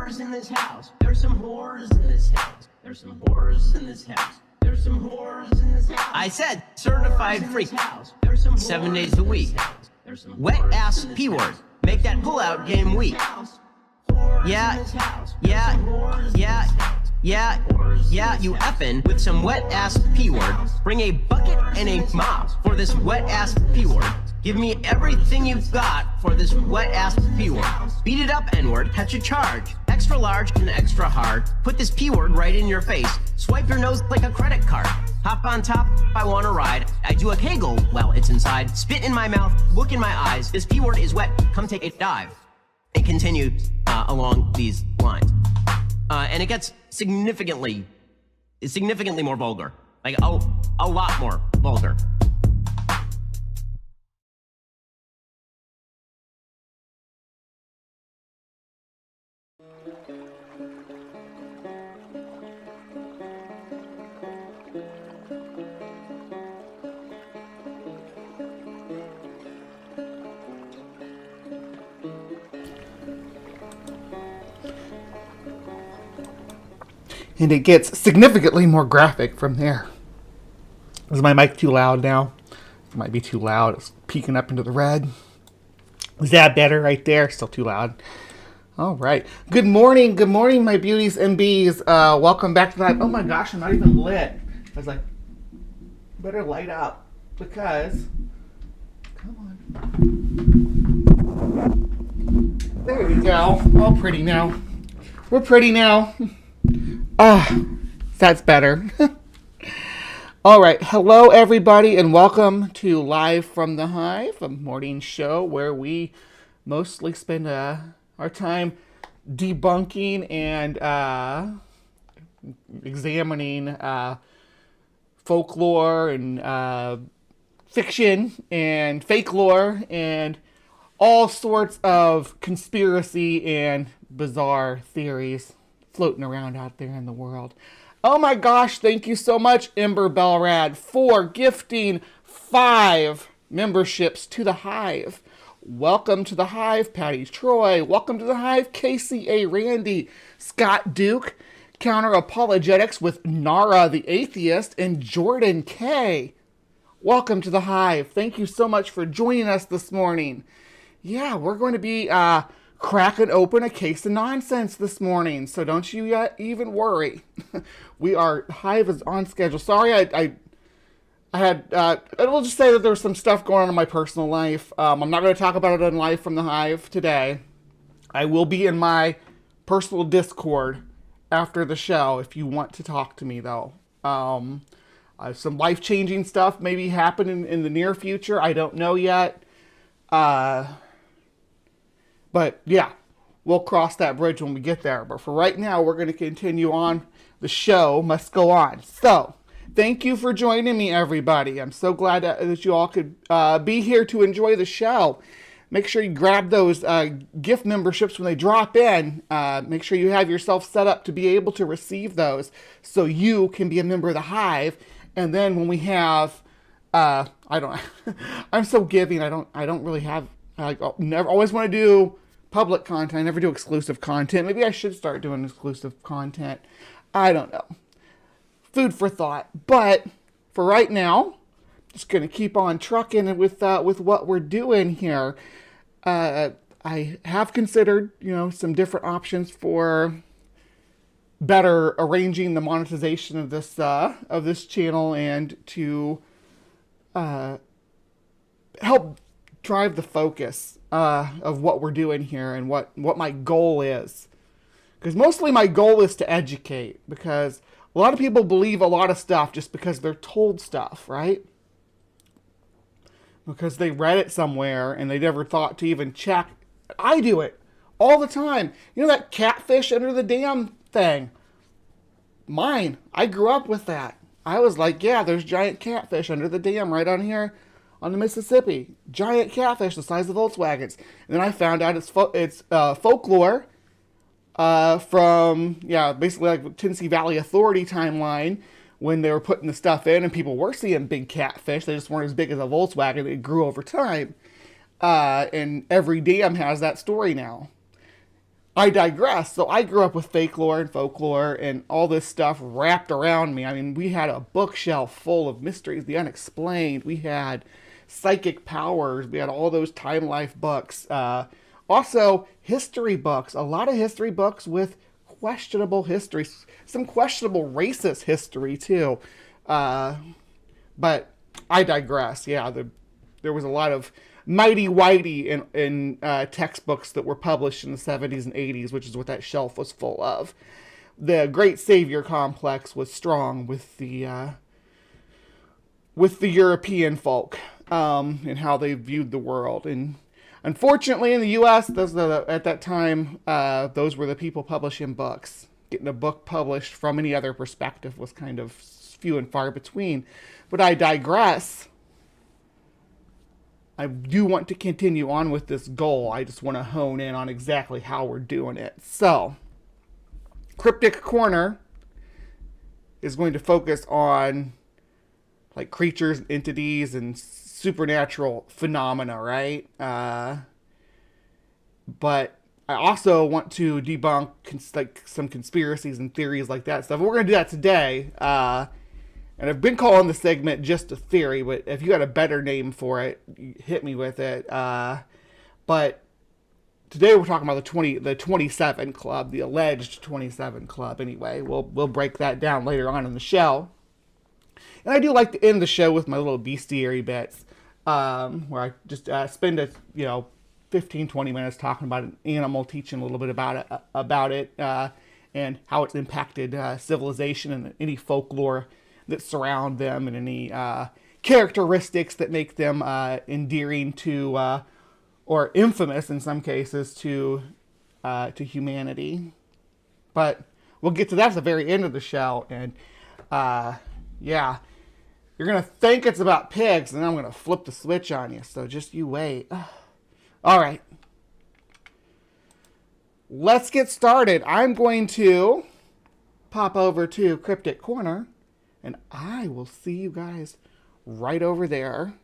whores in this house. There's some whores in this house. There's some whores in this house. There's some whores in this house. I said certified freak. 7 days a week. Wet ass P word. Make that pull-out game weak. Yeah, you effin' with some wet ass P word. Bring a bucket and a mop for this wet ass P word. Give me everything you've got for this wet ass P word. Beat it up, N-word, catch a charge. Extra large and extra hard. Put this P word right in your face. Swipe your nose like a credit card. Hop on top, I wanna ride. I do a kegel while it's inside. Spit in my mouth, look in my eyes. This P word is wet, come take a dive. And continue along these lines. And it gets significantly more vulgar. Like, a lot more vulgar. And it gets significantly more graphic from there. Is my mic too loud now? It might be too loud. It's peeking up into the red. Is that better right there? Still too loud. All right. Good morning, my beauties and bees. Welcome back to that. Oh my gosh, I'm not even lit. I was like, better light up because, come on. There we go. All pretty now. We're pretty now. That's better. All right. Hello, everybody, and welcome to Live from the Hive, a morning show where we mostly spend our time debunking and examining folklore and fiction and fake lore and all sorts of conspiracy and bizarre theories floating around out there in the world. Oh my gosh, thank you so much, Ember Bellrad, for gifting 5 memberships to the Hive. Welcome to the Hive, Patty Troy. Welcome to the Hive, KCA Randy, Scott Duke, Counter Apologetics with Nara the Atheist, and Jordan K. Welcome to the Hive. Thank you so much for joining us this morning. Yeah, we're going to be cracking open a case of nonsense this morning, so don't you even worry. Hive is on schedule. Sorry, I will just say that there's some stuff going on in my personal life. I'm not going to talk about it on Live from the Hive today. I will be in my personal Discord after the show if you want to talk to me, though. Some life-changing stuff maybe happening in the near future. I don't know yet. But yeah, we'll cross that bridge when we get there. But for right now, we're going to continue on. The show must go on. So, thank you for joining me, everybody. I'm so glad that you all could be here to enjoy the show. Make sure you grab those gift memberships when they drop in. Make sure you have yourself set up to be able to receive those so you can be a member of the Hive. And then when we have, I'm so giving. I don't really have, always want to do public content. I never do exclusive content. Maybe I should start doing exclusive content. I don't know. Food for thought. But for right now, just going to keep on trucking with what we're doing here. I have considered, some different options for better arranging the monetization of this channel and to help drive the focus of what we're doing here and what my goal is. Because mostly my goal is to educate, because a lot of people believe a lot of stuff just because they're told stuff, right? Because they read it somewhere and they never thought to even check. I do it all the time. You know that catfish under the dam thing? Mine. I grew up with that. I was like, yeah, there's giant catfish under the dam right on here on the Mississippi. Giant catfish the size of Volkswagens. And then I found out it's folklore from, basically like Tennessee Valley Authority timeline when they were putting the stuff in and people were seeing big catfish. They just weren't as big as a Volkswagen. It grew over time. And every dam has that story now. I digress. So I grew up with fake lore and folklore and all this stuff wrapped around me. I mean, we had a bookshelf full of mysteries, the unexplained. We had psychic powers. We had all those Time Life books. Also, history books. A lot of history books with questionable history. Some questionable racist history, too. But I digress. Yeah, there was a lot of mighty whitey in textbooks that were published in the 70s and 80s, which is what that shelf was full of. The great savior complex was strong with the European folk and how they viewed the world. And unfortunately, in the U.S., at that time, those were the people publishing books. Getting a book published from any other perspective was kind of few and far between. But I digress. I do want to continue on with this goal. I just want to hone in on exactly how we're doing it. So, Cryptic Corner is going to focus on like creatures, entities, and supernatural phenomena, right? But I also want to debunk some conspiracies and theories like that stuff. We're going to do that today. And I've been calling the segment Just a Theory, but if you got a better name for it, hit me with it. But today we're talking about the 27 Club, the alleged 27 Club. Anyway, we'll break that down later on in the show. And I do like to end the show with my little bestiary bits, where I just spend 15, 20 minutes talking about an animal, teaching a little bit about it, and how it's impacted civilization and any folklore that surround them, and any characteristics that make them endearing to, or infamous in some cases, to humanity. But we'll get to that at the very end of the show, and yeah, you're gonna think it's about pigs, and then I'm gonna flip the switch on you. So just you wait. All right, let's get started. I'm going to pop over to Cryptic Corner, and I will see you guys right over there.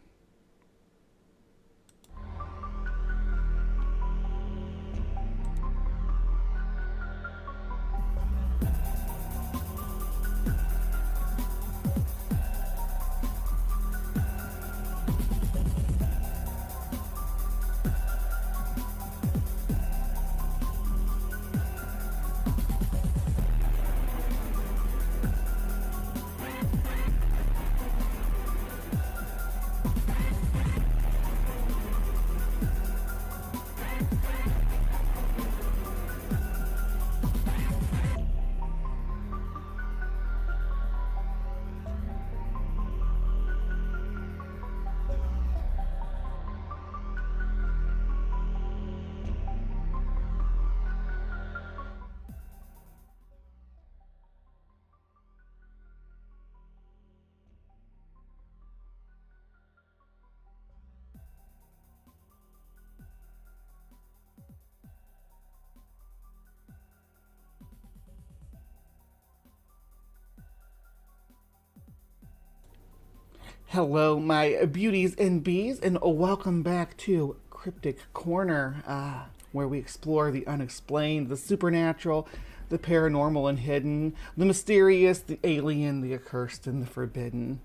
Hello, my beauties and bees, and welcome back to Cryptic Corner, where we explore the unexplained, the supernatural, the paranormal and hidden, the mysterious, the alien, the accursed, and the forbidden.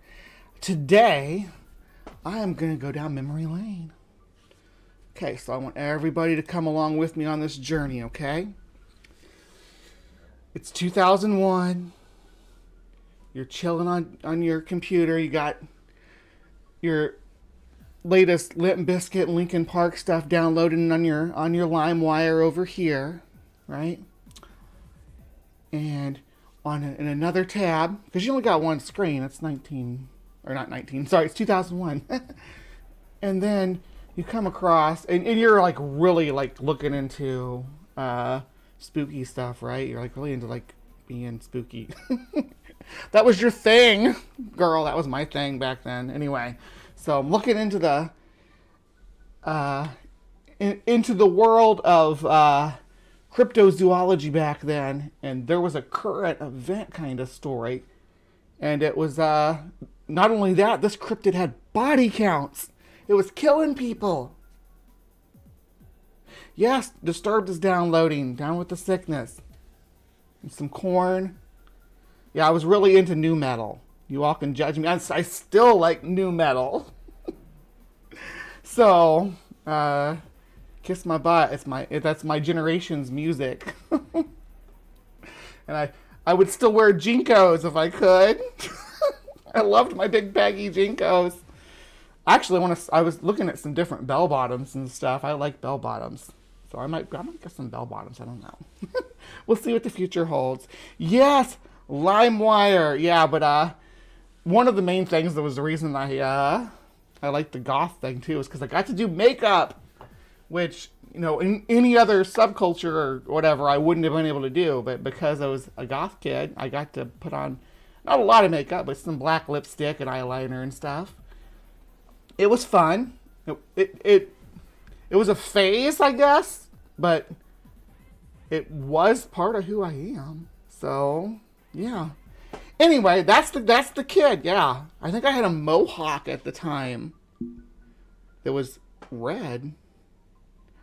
Today, I am going to go down memory lane. Okay, so I want everybody to come along with me on this journey, okay? It's 2001. You're chilling on your computer. You got your latest Limp Bizkit and Linkin Park stuff downloaded on your LimeWire over here, right? And in another tab, because you only got one screen, it's 2001. And then you come across, and you're like really like looking into spooky stuff, right? You're like really into like being spooky. That was your thing, girl. That was my thing back then. Anyway, so I'm looking into the world of cryptozoology back then, and there was a current event kind of story, and it was not only that, this cryptid had body counts. It was killing people. Yes, Disturbed is downloading. Down with the Sickness. And some Korn. Yeah, I was really into nu metal. You all can judge me. I still like nu metal. So, Kiss My Butt. That's my generation's music. And I would still wear Jinkos if I could. I loved my big baggy Jinkos. Actually, I was looking at some different bell bottoms and stuff. I like bell bottoms. So I might get some bell bottoms. I don't know. We'll see what the future holds. Yes, LimeWire. Yeah, but one of the main things that was the reason I liked the goth thing too is because I got to do makeup, which, you know, in any other subculture or whatever I wouldn't have been able to do. But because I was a goth kid, I got to put on not a lot of makeup, but some black lipstick and eyeliner and stuff. It was fun. It was a phase, I guess, but it was part of who I am. So, yeah. Anyway, that's the kid. Yeah, I think I had a mohawk at the time. That was red.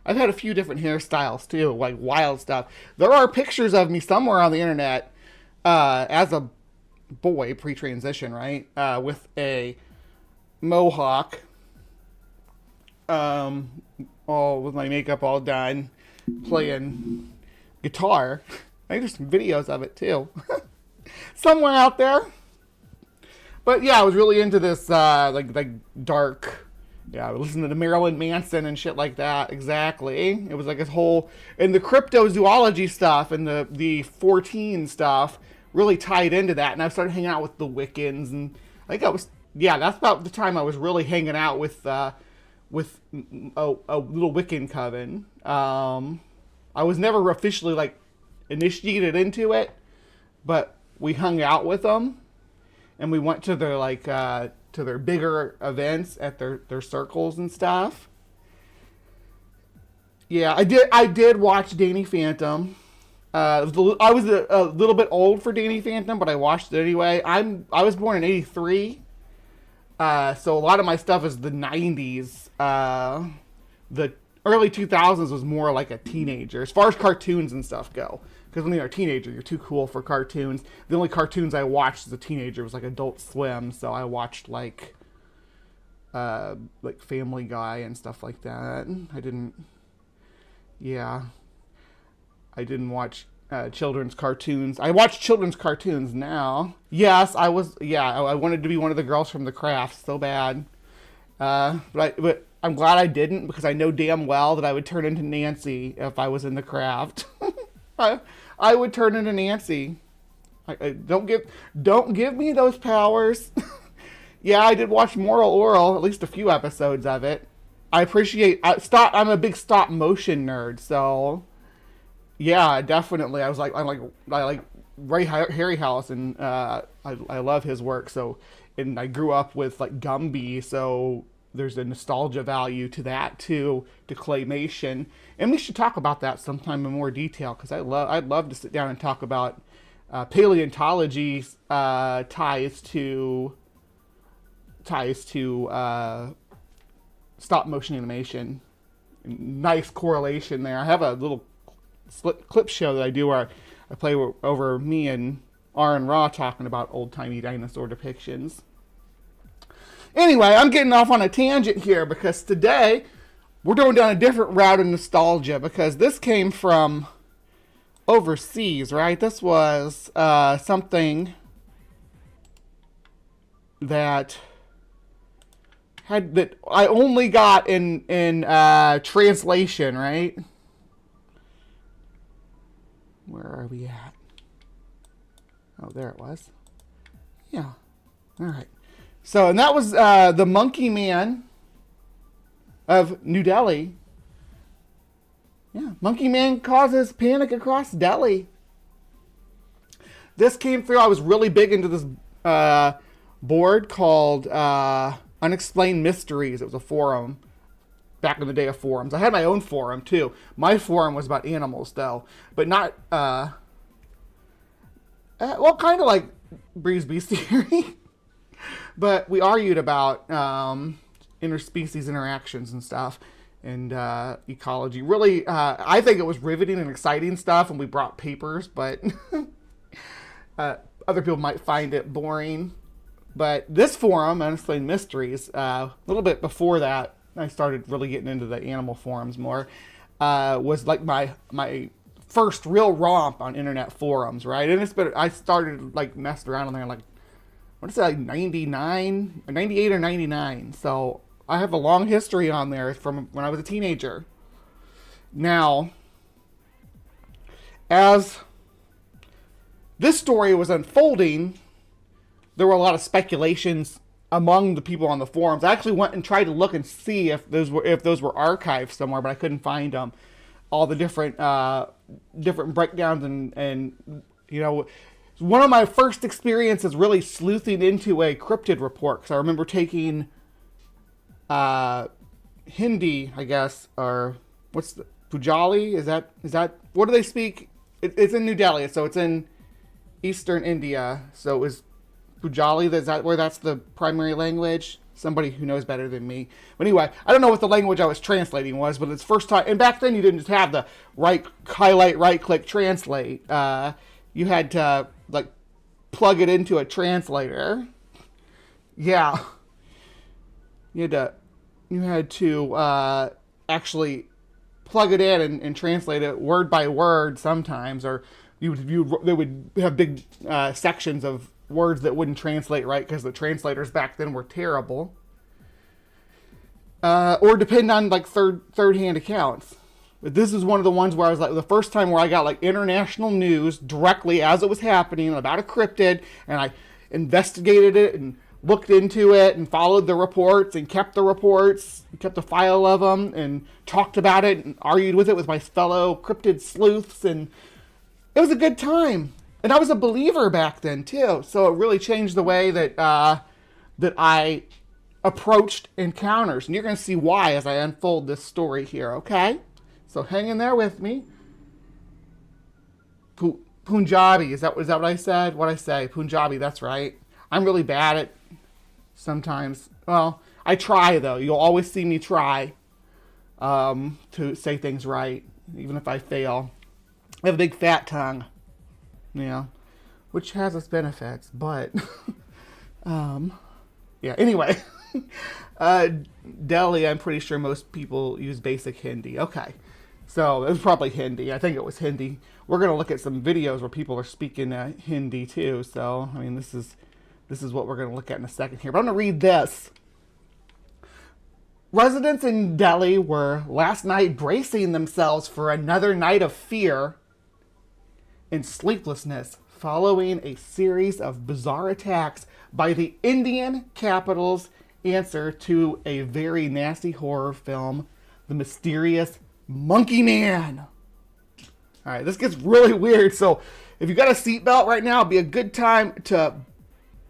I've had a few different hairstyles too, like wild stuff. There are pictures of me somewhere on the internet as a boy, pre-transition, right, with a mohawk, all with my makeup all done, playing guitar. I think there's some videos of it too, somewhere out there. But yeah, I was really into this like dark. Yeah, I was listening to Marilyn Manson and shit like that. Exactly. It was like this whole, and the cryptozoology stuff and the 14 stuff really tied into that. And I started hanging out with the Wiccans, and I think that's about the time I was really hanging out with a little Wiccan coven. I was never officially like initiated into it, but we hung out with them, and we went to their to their bigger events at their circles and stuff. Yeah, I did watch Danny Phantom. I was a little bit old for Danny Phantom, but I watched it anyway. I was born in '83, so a lot of my stuff is the '90s. The early 2000s was more like a teenager, as far as cartoons and stuff go. Because when you're a teenager, you're too cool for cartoons. The only cartoons I watched as a teenager was like Adult Swim, so I watched like Family Guy and stuff like that. I didn't watch children's cartoons. I watch children's cartoons now. Yes, I wanted to be one of the girls from The Craft so bad. But I'm glad I didn't, because I know damn well that I would turn into Nancy if I was in The Craft. I would turn into Nancy. Don't give me those powers. Yeah, I did watch Moral Oral, at least a few episodes of it. I appreciate I'm a big stop motion nerd, so yeah, definitely. I like Ray Harryhausen. I love his work. So, and I grew up with like Gumby, so there's a nostalgia value to that too, to claymation. And we should talk about that sometime in more detail, because I'd love to sit down and talk about paleontology's ties to stop motion animation. Nice correlation there. I have a little clip show that I do where I play over me and Aaron Raw talking about old-timey dinosaur depictions. Anyway, I'm getting off on a tangent here, because today we're going down a different route of nostalgia, because this came from overseas, right? This was something that I only got in translation, right? Where are we at? Oh, there it was. Yeah. All right. So, and that was the Monkey Man of New Delhi. Yeah, Monkey Man causes panic across Delhi. This came through. I was really big into this board called Unexplained Mysteries. It was a forum back in the day of forums. I had my own forum too. My forum was about animals though, but not well, kind of like Bree's Beast Theory. But we argued about interspecies interactions and stuff. and ecology. Really, I think it was riveting and exciting stuff, and we brought papers, but other people might find it boring. But this forum, Unexplained Mysteries, a little bit before that, I started really getting into the animal forums more, was like my first real romp on internet forums, right? And I started like messing around on there like, what is it, like 99, or 98 or 99. So I have a long history on there from when I was a teenager. Now, as this story was unfolding, there were a lot of speculations among the people on the forums. I actually went and tried to look and see if those were archived somewhere, but I couldn't find them. All the different breakdowns and you know, one of my first experiences really sleuthing into a cryptid report, because I remember taking Hindi, I guess, or what's the Pujali? Is that what do they speak? It's in New Delhi, so it's in Eastern India. So it was Pujali, is that where that's the primary language? Somebody who knows better than me. But anyway, I don't know what the language I was translating was, but it's first time. And back then you didn't just have the highlight, right click, translate. You had to like plug it into a translator. Yeah. You had to actually plug it in and translate it word by word sometimes, or they would have big sections of words that wouldn't translate right because the translators back then were terrible, or depend on like third-hand accounts. But this is one of the ones where I was like, the first time where I got like international news directly as it was happening about a cryptid, and I investigated it and looked into it and followed the reports and kept the reports, kept a file of them, and talked about it and argued with it with my fellow cryptid sleuths, and it was a good time. And I was a believer back then too, so it really changed the way that I approached encounters. And you're going to see why as I unfold this story here, okay? So hang in there with me. Punjabi, is that what I said? What I say? Punjabi, that's right. I'm really bad at sometimes. Well, I try though. You'll always see me try to say things right, even if I fail. I have a big fat tongue. Yeah, which has its benefits, but yeah, anyway. Delhi, I'm pretty sure most people use basic Hindi. Okay, so it was probably Hindi. I think it was Hindi. We're going to look at some videos where people are speaking Hindi too, so I mean, this is what we're going to look at in a second here, but I'm going to read this. Residents in Delhi were last night bracing themselves for another night of fear and sleeplessness following a series of bizarre attacks by the Indian capital's answer to a very nasty horror film, The Mysterious Monkey Man. All right, this gets really weird, so if you got a seatbelt right now, it'd be a good time to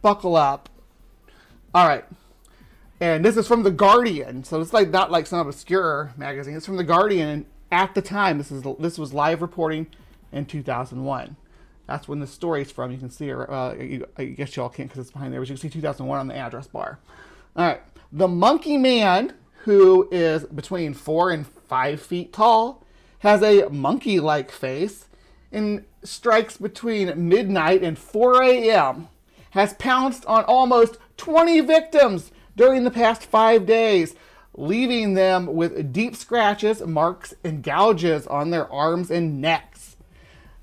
buckle up. All right, and this is from The Guardian, so it's like not like some obscure magazine. It's from The Guardian, and at the time, this was live reporting in 2001. That's when the story's from. You can see it. I guess y'all can't because it's behind there, but you can see 2001 on the address bar. All right. The Monkey Man, who is between 4 and 5 feet tall, has a monkey-like face, and strikes between midnight and 4 a.m., has pounced on almost 20 victims during the past 5 days, leaving them with deep scratches, marks, and gouges on their arms and necks.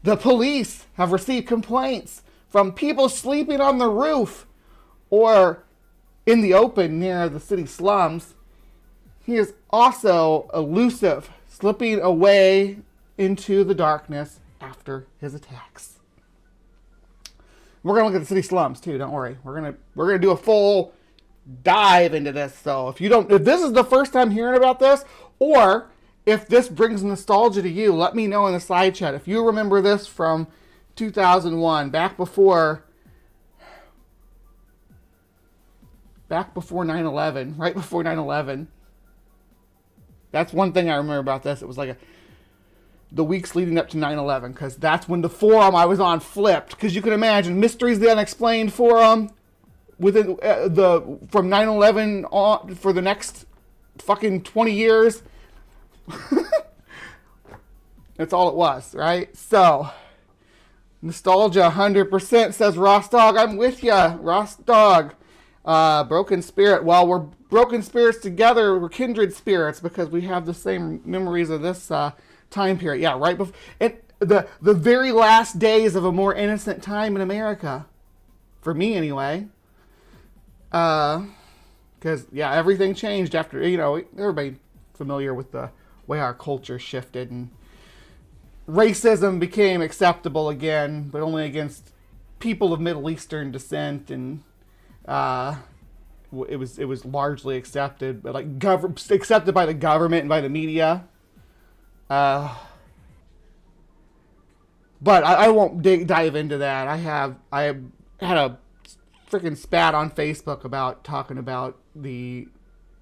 The police have received complaints from people sleeping on the roof or in the open near the city slums. He is also elusive, slipping away into the darkness after his attacks. We're gonna look at the city slums too. Don't worry. We're gonna do a full dive into this. So if this is the first time hearing about this, or if this brings nostalgia to you, let me know in the side chat. If you remember this from 2001, back before 9/11, right before 9/11. That's one thing I remember about this. It was like the weeks leading up to 9/11, because that's when the forum I was on flipped. Because you can imagine, Mysteries of the Unexplained forum within from 9/11 on for the next fucking 20 years. That's all it was, right? So, nostalgia 100%, says Ross Dog. I'm with ya, Ross Dog. Broken spirit. Well, we're broken spirits together. We're kindred spirits because we have the same memories of this time period. Yeah, right before the very last days of a more innocent time in America, for me anyway. Because yeah, everything changed after, everybody familiar with the way our culture shifted, and racism became acceptable again, but only against people of Middle Eastern descent, and it was largely accepted, but accepted by the government and by the media. But I won't dive into that. I had a freaking spat on Facebook about talking about the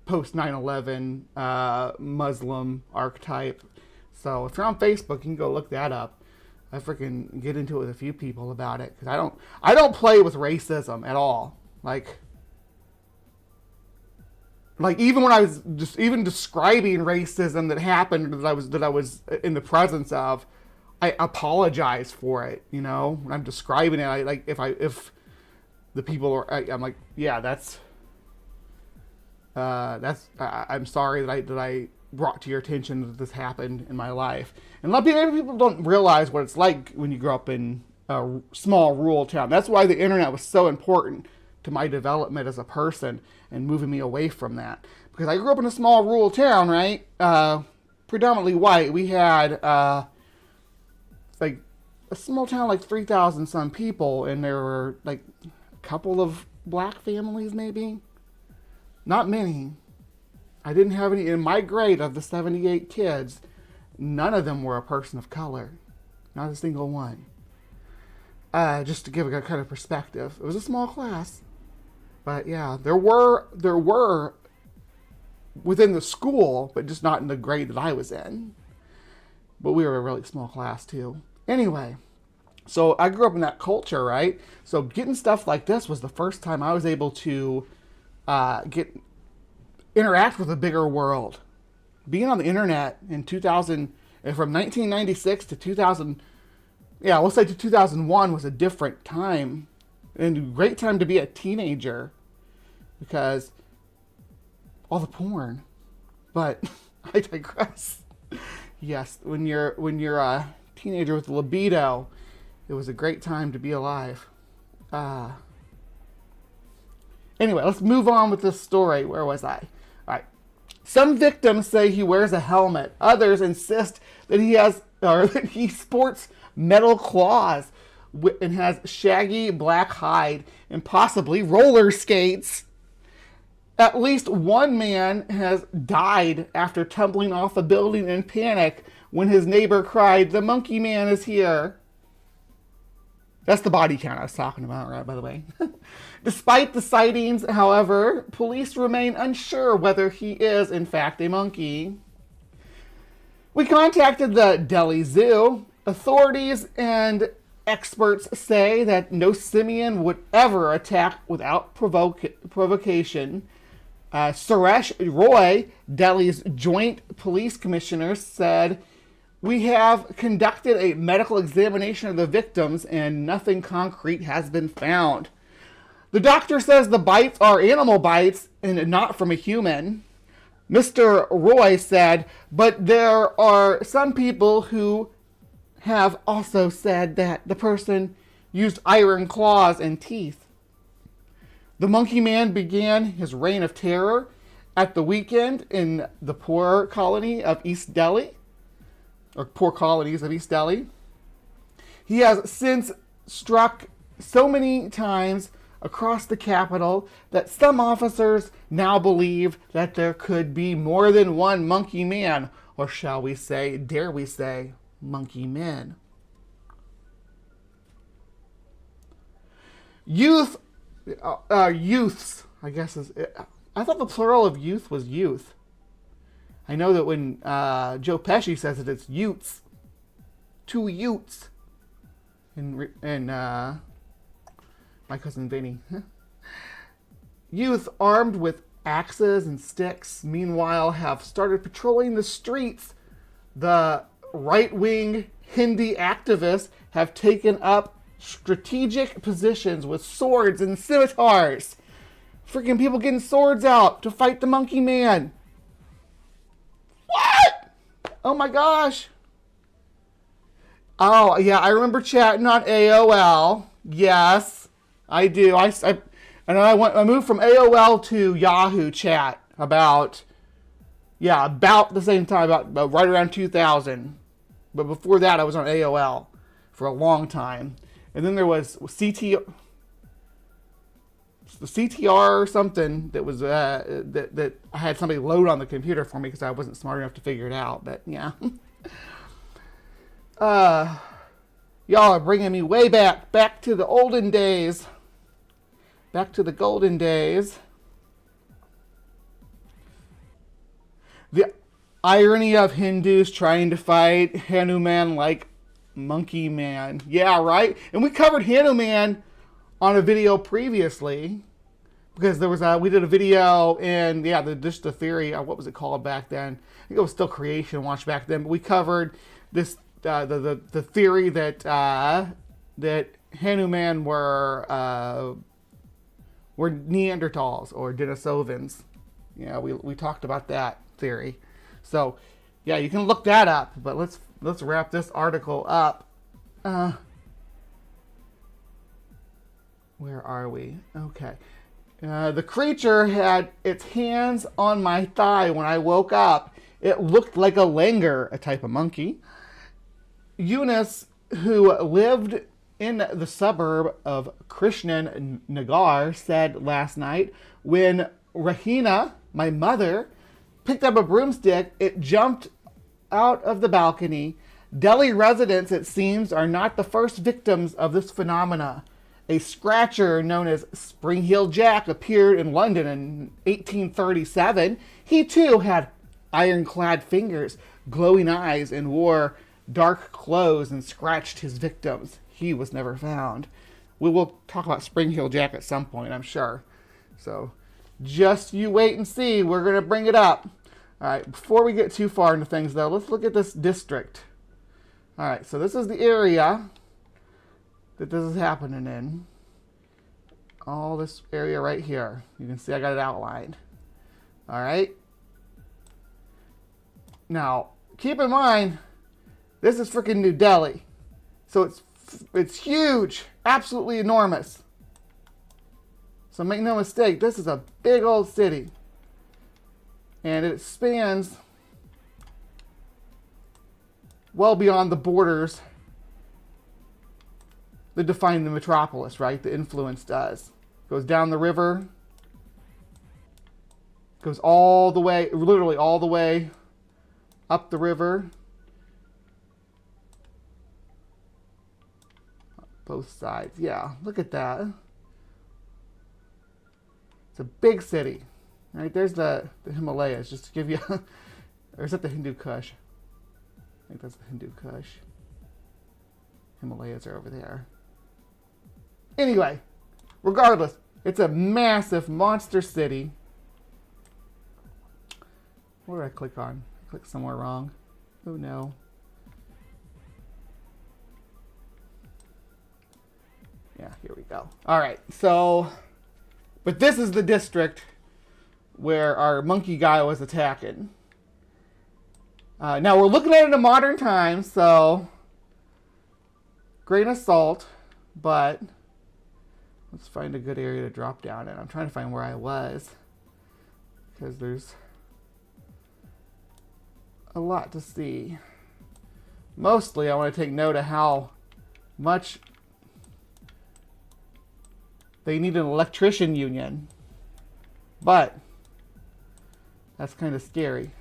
post 9/11 Muslim archetype. So if you're on Facebook, you can go look that up. I freaking get into it with a few people about it, because I don't play with racism at all. Like even when I was just even describing racism that happened, that I was in the presence of, I apologize for it. When I'm describing it, if the people are, I'm like, yeah, that's I'm sorry that I brought to your attention that this happened in my life. And a lot of people don't realize what it's like when you grow up in a small rural town. That's why the internet was so important to my development as a person and moving me away from that. Because I grew up in a small rural town, right? Predominantly white. We had a small town, 3,000 some people, and there were a couple of black families, maybe. Not many. I didn't have any in my grade. Of the 78 kids, none of them were a person of color. Not a single one. Just to give a kind of perspective. It was a small class. But yeah, there were within the school, but just not in the grade that I was in. But we were a really small class too. Anyway, so I grew up in that culture, right? So getting stuff like this was the first time I was able to interact with a bigger world. Being on the internet in 2000, from 1996 to 2000, let's say to 2001 was a different time, and a great time to be a teenager because all the porn. But I digress. Yes, when you're a teenager with libido, it was a great time to be alive. Anyway, let's move on with this story. Where was I? All right. Some victims say he wears a helmet. Others insist that that he sports metal claws and has shaggy black hide and possibly roller skates. At least one man has died after tumbling off a building in panic when his neighbor cried, "The monkey man is here." That's the body count I was talking about, right, by the way. Despite the sightings, however, police remain unsure whether he is, in fact, a monkey. We contacted the Delhi Zoo. Authorities and experts say that no simian would ever attack without provocation. Suresh Roy, Delhi's Joint Police Commissioner, said, "We have conducted a medical examination of the victims and nothing concrete has been found." The doctor says the bites are animal bites and not from a human. Mr. Roy said, but there are some people who have also said that the person used iron claws and teeth. The monkey man began his reign of terror at the weekend in the poor colony of East Delhi, or poor colonies of East Delhi. He has since struck so many times across the capital that some officers now believe that there could be more than one monkey man, or shall we say, dare we say, monkey men. Youths, I guess I thought the plural of youth was youth. I know that when Joe Pesci says it, it's Utes. 2 Utes. And my cousin Vinny. Youth armed with axes and sticks, meanwhile, have started patrolling the streets. The right-wing Hindi activists have taken up strategic positions with swords and scimitars. Freaking people getting swords out to fight the monkey man. What? Oh my gosh. Oh, yeah, I remember chatting on AOL. Yes, I do. I moved from AOL to Yahoo chat about the same time, about right around 2000. But before that, I was on AOL for a long time. And then there was the CTR or something that was that I had somebody load on the computer for me because I wasn't smart enough to figure it out. But yeah, y'all are bringing me way back to the olden days, back to the golden days. The irony of Hindus trying to fight Hanuman like Monkey Man. Yeah, right? And we covered Hanuman on a video previously because there was we did a video in just the theory of what was it called back then. I think it was still Creation Watch back then, but we covered this the theory that that Hanuman were Neanderthals or Denisovans. Yeah, we talked about that theory. So yeah, you can look that up, but let's wrap this article up. Where are we? Okay. The creature had its hands on my thigh when I woke up. It looked like a langur, a type of monkey. Eunice, who lived in the suburb of Krishnan Nagar, said last night, when Rahina, my mother, picked up a broomstick, it jumped out of the balcony. Delhi residents, it seems, are not the first victims of this phenomena. A scratcher known as Spring-Heeled Jack appeared in London in 1837. He too had ironclad fingers, glowing eyes, and wore dark clothes and scratched his victims. He was never found. We will talk about Spring-Heeled Jack at some point, I'm sure. So just you wait and see. We're going to bring it up. All right, before we get too far into things, though, let's look at this district. All right, so this is the area that this is happening in. All this area right here. You can see I got it outlined. All right. Now, keep in mind, this is freaking New Delhi. So it's huge, absolutely enormous. So make no mistake, this is a big old city. And it spans well beyond the borders that define the metropolis, right? The influence does. Goes down the river, goes all the way, literally all the way up the river. Both sides. Yeah, look at that. It's a big city. Right, there's the Himalayas, just to give you, or is that the Hindu Kush? I think that's the Hindu Kush. Himalayas are over there. Anyway, regardless, it's a massive monster city. What did I click on? I clicked somewhere wrong. Oh no. Yeah, here we go. All right, so, but this is the district where our monkey guy was attacking. Now we're looking at it in modern times, so grain of salt, but let's find a good area to drop down in. I'm trying to find where I was because there's a lot to see. Mostly I want to take note of how much they need an electrician union, but that's kind of scary.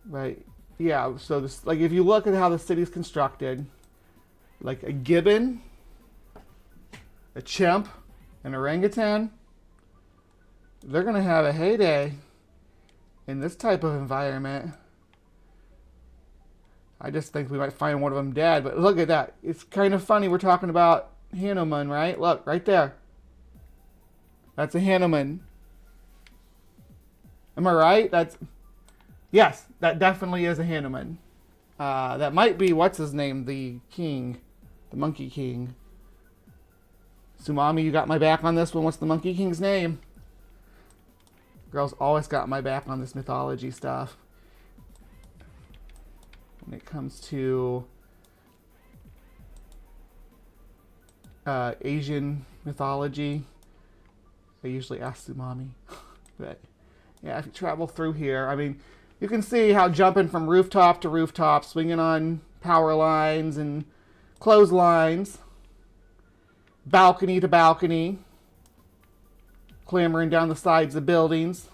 Right? Yeah, so this, like, if you look at how the city's constructed, like a gibbon, a chimp, an orangutan, they're going to have a heyday in this type of environment. I just think we might find one of them dead, but look at that. It's kind of funny we're talking about Hanuman, right? Look, right there. That's a Hanuman. Am I right? Yes, that definitely is a Hanuman. That might be, what's his name? The king. The Monkey King. Sumami, you got my back on this one. What's the Monkey King's name? Girls always got my back on this mythology stuff. When it comes to Asian mythology, I usually ask Sumami. But yeah, if you travel through here, I mean, you can see how jumping from rooftop to rooftop, swinging on power lines and clotheslines, balcony to balcony, clambering down the sides of buildings,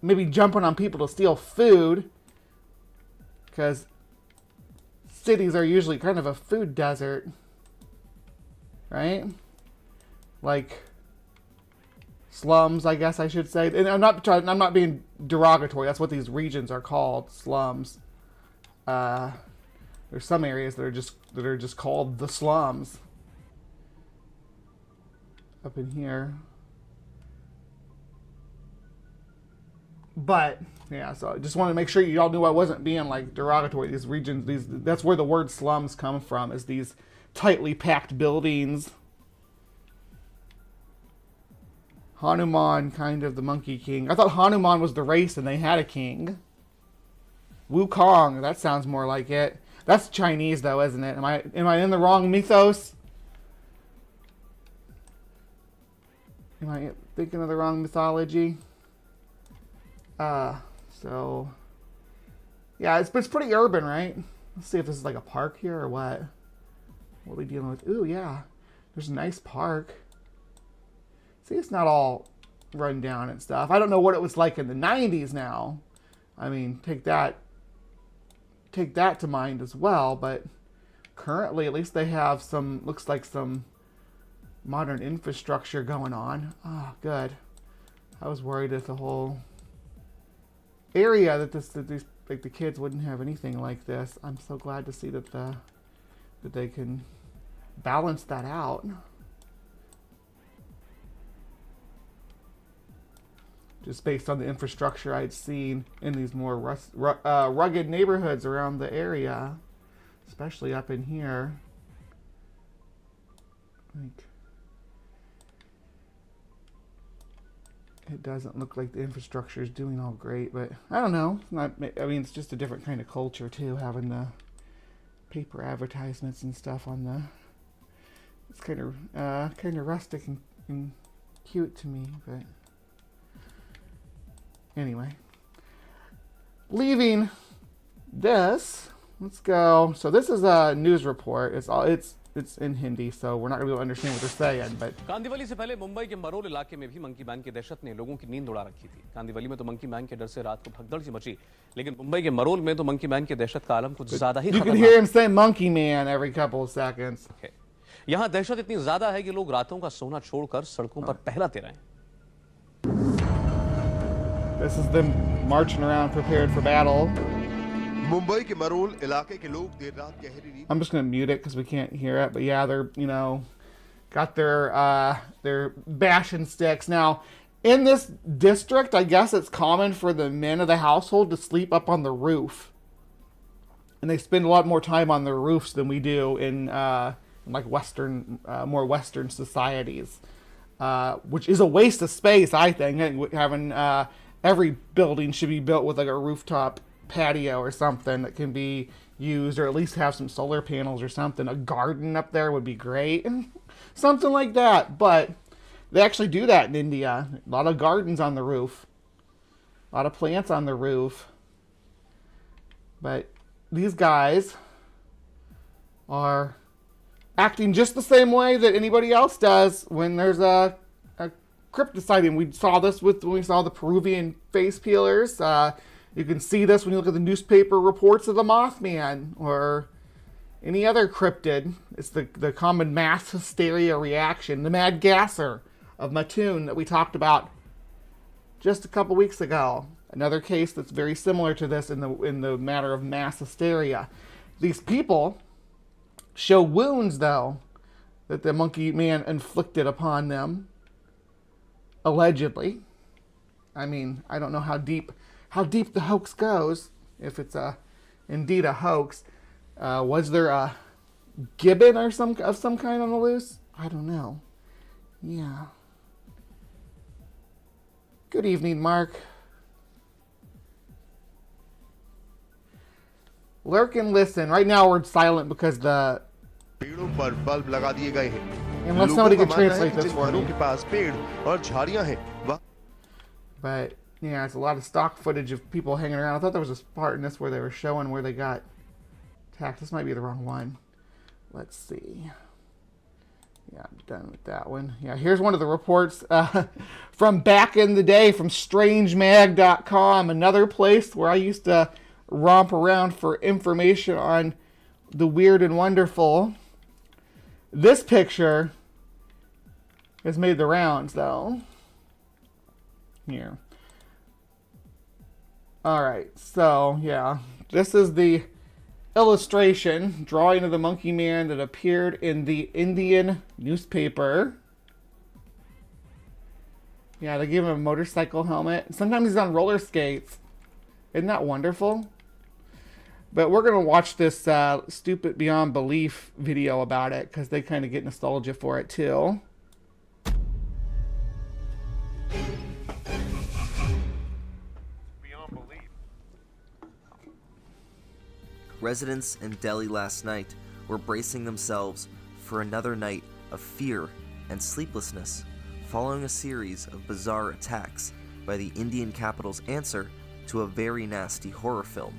maybe jumping on people to steal food, because cities are usually kind of a food desert, right? Like slums, I guess I should say. And I'm not being derogatory. That's what these regions are called, slums. There's some areas that are just called the slums. Up in here. But yeah, so I just wanted to make sure you all knew I wasn't being like derogatory. These regions, that's where the word slums come from, is these tightly packed buildings. Hanuman, kind of the Monkey King. I thought Hanuman was the race and they had a king. Wukong, that sounds more like it. That's Chinese though, isn't it? Am I in the wrong mythos? Am I thinking of the wrong mythology? So yeah, it's pretty urban, right? Let's see if this is like a park here or what. What are we dealing with? Ooh, yeah. There's a nice park. See, it's not all run down and stuff. I don't know what it was like in the 90s now. I mean, take that to mind as well, but currently at least they have some, looks like some modern infrastructure going on. Oh, good. I was worried that the whole area that these like the kids wouldn't have anything like this. I'm so glad to see that they can balance that out. Just based on the infrastructure I'd seen in these more rugged neighborhoods around the area, especially up in here. Like, it doesn't look like the infrastructure is doing all great, but I don't know. It's not, I mean, it's just a different kind of culture too, having the paper advertisements and stuff on the. It's kind of rustic and cute to me, but anyway. Leaving this, let's go. So this is a news report. It's in Hindi, so we're not going to be able to understand what they're saying. But Kandivali से पहले मुंबई के मरोल इलाके में भी monkey man की दहशत ने लोगों की नींद उड़ा रखी थी। कांदीवली में तो मंकी मैन के डर से रात को भगदड़ सी मची, लेकिन मुंबई के मरोल में तो मंकी मैन की दहशत का आलम कुछ ज्यादा ही you can hear him say monkey man every couple of seconds. यहाँ दहशत इतनी ज्यादा है कि लोग रातों का सोना छोड़कर सड़कों पर टहलाते रहे। This is them marching around prepared for battle. Mumbai के मरोल इलाके के लोग देर रात गहरी नींद। I'm just going to mute it because we can't hear it. But yeah, they're, got their bashing sticks. Now, in this district, I guess it's common for the men of the household to sleep up on the roof. And they spend a lot more time on their roofs than we do in like more Western societies. Which is a waste of space, I think. Having every building should be built with like a rooftop patio or something that can be used, or at least have some solar panels or something. A garden up there would be great. Something like that. But they actually do that in India. A lot of gardens on the roof. A lot of plants on the roof. But these guys are acting just the same way that anybody else does when there's a cryptid sighting. We saw this when we saw the Peruvian face peelers. You can see this when you look at the newspaper reports of the Mothman or any other cryptid. It's the common mass hysteria reaction, the mad gasser of Mattoon that we talked about just a couple weeks ago. Another case that's very similar to this in the matter of mass hysteria. These people show wounds, though, that the monkey man inflicted upon them, allegedly. I mean, I don't know how deep the hoax goes, if it's indeed a hoax. Was there a gibbon or some kind on the loose? I don't know. Yeah. Good evening, Mark. Lurk and listen. Right now we're silent because the... पेड़ों पर bulb लगा दिए गए हैं। Unless लोगों somebody का can मानना है translate कि this जिन for घरों me. के पास पेड़ और झाड़ियां हैं, वह But, yeah, it's a lot of stock footage of people hanging around. I thought there was a part in this where they were showing where they got attacked. This might be the wrong one. Let's see. Yeah, I'm done with that one. Yeah, here's one of the reports from back in the day from strangemag.com, another place where I used to romp around for information on the weird and wonderful. This picture has made the rounds, though. Here. Alright, so, yeah. This is the illustration, drawing of the monkey man that appeared in the Indian newspaper. Yeah, they gave him a motorcycle helmet. Sometimes he's on roller skates. Isn't that wonderful? But we're going to watch this stupid beyond belief video about it because they kind of get nostalgia for it too. beyond belief. Residents in Delhi last night were bracing themselves for another night of fear and sleeplessness following a series of bizarre attacks by the Indian capital's answer to a very nasty horror film,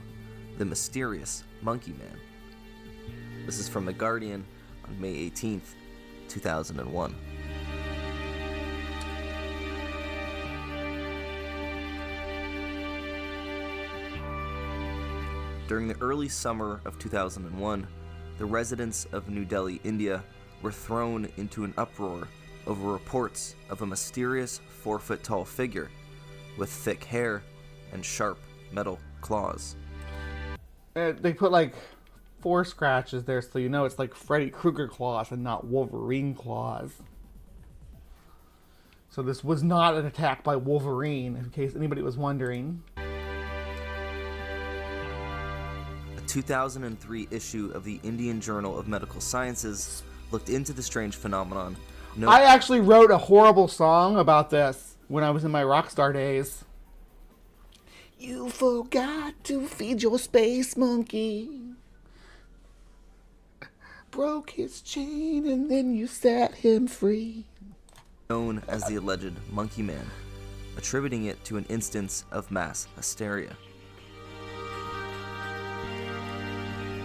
The Mysterious Monkey Man. This is from The Guardian on May 18th, 2001. During the early summer of 2001, the residents of New Delhi, India, were thrown into an uproar over reports of a mysterious 4-foot-tall figure with thick hair and sharp metal claws. They put like 4 scratches there so you know it's like Freddy Krueger claws and not Wolverine claws. So this was not an attack by Wolverine, in case anybody was wondering. A 2003 issue of the Indian Journal of Medical Sciences looked into the strange phenomenon. I actually wrote a horrible song about this when I was in my rock star days. You forgot to feed your space monkey. Broke his chain and then you set him free. Known as the alleged Monkey Man, attributing it to an instance of mass hysteria.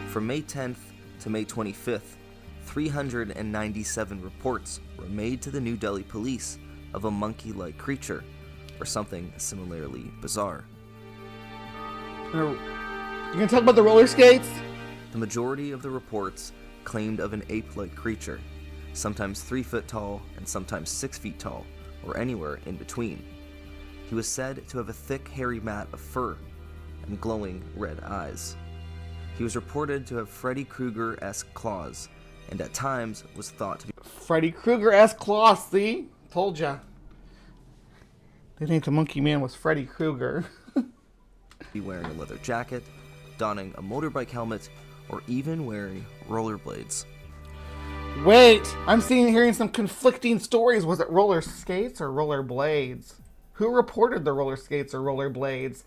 From May 10th to May 25th, 397 reports were made to the New Delhi police of a monkey-like creature, or something similarly bizarre. You gonna talk about the roller skates? The majority of the reports claimed of an ape-like creature, sometimes 3 foot tall and sometimes 6 feet tall, or anywhere in between. He was said to have a thick hairy mat of fur and glowing red eyes. He was reported to have Freddy Krueger-esque claws, and at times was thought to be Freddy Krueger-esque claws, see? Told ya. They think the monkey man was Freddy Krueger. wearing a leather jacket, donning a motorbike helmet, or even wearing rollerblades. Wait, I'm hearing some conflicting stories. Was it roller skates or roller blades? Who reported the roller skates or roller blades?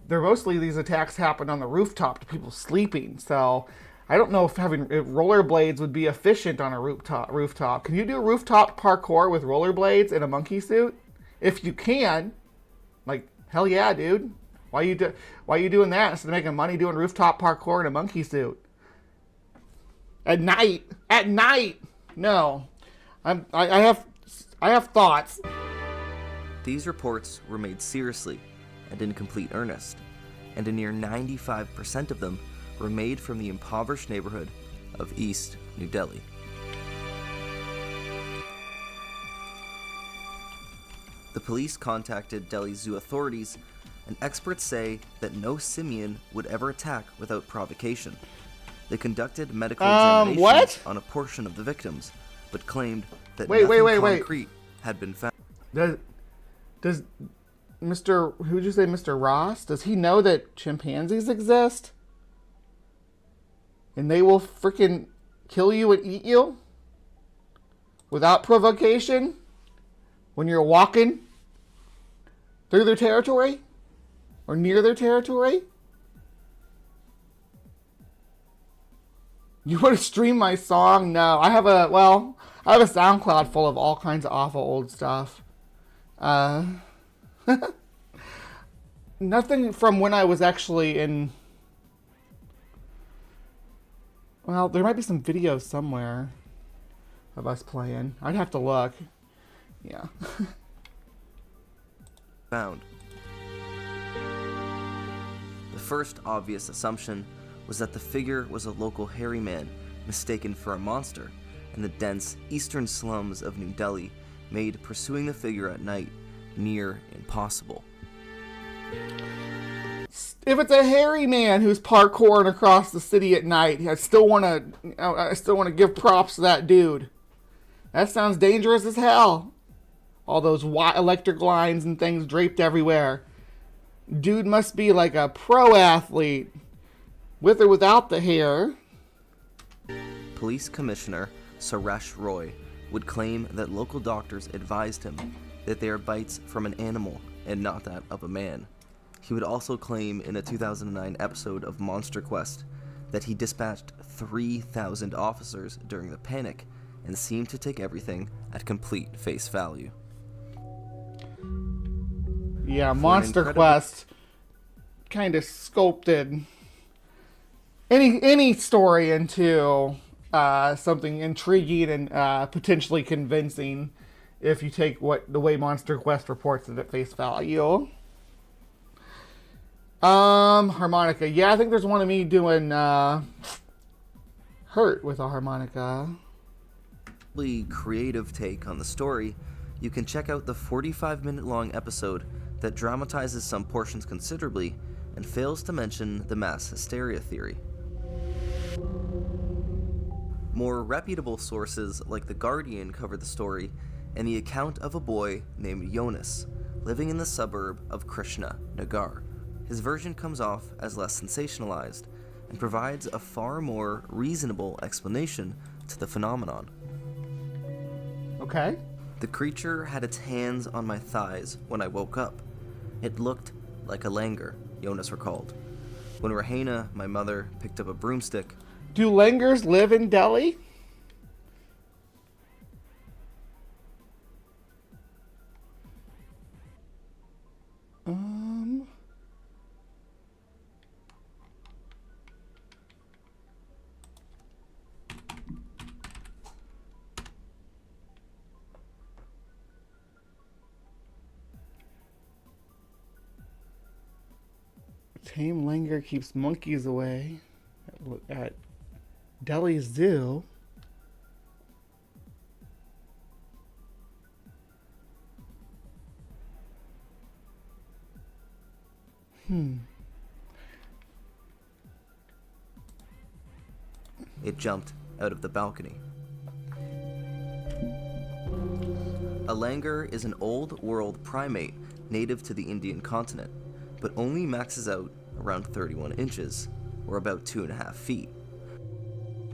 They're mostly these attacks happened on the rooftop to people sleeping. So I don't know if having rollerblades would be efficient on a rooftop. Can you do rooftop parkour with rollerblades in a monkey suit? If you can, like, hell yeah, dude. Why you doing that instead of making money doing rooftop parkour in a monkey suit? At night. No. I have thoughts. These reports were made seriously and in complete earnest, and a near 95% of them were made from the impoverished neighborhood of East New Delhi. The police contacted Delhi zoo authorities, and experts say that no simian would ever attack without provocation. They conducted medical examinations on a portion of the victims, but claimed that nothing concrete had been found. who'd you say, Mr. Ross? Does he know that chimpanzees exist? And they will freaking kill you and eat you? Without provocation? When you're walking through their territory? Or near their territory? You want to stream my song? No. I have a SoundCloud full of all kinds of awful old stuff. Nothing from when I was actually in... Well, there might be some videos somewhere of us playing. I'd have to look. Yeah. Found. The first obvious assumption was that the figure was a local hairy man mistaken for a monster, and the dense eastern slums of New Delhi made pursuing the figure at night near impossible. If it's a hairy man who's parkouring across the city at night, I still want to give props to that dude. That sounds dangerous as hell. All those electric lines and things draped everywhere. Dude must be like a pro athlete, with or without the hair. Police Commissioner Suresh Roy would claim that local doctors advised him that they are bites from an animal and not that of a man. He would also claim in a 2009 episode of Monster Quest that he dispatched 3,000 officers during the panic and seemed to take everything at complete face value. Yeah, Monster Quest kind of sculpted any story into something intriguing and potentially convincing if you take the way Monster Quest reports it at face value. Harmonica. Yeah, I think there's one of me doing Hurt with a harmonica. Creative take on the story, you can check out the 45-minute long episode that dramatizes some portions considerably and fails to mention the mass hysteria theory. More reputable sources like The Guardian cover the story and the account of a boy named Jonas living in the suburb of Krishna Nagar. His version comes off as less sensationalized and provides a far more reasonable explanation to the phenomenon. Okay. The creature had its hands on my thighs when I woke up. It looked like a langur, Jonas recalled. When Rahena, my mother, picked up a broomstick... Do langurs live in Delhi? Tame langur keeps monkeys away at Delhi Zoo. It jumped out of the balcony. A langur is an old world primate native to the Indian continent, but only maxes out around 31 inches, or about 2.5 feet,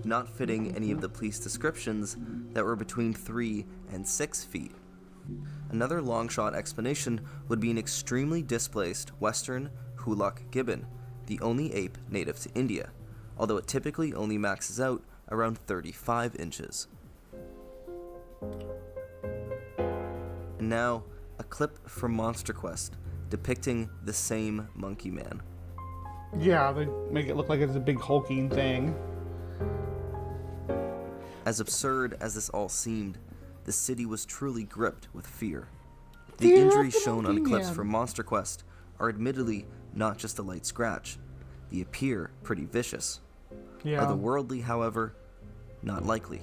not fitting any of the police descriptions that were between 3 and 6 feet. Another long-shot explanation would be an extremely displaced western Hulak gibbon, the only ape native to India, although it typically only maxes out around 35 inches. And now, a clip from Monster Quest depicting the same monkey man. Yeah, they make it look like it's a big hulking thing. As absurd as this all seemed, the city was truly gripped with fear. The injuries shown on clips from Monster Quest are admittedly not just a light scratch. They appear pretty vicious. Yeah. Otherworldly, however, not likely.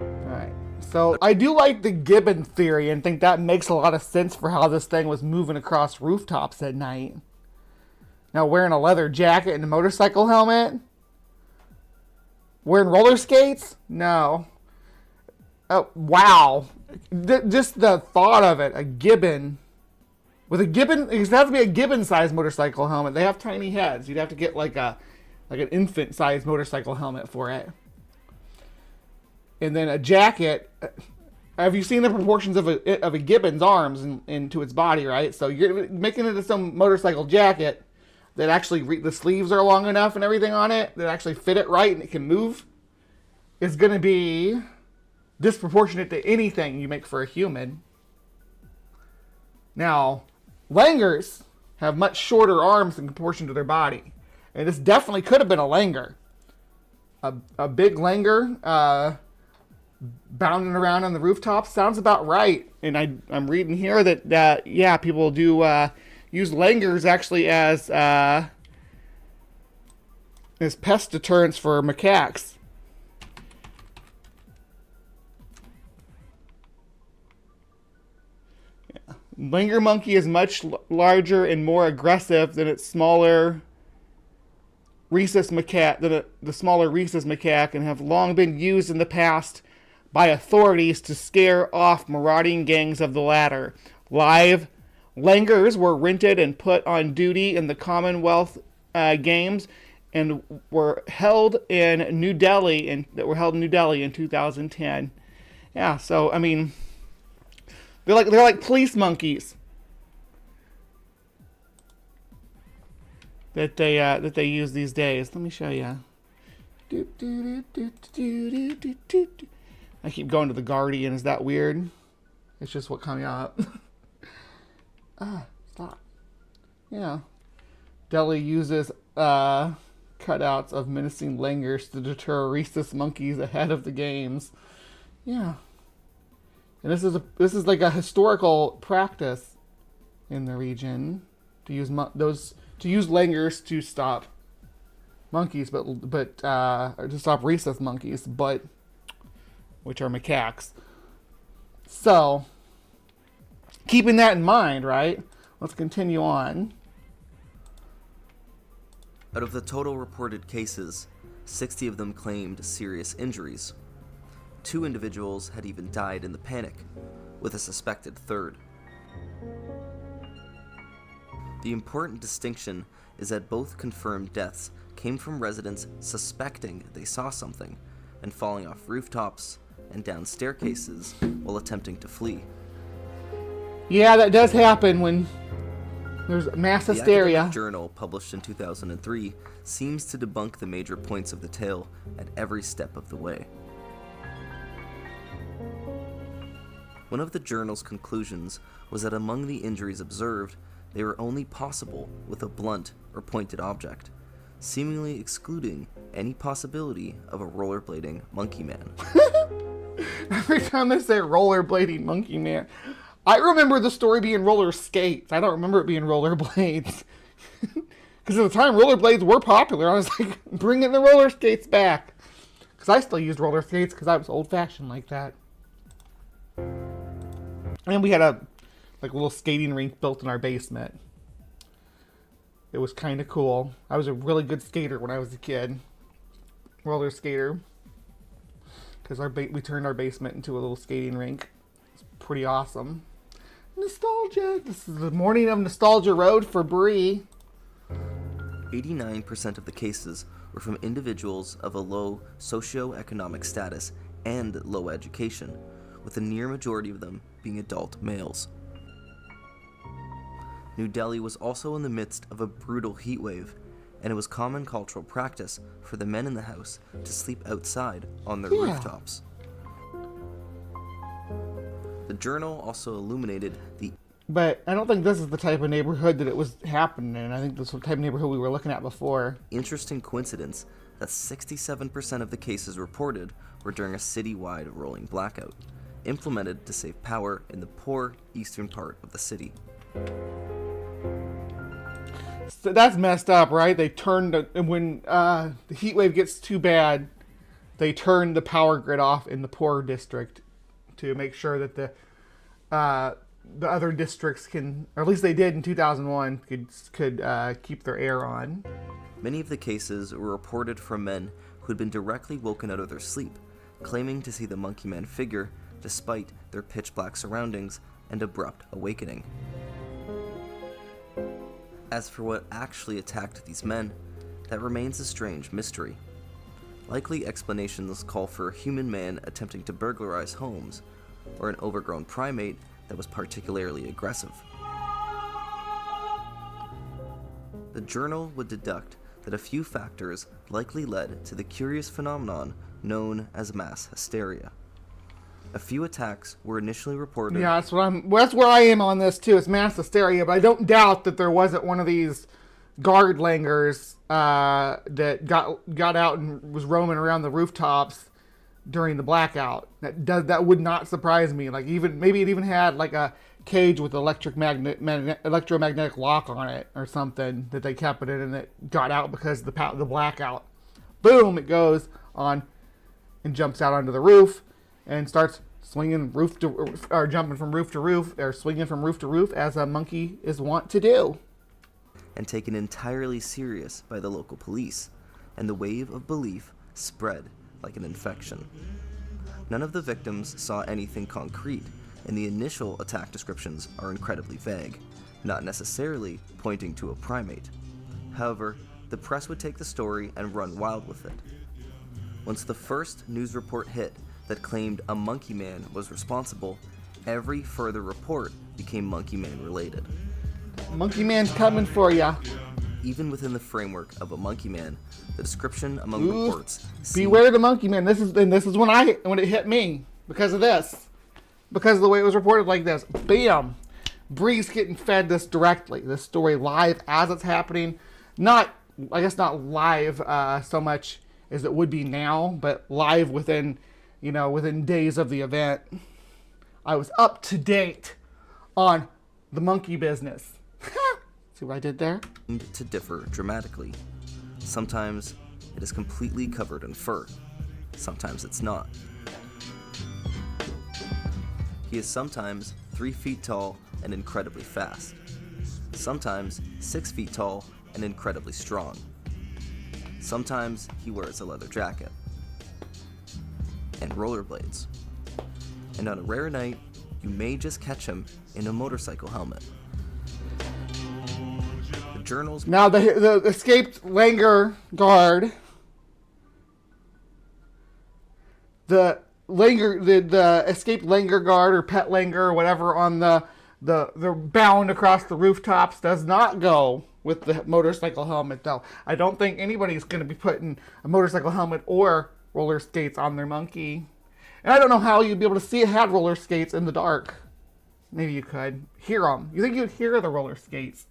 Alright. So, I do like the gibbon theory and think that makes a lot of sense for how this thing was moving across rooftops at night. Now, wearing a leather jacket and a motorcycle helmet? Wearing roller skates? No. Oh, wow. Just the thought of it. A gibbon With a gibbon, it has to be a gibbon-sized motorcycle helmet. They have tiny heads. You'd have to get like an infant-sized motorcycle helmet for it. And then a jacket. Have you seen the proportions of a gibbon's arms into its body, right? So you're making it into some motorcycle jacket that actually the sleeves are long enough and everything on it that actually fit it right and it can move. It's going to be disproportionate to anything you make for a human. Now, langurs have much shorter arms in proportion to their body. And this definitely could have been a langur. A big langur bounding around on the rooftops sounds about right. And I'm reading here that yeah, people do use langurs actually as pest deterrents for macaques. Langur monkey is much larger and more aggressive than its smaller rhesus macaque, the smaller rhesus macaque, and have long been used in the past by authorities to scare off marauding gangs of the latter. Live langurs were rented and put on duty in the Commonwealth Games and were held in New Delhi in 2010. Yeah, so I mean, they're like police monkeys that they use these days. Let me show you. I keep going to the Guardian. Is that weird? It's just what coming up. Stop. Yeah. Delhi uses cutouts of menacing langurs to deter rhesus monkeys ahead of the games. Yeah. And this is like a historical practice in the region to use langurs to stop monkeys, but or to stop rhesus monkeys, which are macaques. So, keeping that in mind, right? Let's continue on. Out of the total reported cases, 60 of them claimed serious injuries. 2 individuals had even died in the panic, with a suspected third. The important distinction is that both confirmed deaths came from residents suspecting they saw something and falling off rooftops and down staircases while attempting to flee. Yeah, that does happen when there's mass hysteria. The academic journal, published in 2003, seems to debunk the major points of the tale at every step of the way. One of the journal's conclusions was that among the injuries observed, they were only possible with a blunt or pointed object, seemingly excluding any possibility of a rollerblading monkey man. Every time they say rollerblading monkey man, I remember the story being roller skates. I don't remember it being rollerblades. Because at the time, rollerblades were popular. I was like, bringing the roller skates back. Because I still used roller skates because I was old-fashioned like that. And we had a little skating rink built in our basement. It was kind of cool. I was a really good skater when I was a kid. Roller skater. Because we turned our basement into a little skating rink. It's pretty awesome. Nostalgia. This is the morning of Nostalgia Road for Bree. 89% of the cases were from individuals of a low socioeconomic status and low education, with a near majority of them being adult males. New Delhi was also in the midst of a brutal heat wave, and it was common cultural practice for the men in the house to sleep outside on their rooftops. The journal also illuminated the... But I don't think this is the type of neighborhood that it was happening in. I think this was the type of neighborhood we were looking at before. Interesting coincidence that 67% of the cases reported were during a citywide rolling blackout, implemented to save power in the poor eastern part of the city. So that's messed up, right? They turned, when the heat wave gets too bad, they turn the power grid off in the poor district to make sure that the other districts can, or at least they did in 2001, could keep their air on. Many of the cases were reported from men who had been directly woken out of their sleep, claiming to see the monkey man figure despite their pitch black surroundings and abrupt awakening. As for what actually attacked these men, that remains a strange mystery. Likely explanations call for a human man attempting to burglarize homes, or an overgrown primate that was particularly aggressive. The journal would deduct that a few factors likely led to the curious phenomenon known as mass hysteria. A few attacks were initially reported. Yeah, that's where I am on this too. It's mass hysteria, but I don't doubt that there wasn't one of these guard langers that got out and was roaming around the rooftops during the blackout. That would not surprise me. Like maybe it even had like a cage with electromagnetic lock on it or something that they kept it in, and it got out because of the blackout. Boom! It goes on and jumps out onto the roof and starts swinging jumping from roof to roof, or swinging from roof to roof as a monkey is wont to do. And taken entirely serious by the local police, and the wave of belief spread like an infection. None of the victims saw anything concrete, and the initial attack descriptions are incredibly vague, not necessarily pointing to a primate. However, the press would take the story and run wild with it. Once the first news report hit that claimed a monkey man was responsible, every further report became monkey man related. Monkey man's coming for ya. Even within the framework of a monkey man, the description among reports beware the monkey man. This is when it hit me because of this. Because of the way it was reported like this. Bam! Bree's getting fed this directly. This story live as it's happening. I guess not live so much as it would be now, but live within days of the event. I was up to date on the monkey business. See what I did there? To differ dramatically. Sometimes it is completely covered in fur. Sometimes it's not. He is sometimes 3 feet tall and incredibly fast. Sometimes 6 feet tall and incredibly strong. Sometimes he wears a leather jacket and rollerblades. And on a rare night, you may just catch him in a motorcycle helmet. The journals... Now the escaped Langer guard, the escaped Langer guard or pet Langer or whatever on the bound across the rooftops does not go with the motorcycle helmet, though. I don't think anybody's going to be putting a motorcycle helmet or roller skates on their monkey. And I don't know how you'd be able to see it had roller skates in the dark. Maybe you could hear them. You think you'd hear the roller skates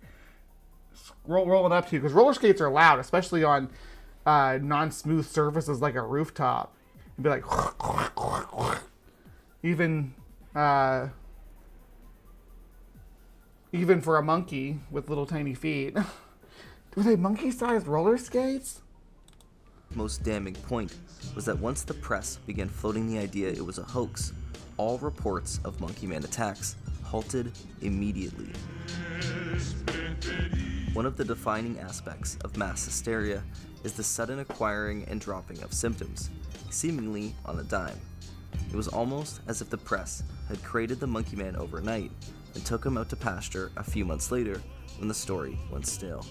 rolling up to you? Because roller skates are loud, especially on non-smooth surfaces like a rooftop. It'd be like even for a monkey with little tiny feet. Were they monkey-sized roller skates? Most damning point was that once the press began floating the idea it was a hoax, all reports of monkey man attacks halted immediately. One of the defining aspects of mass hysteria is the sudden acquiring and dropping of symptoms, seemingly on a dime. It was almost as if the press had created the monkey man overnight and took him out to pasture a few months later when the story went stale.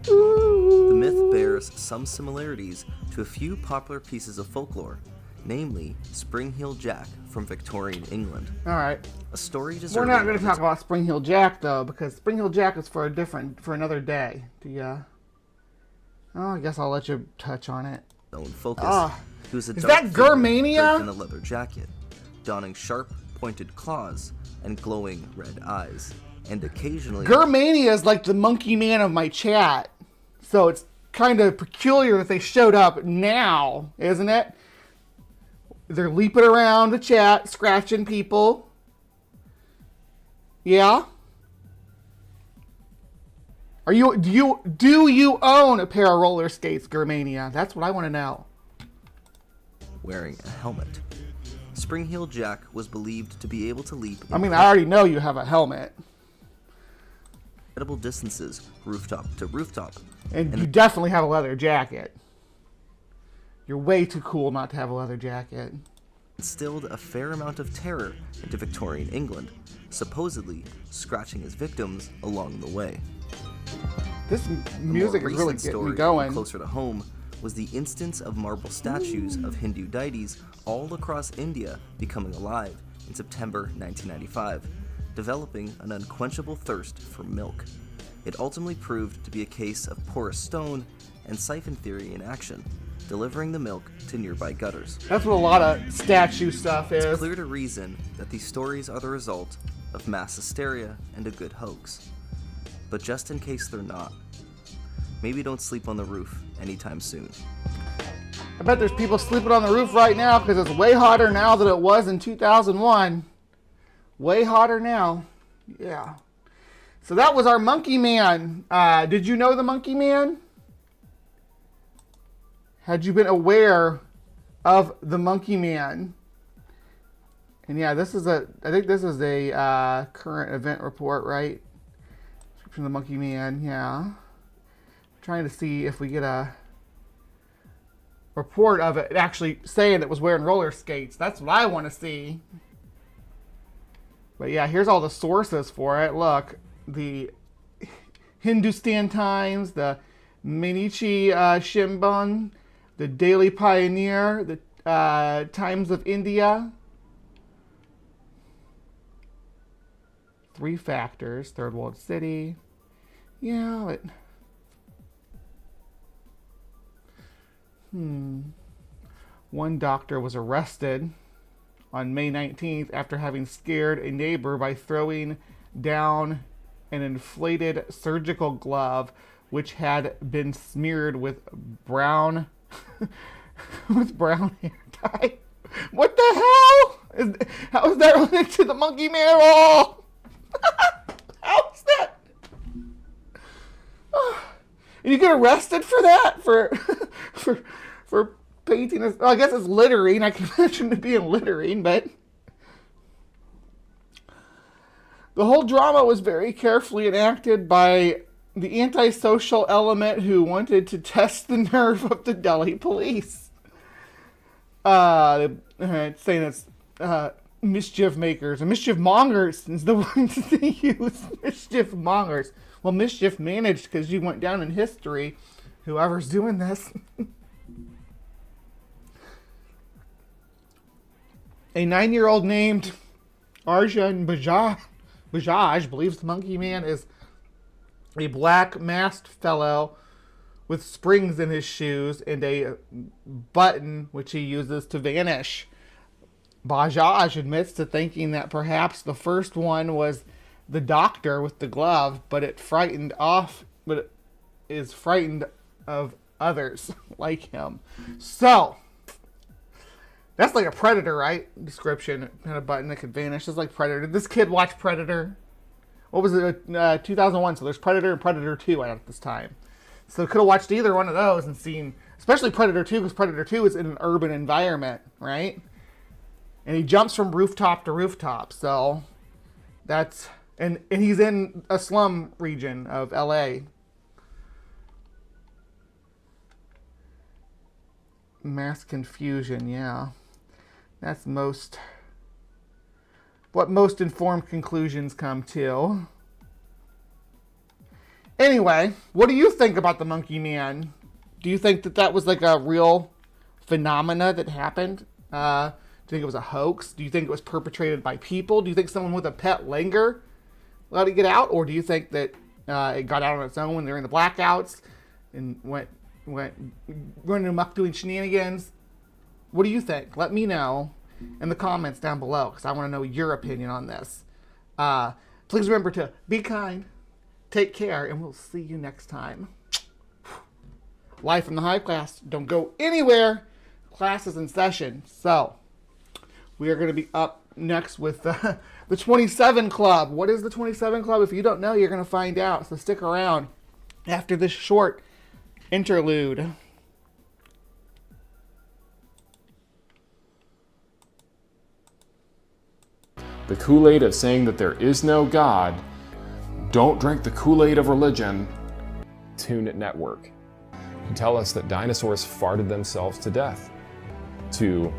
The myth bears some similarities to a few popular pieces of folklore, namely Spring Heel Jack from Victorian England. All right. A story deserving... We're not going to talk about Spring Heel Jack, though, because Spring Heel Jack is for another day. I guess I'll let you touch on it. Own focus. He was a is dark that figure Germania? draped in a leather jacket, donning sharp, pointed claws and glowing red eyes, and occasionally... Germania is like the monkey man of my chat, so it's kind of peculiar that they showed up now, isn't it? They're leaping around the chat, scratching people. Yeah? Do you own a pair of roller skates, Germania? That's what I want to know. Wearing a helmet. Spring Heel Jack was believed to be able to leap I already know you have a helmet. incredible distances, rooftop to rooftop. And you definitely have a leather jacket. You're way too cool not to have a leather jacket. instilled a fair amount of terror into Victorian England, supposedly scratching his victims along the way. This A music more is really recent getting me story, going. closer to home, was the instance of marble statues of Hindu deities all across India becoming alive in September 1995, developing an unquenchable thirst for milk. It ultimately proved to be a case of porous stone and siphon theory in action, delivering the milk to nearby gutters. That's what a lot of statue stuff is. It's clear to reason that these stories are the result of mass hysteria and a good hoax. But just in case they're not, maybe don't sleep on the roof anytime soon. I bet there's people sleeping on the roof right now because it's way hotter now than it was in 2001. Way hotter now. Yeah. So that was our Monkey Man. Did you know the Monkey Man? Had you been aware of the Monkey Man? And yeah, I think this is a current event report, right? From the Monkey Man, yeah. Trying to see if we get a report of it actually saying it was wearing roller skates. That's what I want to see. But yeah, here's all the sources for it. Look, the Hindustan Times, the Mainichi Shimbun, the Daily Pioneer, the Times of India. 3 factors, third world city. Yeah, but... One doctor was arrested on May 19th after having scared a neighbor by throwing down an inflated surgical glove which had been smeared with brown hair dye. What the hell? How is that related to the Monkey Man at all? How is that? And you get arrested for that? For painting this? Well, I guess it's littering. I can imagine it being littering, but the whole drama was very carefully enacted by the antisocial element who wanted to test the nerve of the Delhi police. It's saying it's mischief makers and mischief mongers is the ones they use. Mischief mongers. Well, mischief managed because you went down in history. Whoever's doing this. A 9-year-old named Arjun Bajaj believes the Monkey Man is a black masked fellow with springs in his shoes and a button which he uses to vanish. Bajaj admits to thinking that perhaps the first one was the doctor with the glove, but it is frightened of others like him. So that's like a Predator, right? Description. It had a button that could vanish. It's like Predator. Did this kid watch Predator? What was it? 2001. So there's Predator and Predator 2 out at this time. So could have watched either one of those and seen, especially Predator 2, because Predator 2 is in an urban environment, right? And he jumps from rooftop to rooftop. So that's, and he's in a slum region of LA. Mass confusion, yeah. That's what most informed conclusions come to. Anyway, what do you think about the Monkey Man? Do you think that was like a real phenomena that happened? Do you think it was a hoax? Do you think it was perpetrated by people? Do you think someone with a pet linger let it get out? Or do you think that it got out on its own when they were in the blackouts and went running amok doing shenanigans? What do you think? Let me know in the comments down below because I want to know your opinion on this. Please remember to be kind, take care, and we'll see you next time. Live from the Hive class. Don't go anywhere. Class is in session. So we are going to be up next with the 27 Club. What is the 27 Club? If you don't know, you're going to find out. So stick around after this short interlude. The Kool-Aid of saying that there is no God. Don't drink the Kool-Aid of religion. Tune Network to tell us that dinosaurs farted themselves to death. To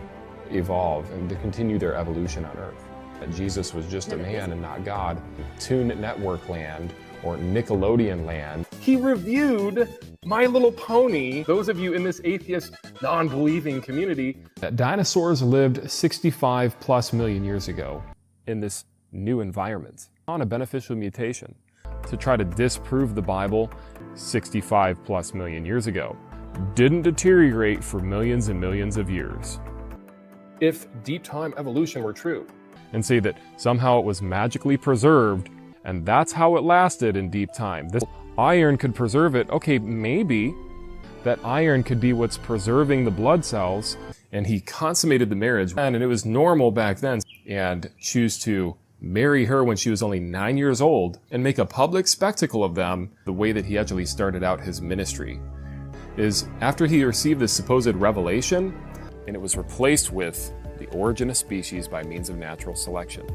evolve and to continue their evolution on Earth. That Jesus was just a man and not God. Toon Network land or Nickelodeon land. He reviewed My Little Pony. Those of you in this atheist, non-believing community, that dinosaurs lived 65 plus million years ago in this new environment on a beneficial mutation to try to disprove the Bible 65 plus million years ago. Didn't deteriorate for millions and millions of years. If deep time evolution were true, and say that somehow it was magically preserved, and that's how it lasted in deep time. This iron could preserve it. Okay, maybe that iron could be what's preserving the blood cells, and he consummated the marriage, and it was normal back then, and choose to marry her when she was only 9 years old and make a public spectacle of them. The way that he actually started out his ministry is after he received this supposed revelation, and it was replaced with the origin of species by means of natural selection.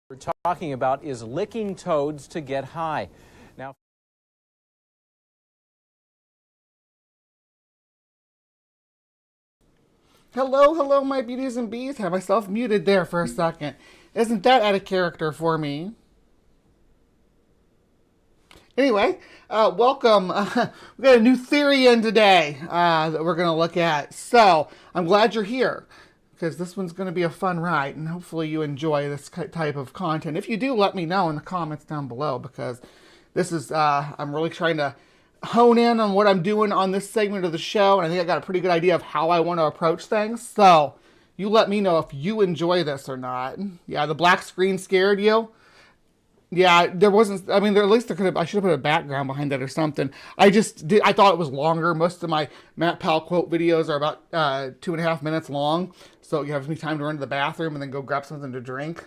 We're talking about is licking toads to get high. Now, Hello, my beauties and bees. Have myself muted there for a second. Isn't that out of character for me? Anyway, welcome. We got a new theory in today that we're going to look at. So, I'm glad you're here, because this one's going to be a fun ride, and hopefully you enjoy this type of content. If you do, let me know in the comments down below, because this is, I'm really trying to hone in on what I'm doing on this segment of the show, and I think I got a pretty good idea of how I want to approach things. So, you let me know if you enjoy this or not. Yeah, the black screen scared you? Yeah, there wasn't, I mean, at least there could have, I should have put a background behind that or something. I thought it was longer. Most of my Matt Powell quote videos are about 2.5 minutes long. So you have me time to run to the bathroom and then go grab something to drink.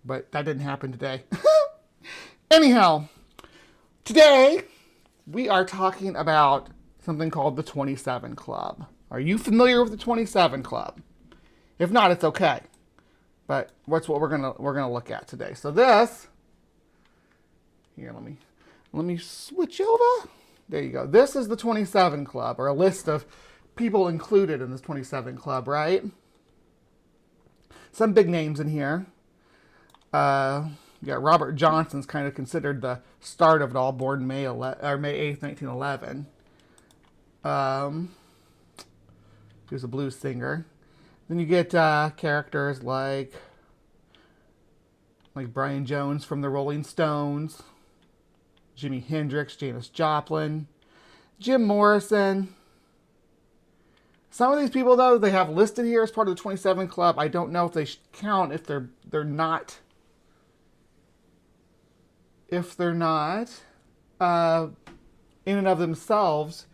But that didn't happen today. Anyhow, today we are talking about something called the 27 Club. Are you familiar with the 27 Club? If not, it's okay. But what's what we're gonna look at today. So this, here, let me switch over. There you go. This is the 27 Club, or a list of people included in this 27 Club, right? Some big names in here. Yeah, Robert Johnson's kind of considered the start of it all, born May 8th, 1911. He was a blues singer. Then you get characters like Brian Jones from the Rolling Stones, Jimi Hendrix, Janis Joplin, Jim Morrison. Some of these people, though, they have listed here as part of the 27 Club. I don't know if they count if they're not in and of themselves,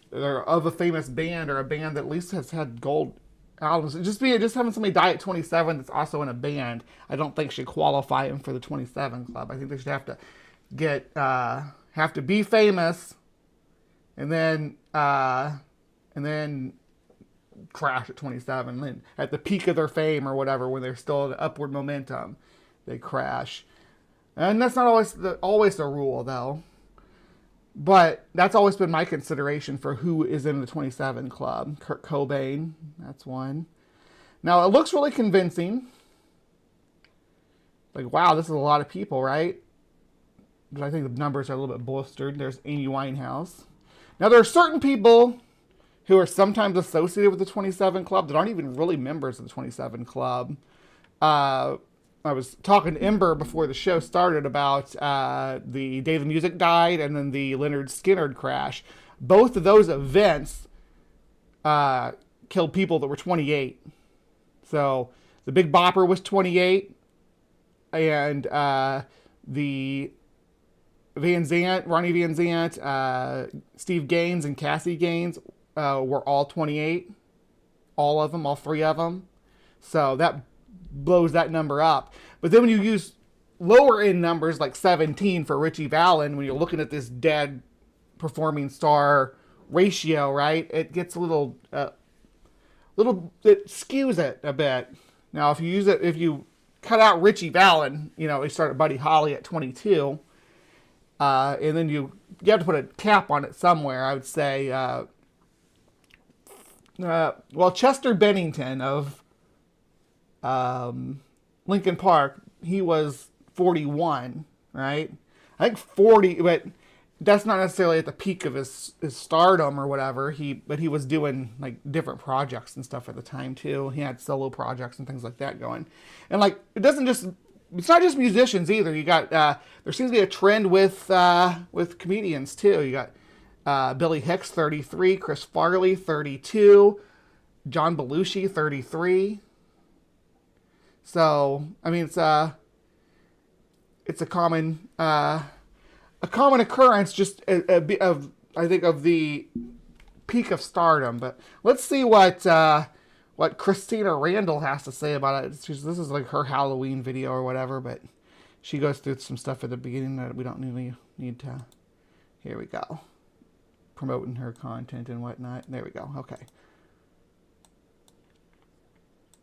they're of a famous band, or a band that at least has had gold albums. Just having somebody die at 27 that's also in a band, I don't think should qualify them for the 27 Club. I think they should have to be famous, and then crash at 27. And at the peak of their fame or whatever, when they're still in upward momentum, they crash. And that's not always the rule, though. But that's always been my consideration for who is in the 27 club. Kurt Cobain, that's one. Now, it looks really convincing. Like, wow, this is a lot of people, right? But I think the numbers are a little bit bolstered. There's Amy Winehouse. Now, there are certain people who are sometimes associated with the 27 Club that aren't even really members of the 27 Club. I was talking to Ember before the show started about the day the music died and then the Leonard Skinner crash. Both of those events killed people that were 28. So the Big Bopper was 28, and the Ronnie Van Zant, Steve Gaines, and Cassie Gaines were all 28. All of them, all three of them. So that blows that number up. But then when you use lower end numbers like 17 for Richie Valens, when you're looking at this dead performing star ratio, right, it gets a little, it skews it a bit. Now, if you cut out Richie Valens, you know, he started Buddy Holly at 22, and then you have to put a cap on it somewhere. I would say, Chester Bennington of Lincoln Park, he was 41, right? I think 40, but that's not necessarily at the peak of his stardom or whatever. But he was doing like different projects and stuff at the time too. He had solo projects and things like that going. And like, it's not just musicians either. You got, there seems to be a trend with comedians too. You got Billy Hicks, 33, Chris Farley, 32, John Belushi, 33. So, I mean, it's a common occurrence, just I think of the peak of stardom. But let's see what Christina Randall has to say about it. This is like her Halloween video or whatever, but she goes through some stuff at the beginning that we don't really need to. Here we go, promoting her content and whatnot. There we go. Okay.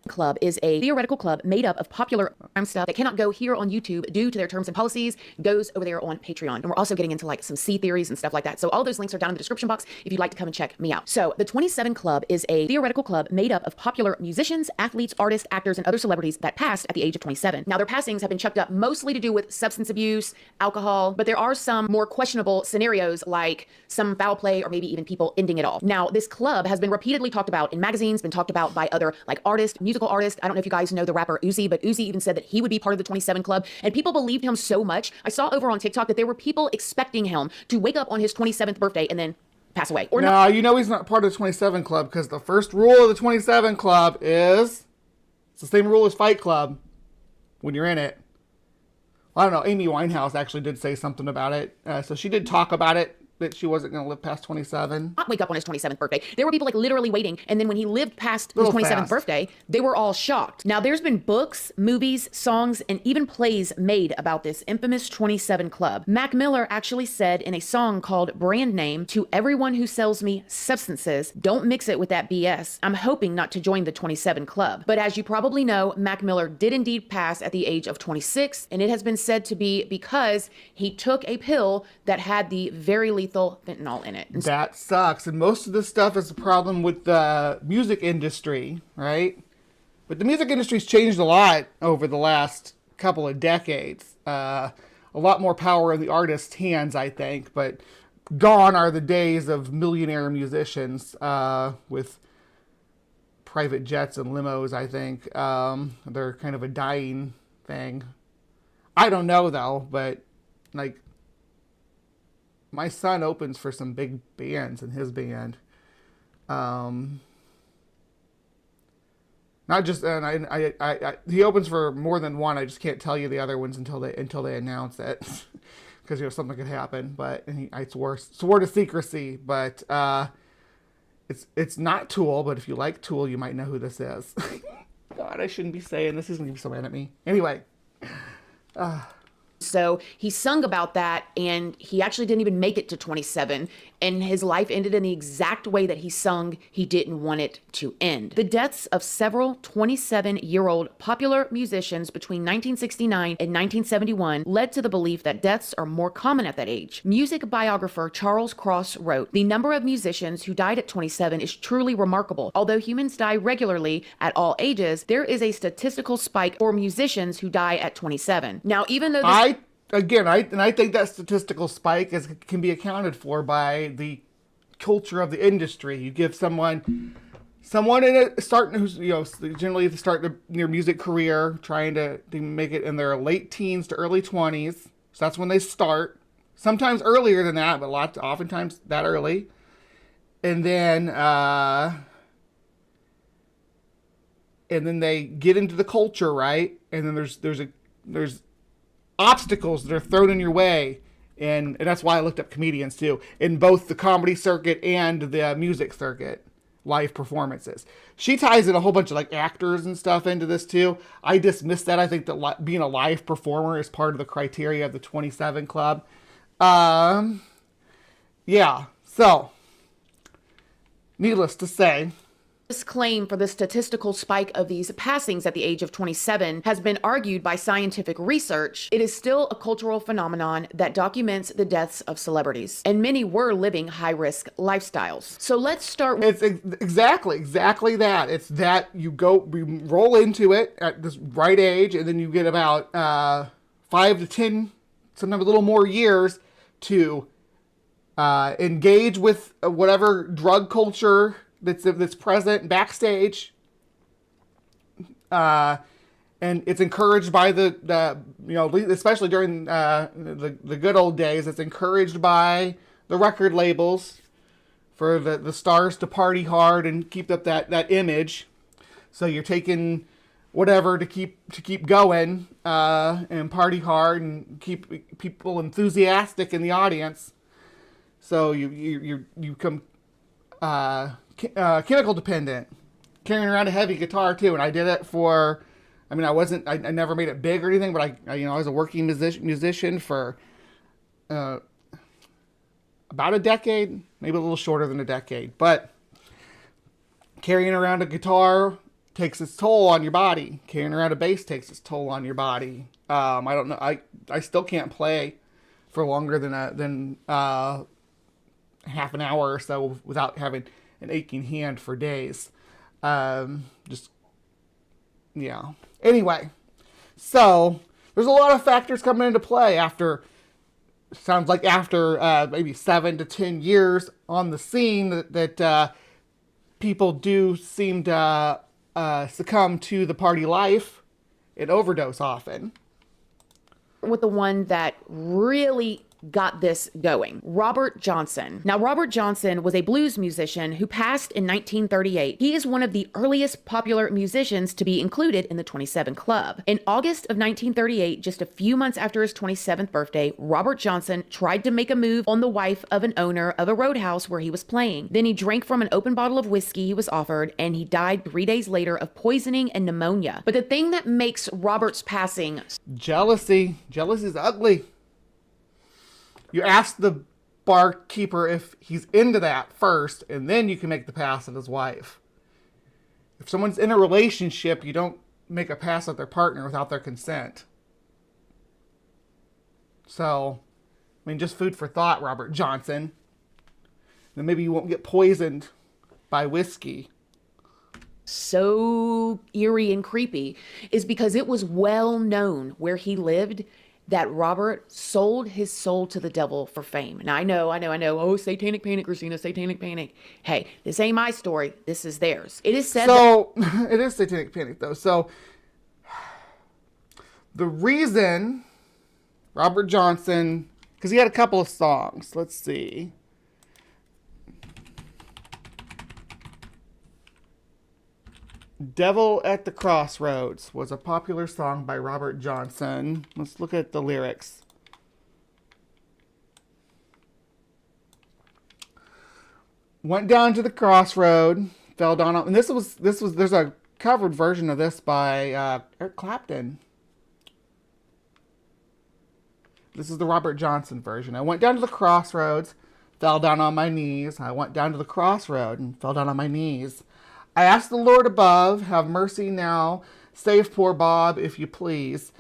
Club is a theoretical club made up of popular stuff that cannot go here on YouTube due to their terms and policies, goes over there on Patreon. And we're also getting into like some C theories and stuff like that. So all those links are down in the description box if you'd like to come and check me out. So the 27 Club is a theoretical club made up of popular musicians, athletes, artists, actors, and other celebrities that passed at the age of 27. Now their passings have been chucked up mostly to do with substance abuse, alcohol, but there are some more questionable scenarios like some foul play or maybe even people ending it all. Now this club has been repeatedly talked about in magazines, been talked about by other like artists, musical artist. I don't know if you guys know the rapper Uzi, but Uzi even said that he would be part of the 27 Club, and people believed him so much. I saw over on TikTok that there were people expecting him to wake up on his 27th birthday and then pass away. Or no, you know he's not part of the 27 Club because the first rule of the 27 Club is it's the same rule as Fight Club when you're in it. Well, I don't know. Amy Winehouse actually did say something about it, so she did talk about it, that she wasn't going to live past 27. Not wake up on his 27th birthday. There were people like literally waiting, and then when he lived past his 27th birthday, they were all shocked. Now there's been books, movies, songs, and even plays made about this infamous 27 Club. Mac Miller actually said in a song called Brand Name, "To everyone who sells me substances, don't mix it with that BS. I'm hoping not to join the 27 Club." But as you probably know, Mac Miller did indeed pass at the age of 26, and it has been said to be because he took a pill that had the very lethal fentanyl in it. That sucks. And most of this stuff is a problem with the music industry, right? But the music industry's changed a lot over the last couple of decades. A lot more power in the artist's hands, I think. But gone are the days of millionaire musicians with private jets and limos, I think. They're kind of a dying thing. I don't know, though, but like, my son opens for some big bands in his band. Not just, and he opens for more than one. I just can't tell you the other ones until they announce it, because something could happen. But I swore to secrecy. But it's not Tool. But if you like Tool, you might know who this is. God, I shouldn't be saying this. He's gonna be so mad at me. Anyway. So he sung about that, and he actually didn't even make it to 27, and his life ended in the exact way that he sung he didn't want it to end. The deaths of several 27-year-old popular musicians between 1969 and 1971 led to the belief that deaths are more common at that age. Music biographer Charles Cross wrote, "The number of musicians who died at 27 is truly remarkable. Although humans die regularly at all ages, there is a statistical spike for musicians who die at 27." Now, even though this... I think that statistical spike can be accounted for by the culture of the industry. You give someone in it starting who's generally start their music career trying to make it in their late teens to early 20s. So that's when they start. Sometimes earlier than that, but oftentimes that early. And then they get into the culture, right? And then there's obstacles that are thrown in your way, and that's why I looked up comedians too, in both the comedy circuit and the music circuit, live performances. She ties in a whole bunch of like actors and stuff into this too. I dismiss that. I think that being a live performer is part of the criteria of the 27 Club. Yeah, so needless to say, this claim for the statistical spike of these passings at the age of 27 has been argued by scientific research. It is still a cultural phenomenon that documents the deaths of celebrities, and many were living high-risk lifestyles. So let's start with... It's exactly that. It's that we roll into it at this right age, and then you get about 5 to 10, sometimes a little more years to engage with whatever drug culture that's present backstage, and it's encouraged by the especially during the good old days, it's encouraged by the record labels for the stars to party hard and keep up that image. So you're taking whatever to keep going and party hard and keep people enthusiastic in the audience. So you become chemical dependent, carrying around a heavy guitar too. And I did it for, I never made it big or anything, but I was a working musician for about a decade, maybe a little shorter than a decade. But carrying around a guitar takes its toll on your body. Carrying around a bass takes its toll on your body. I don't know. I still can't play for longer than half an hour or so without having an aching hand for days. Anyway, so there's a lot of factors coming into play after maybe 7 to 10 years on the scene that people do seem to succumb to the party life and overdose often. With the one that really got this going, Robert Johnson. Now, Robert Johnson was a blues musician who passed in 1938. He is one of the earliest popular musicians to be included in the 27 Club. In August of 1938, just a few months after his 27th birthday, Robert Johnson tried to make a move on the wife of an owner of a roadhouse where he was playing. Then he drank from an open bottle of whiskey he was offered, and he died 3 days later of poisoning and pneumonia. But the thing that makes Robert's passing... Jealousy. Jealousy is ugly. You ask the barkeeper if he's into that first, and then you can make the pass at his wife. If someone's in a relationship, you don't make a pass at their partner without their consent. So, just food for thought, Robert Johnson. Then maybe you won't get poisoned by whiskey. So eerie and creepy is because it was well known where he lived that Robert sold his soul to the devil for fame. Now, I know. Oh, satanic panic, Christina, satanic panic. Hey, this ain't my story. This is theirs. It is said it is satanic panic, though. So, the reason Robert Johnson, because he had a couple of songs. Let's see. Devil at the Crossroads was a popular song by Robert Johnson. Let's look at the lyrics. Went down to the crossroad, fell down on, and this was there's a covered version of this by Eric Clapton. This is the Robert Johnson version. I went down to the crossroads, fell down on my knees. I went down to the crossroad and fell down on my knees. I asked the Lord above, have mercy now, save poor Bob, if you please.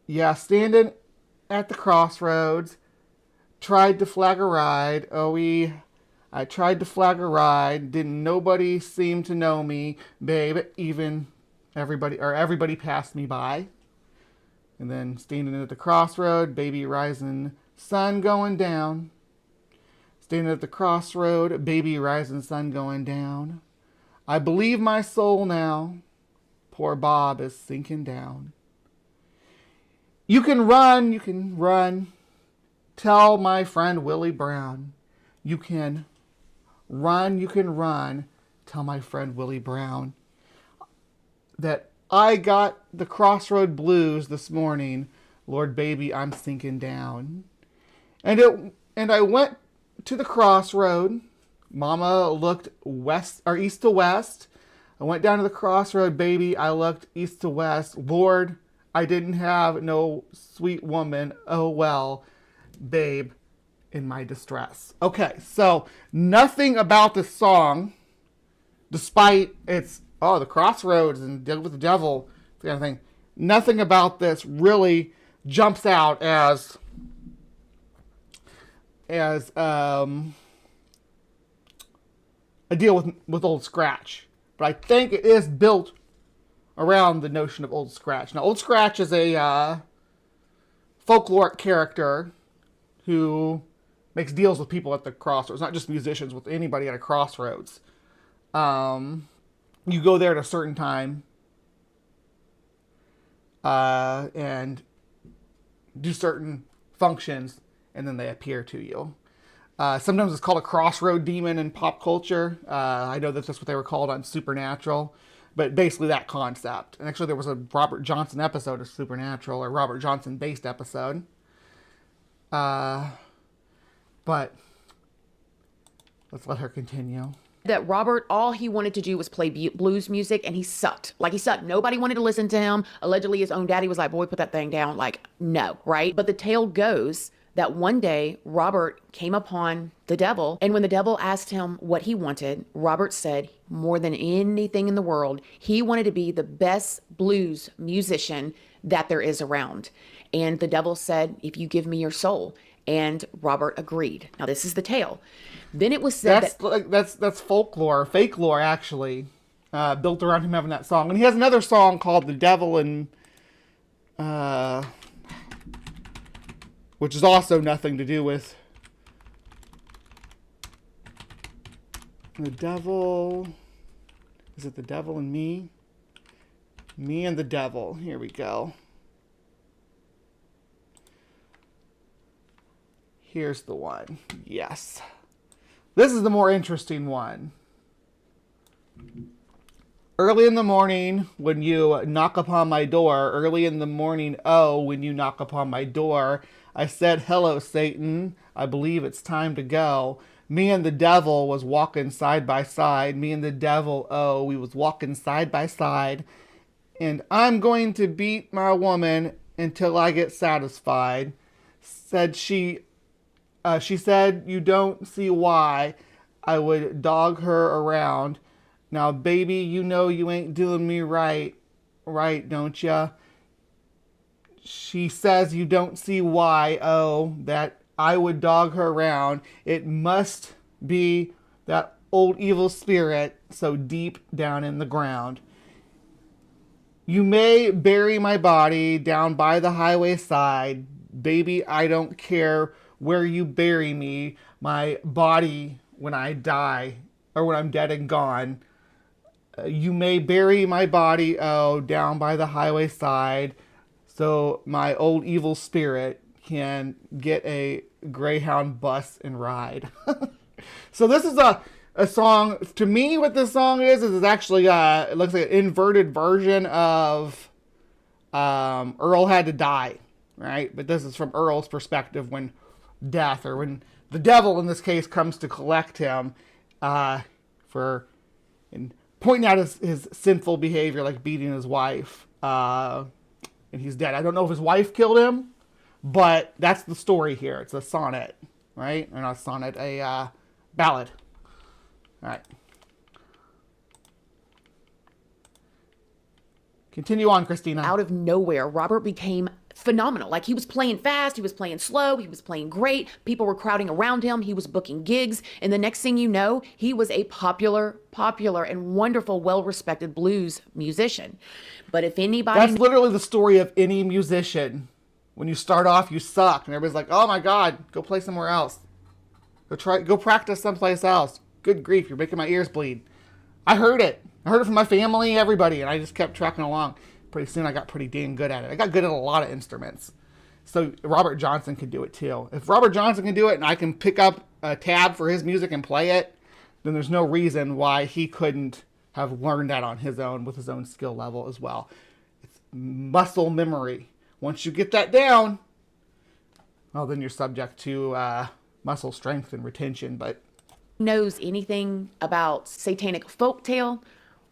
Yeah, standing at the crossroads, tried to flag a ride. I tried to flag a ride. Didn't nobody seem to know me, babe. Even everybody passed me by. And then standing at the crossroad, baby rising, sun going down. Standing at the crossroad, baby rising, sun going down. I believe my soul now. Poor Bob is sinking down. You can run. Tell my friend Willie Brown. You can run. Tell my friend Willie Brown that I got the crossroad blues this morning. Lord, baby, I'm sinking down. And I went to the crossroad. Mama looked east to west. I went down to the crossroad, baby. I looked east to west. Lord, I didn't have no sweet woman. Oh well, babe, in my distress. Okay, so nothing about this song, despite its the crossroads and deal with the devil, kind of thing. Nothing about this really jumps out as a deal with Old Scratch. But I think it is built around the notion of Old Scratch. Now, Old Scratch is a folkloric character who makes deals with people at the crossroads, not just musicians, with anybody at a crossroads. You go there at a certain time and do certain functions, and then they appear to you. Sometimes it's called a crossroad demon in pop culture. I know that's what they were called on Supernatural, but basically that concept. And actually there was a Robert Johnson episode of Supernatural, or Robert Johnson based episode. But let's let her continue. That Robert, all he wanted to do was play blues music, and he sucked. Like, he sucked. Nobody wanted to listen to him. Allegedly, his own daddy was like, boy, put that thing down. Like, no, right? But the tale goes that one day, Robert came upon the devil, and when the devil asked him what he wanted, Robert said, more than anything in the world, he wanted to be the best blues musician that there is around. And the devil said, if you give me your soul. And Robert agreed. Now, this is the tale. Then it was said that's folklore, fake lore, actually, built around him having that song. And he has another song called "The Devil," and which is also nothing to do with the devil. Is it the devil and me? Me and the devil. Here we go. Here's the one. Yes. This is the more interesting one. Early in the morning, when you knock upon my door, early in the morning, oh, when you knock upon my door, I said, hello, Satan. I believe it's time to go. Me and the devil was walking side by side. Me and the devil, oh, we was walking side by side. And I'm going to beat my woman until I get satisfied. Said she said, you don't see why I would dog her around. Now, baby, you know you ain't doing me right, don't ya? She says you don't see why, oh, that I would dog her around. It must be that old evil spirit so deep down in the ground. You may bury my body down by the highway side. Baby, I don't care where you bury me. My body, when I die, or when I'm dead and gone, you may bury my body, oh, down by the highway side, so my old evil spirit can get a Greyhound bus and ride. So this is a song, to me what this song is actually, it looks like an inverted version of Earl Had to Die, right? But this is from Earl's perspective when death, or when the devil in this case comes to collect him for pointing out his sinful behavior, like beating his wife, and he's dead. I don't know if his wife killed him, But that's the story here. It's a sonnet, right? Or not a sonnet, a ballad. All right. Continue on, Christina. Out of nowhere, Robert became phenomenal. Like, he was playing fast, he was playing slow, he was playing great. People were crowding around him. He was booking gigs. And the next thing you know, he was a popular and wonderful, well-respected blues musician. But if anybody... That's literally the story of any musician. When you start off, you suck. And everybody's like, oh my God, go play somewhere else. Go practice someplace else. Good grief, you're making my ears bleed. I heard it. I heard it from my family, everybody, and I just kept trucking along. Pretty soon I got pretty damn good at it. I got good at a lot of instruments. So Robert Johnson could do it too. If Robert Johnson can do it and I can pick up a tab for his music and play it, then there's no reason why he couldn't have learned that on his own with his own skill level as well. It's muscle memory. Once you get that down, well, then you're subject to muscle strength and retention. But knows anything about satanic folktale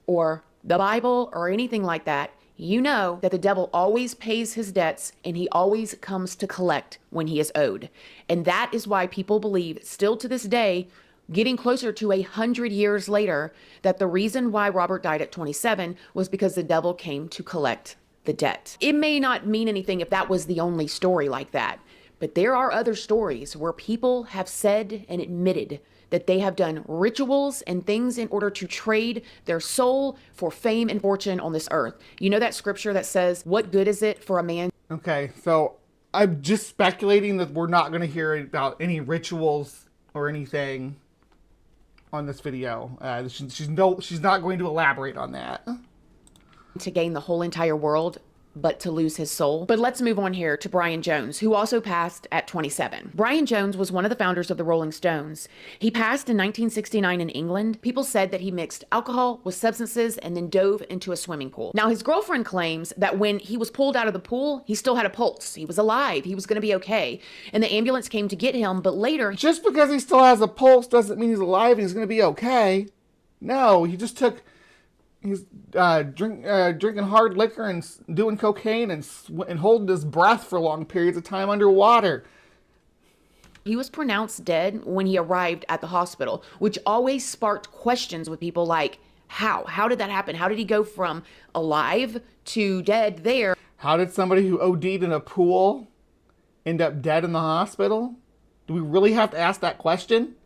or the Bible or anything like that, you know that the devil always pays his debts and he always comes to collect when he is owed. And that is why people believe, still to this day, getting closer to 100 years later, that the reason why Robert died at 27 was because the devil came to collect the debt. It may not mean anything if that was the only story like that, but there are other stories where people have said and admitted that they have done rituals and things in order to trade their soul for fame and fortune on this earth. You know that scripture that says, what good is it for a man? Okay, so I'm just speculating that we're not going to hear about any rituals or anything on this video. She's not going to elaborate on that. To gain the whole entire world, but to lose his soul. But let's move on here to Brian Jones, who also passed at 27. Brian Jones was one of the founders of the Rolling Stones. He passed in 1969 in England. People said that he mixed alcohol with substances and then dove into a swimming pool. Now, his girlfriend claims that when he was pulled out of the pool, he still had a pulse. He was alive. He was going to be okay. And the ambulance came to get him, but later... Just because he still has a pulse doesn't mean he's alive and he's going to be okay. No, he just took... He's drinking hard liquor and doing cocaine and holding his breath for long periods of time underwater. He was pronounced dead when he arrived at the hospital, which always sparked questions with people like, how? How did that happen? How did he go from alive to dead there? How did somebody who OD'd in a pool end up dead in the hospital? Do we really have to ask that question?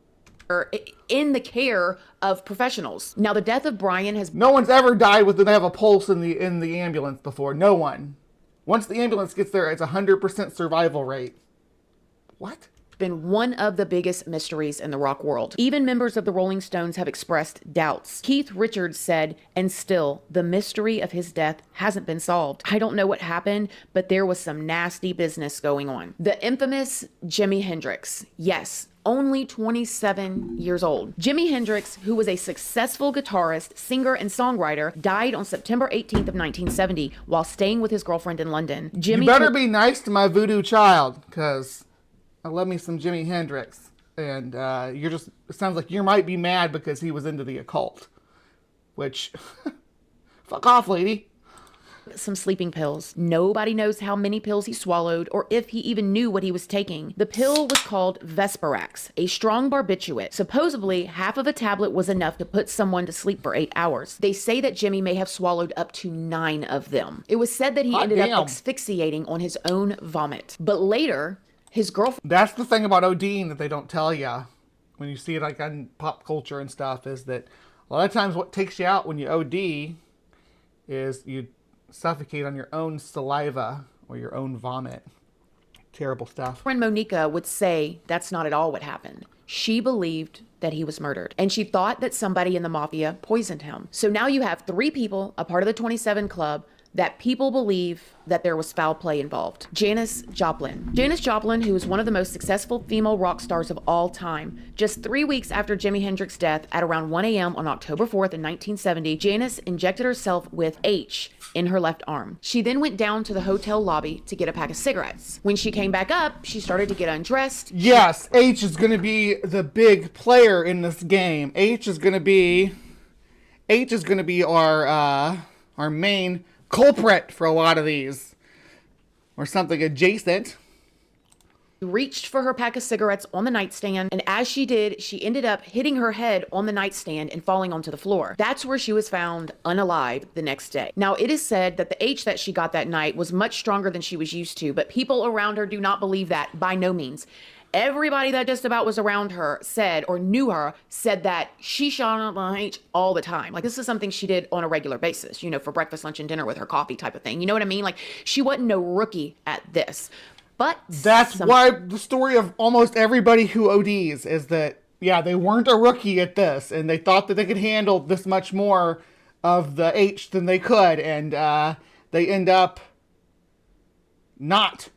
In the care of professionals. Now, the death of Brian has... No one's ever died with them have a pulse in the ambulance before. No one. Once the ambulance gets there, it's 100% survival rate. What? Been one of the biggest mysteries in the rock world. Even members of the Rolling Stones have expressed doubts. Keith Richards said, and still, the mystery of his death hasn't been solved. I don't know what happened, but there was some nasty business going on. The infamous Jimi Hendrix. Yes, only 27 years old. Jimi Hendrix, who was a successful guitarist, singer, and songwriter, died on September 18th of 1970 while staying with his girlfriend in London. You better be nice to my voodoo child, because I love me some Jimi Hendrix. And it sounds like you might be mad because he was into the occult. Which, fuck off, lady. Some sleeping pills. Nobody knows how many pills he swallowed or if he even knew what he was taking. The pill was called Vesparax, a strong barbiturate. Supposedly, half of a tablet was enough to put someone to sleep for 8 hours. They say that Jimmy may have swallowed up to 9 of them. It was said that he ended up asphyxiating on his own vomit. But later, his girlfriend... That's the thing about ODing that they don't tell you when you see it like on pop culture and stuff, is that a lot of times what takes you out when you OD is you suffocate on your own saliva or your own vomit. Terrible stuff. Friend Monica would say that's not at all what happened. She believed that he was murdered, and she thought that somebody in the mafia poisoned him. So now you have 3 people, a part of the 27 Club, that people believe that there was foul play involved. Janis Joplin. Janis Joplin, who was one of the most successful female rock stars of all time. Just 3 weeks after Jimi Hendrix's death, at around 1 a.m. on October 4th in 1970, Janis injected herself with H in her left arm. She then went down to the hotel lobby to get a pack of cigarettes. When she came back up, she started to get undressed. Yes, H is going to be the big player in this game. H is going to be our main culprit for a lot of these, or something adjacent. reached for her pack of cigarettes on the nightstand, and as she did, she ended up hitting her head on the nightstand and falling onto the floor. That's where she was found unalive the next day. Now, it is said that the H that she got that night was much stronger than she was used to, but people around her do not believe that, by no means. Everybody that just about was around her said, or knew her, said that she shot up on H all the time. Like, this is something she did on a regular basis, you know, for breakfast, lunch, and dinner with her coffee type of thing. You know what I mean? Like, she wasn't no rookie at this. But that's why the story of almost everybody who ODs is that, yeah, they weren't a rookie at this, and they thought that they could handle this much more of the H than they could, and they end up not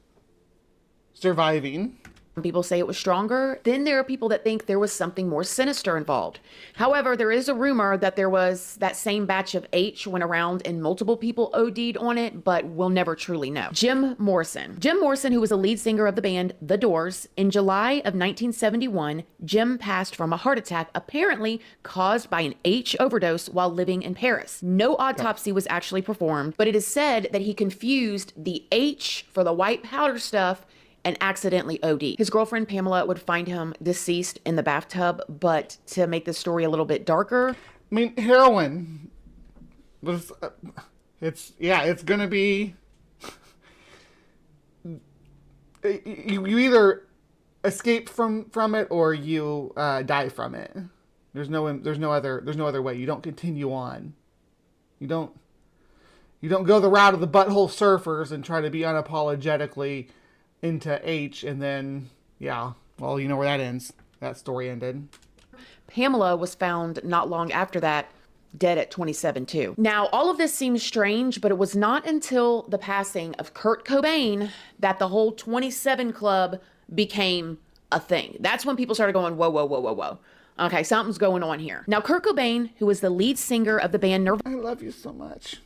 surviving. People say it was stronger. Then there are people that think there was something more sinister involved. However, there is a rumor that there was that same batch of H went around and multiple people OD'd on it, but we'll never truly know. Jim Morrison. Jim Morrison, who was a lead singer of the band The Doors, in July of 1971, Jim passed from a heart attack apparently caused by an H overdose while living in Paris. No autopsy was actually performed, but it is said that he confused the H for the white powder stuff and accidentally OD. His girlfriend Pamela would find him deceased in the bathtub, but to make the story a little bit darker, I mean, heroin was, it's gonna be, you either escape from it or you die from it. There's no other way. You don't continue on. You don't go the route of the butthole surfers and try to be unapologetically into H, and then, yeah, well, you know where that ends. That story ended. Pamela was found not long after that, dead at 27 too. Now, all of this seems strange, but it was not until the passing of Kurt Cobain that the whole 27 Club became a thing. That's when people started going, whoa, whoa, whoa, whoa, whoa. Okay, something's going on here. Now, Kurt Cobain, who was the lead singer of the band Nirvana, I love you so much.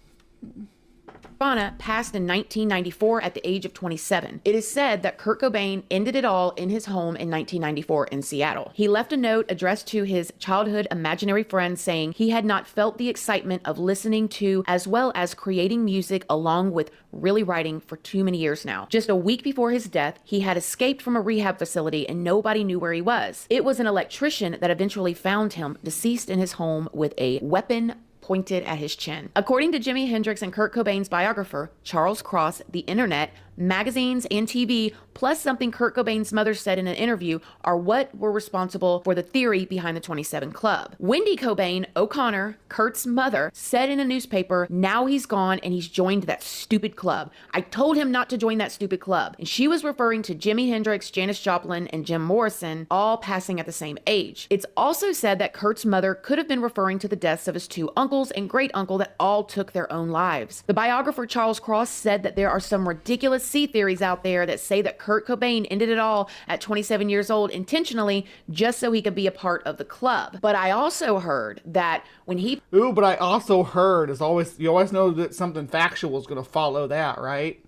passed in 1994 at the age of 27. It is said that Kurt Cobain ended it all in his home in 1994 in Seattle. He left a note addressed to his childhood imaginary friend saying he had not felt the excitement of listening to as well as creating music along with really writing for too many years now. Just a week before his death, he had escaped from a rehab facility and nobody knew where he was. It was an electrician that eventually found him deceased in his home with a weapon pointed at his chin. According to Jimi Hendrix and Kurt Cobain's biographer, Charles Cross, the internet, magazines, and TV, plus something Kurt Cobain's mother said in an interview, are what were responsible for the theory behind the 27 Club. Wendy Cobain O'Connor, Kurt's mother, said in a newspaper, now he's gone and he's joined that stupid club. I told him not to join that stupid club. And she was referring to Jimi Hendrix, Janis Joplin, and Jim Morrison, all passing at the same age. It's also said that Kurt's mother could have been referring to the deaths of his two uncles and great uncle that all took their own lives. The biographer Charles Cross said that there are some ridiculous sea theories out there that say that Kurt Cobain ended it all at 27 years old intentionally just so he could be a part of the club. But I also heard that when he... Ooh, but I also heard, you always know that something factual is going to follow that, right?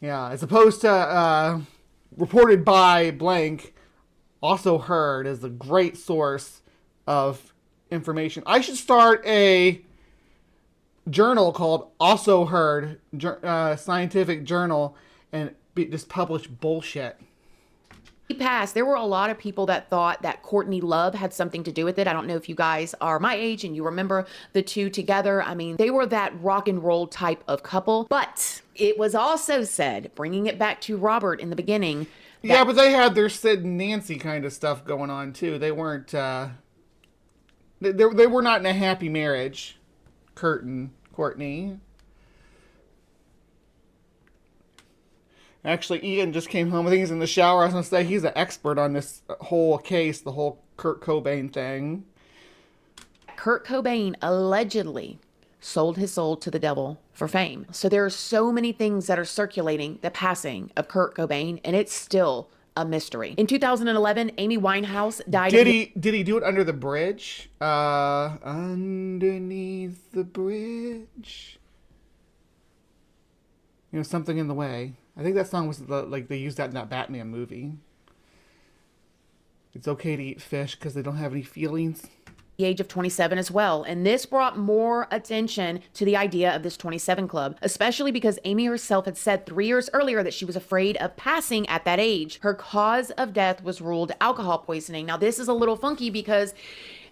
Yeah, as opposed to reported by blank, also heard is a great source of information. I should start a journal called Also Heard, scientific journal, and just publish bullshit. He passed. There were a lot of people that thought that Courtney Love had something to do with it. I don't know if you guys are my age and you remember the two together. I mean, they were that rock and roll type of couple. But it was also said, bringing it back to Robert in the beginning. Yeah, but they had their Sid and Nancy kind of stuff going on too. They weren't, they were not in a happy marriage, Kurt and Courtney. Actually, Ian just came home. I think he's in the shower. I was going to say he's an expert on this whole case, the whole Kurt Cobain thing. Kurt Cobain allegedly sold his soul to the devil for fame. So there are so many things that are circulating the passing of Kurt Cobain, and it's still a mystery. In 2011, Amy Winehouse died. Did he do it under the bridge? Underneath the bridge. You know, something in the way. I think that song was they used that in that Batman movie. It's okay to eat fish because they don't have any feelings. the age of 27 as well. And this brought more attention to the idea of this 27 club, especially because Amy herself had said 3 years earlier that she was afraid of passing at that age. Her cause of death was ruled alcohol poisoning. Now, this is a little funky because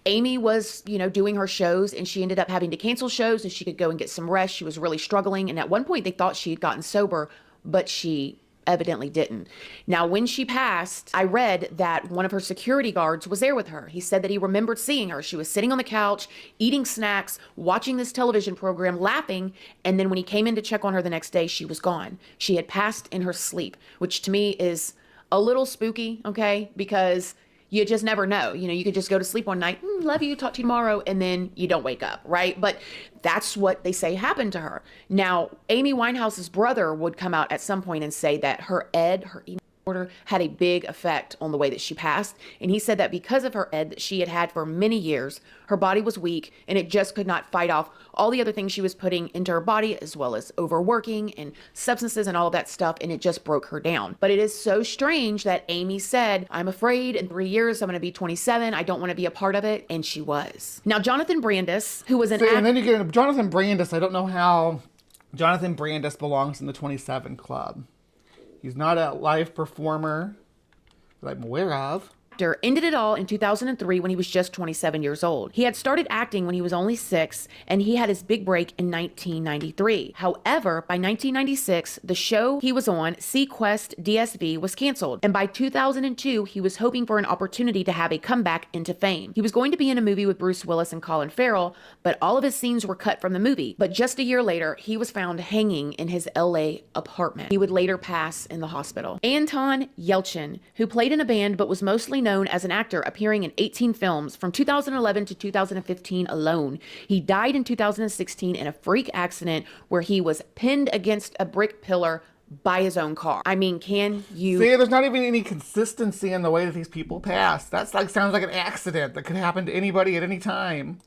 Amy was, doing her shows and she ended up having to cancel shows so she could go and get some rest. She was really struggling. And at one point they thought she had gotten sober, but she evidently didn't. Now, when she passed, I read that one of her security guards was there with her. He said that he remembered seeing her. She was sitting on the couch, eating snacks, watching this television program, laughing, and then when he came in to check on her the next day, she was gone. She had passed in her sleep, which to me is a little spooky, okay? Because you just never know. You could just go to sleep one night, love you, talk to you tomorrow, and then you don't wake up, right? But that's what they say happened to her. Now, Amy Winehouse's brother would come out at some point and say that her eating disorder had a big effect on the way that she passed. And he said that because of her ED that she had had for many years, her body was weak and it just could not fight off all the other things she was putting into her body, as well as overworking and substances and all of that stuff. And it just broke her down. But it is so strange that Amy said, I'm afraid in 3 years I'm going to be 27. I don't want to be a part of it. And she was. Now, Jonathan Brandis, who was an and then you get Jonathan Brandis. I don't know how Jonathan Brandis belongs in the 27 club. He's not a live performer that I'm aware of. Ended it all in 2003 when he was just 27 years old. He had started acting when he was only 6, and he had his big break in 1993. However, by 1996, the show he was on, Sequest DSV, was canceled, and by 2002, he was hoping for an opportunity to have a comeback into fame. He was going to be in a movie with Bruce Willis and Colin Farrell, but all of his scenes were cut from the movie. But just a year later, he was found hanging in his LA apartment. He would later pass in the hospital. Anton Yelchin, who played in a band but was mostly known as an actor, appearing in 18 films from 2011 to 2015 alone. He died in 2016 in a freak accident where he was pinned against a brick pillar by his own car. I mean, can you see? There's not even any consistency in the way that these people pass. That's sounds like an accident that could happen to anybody at any time.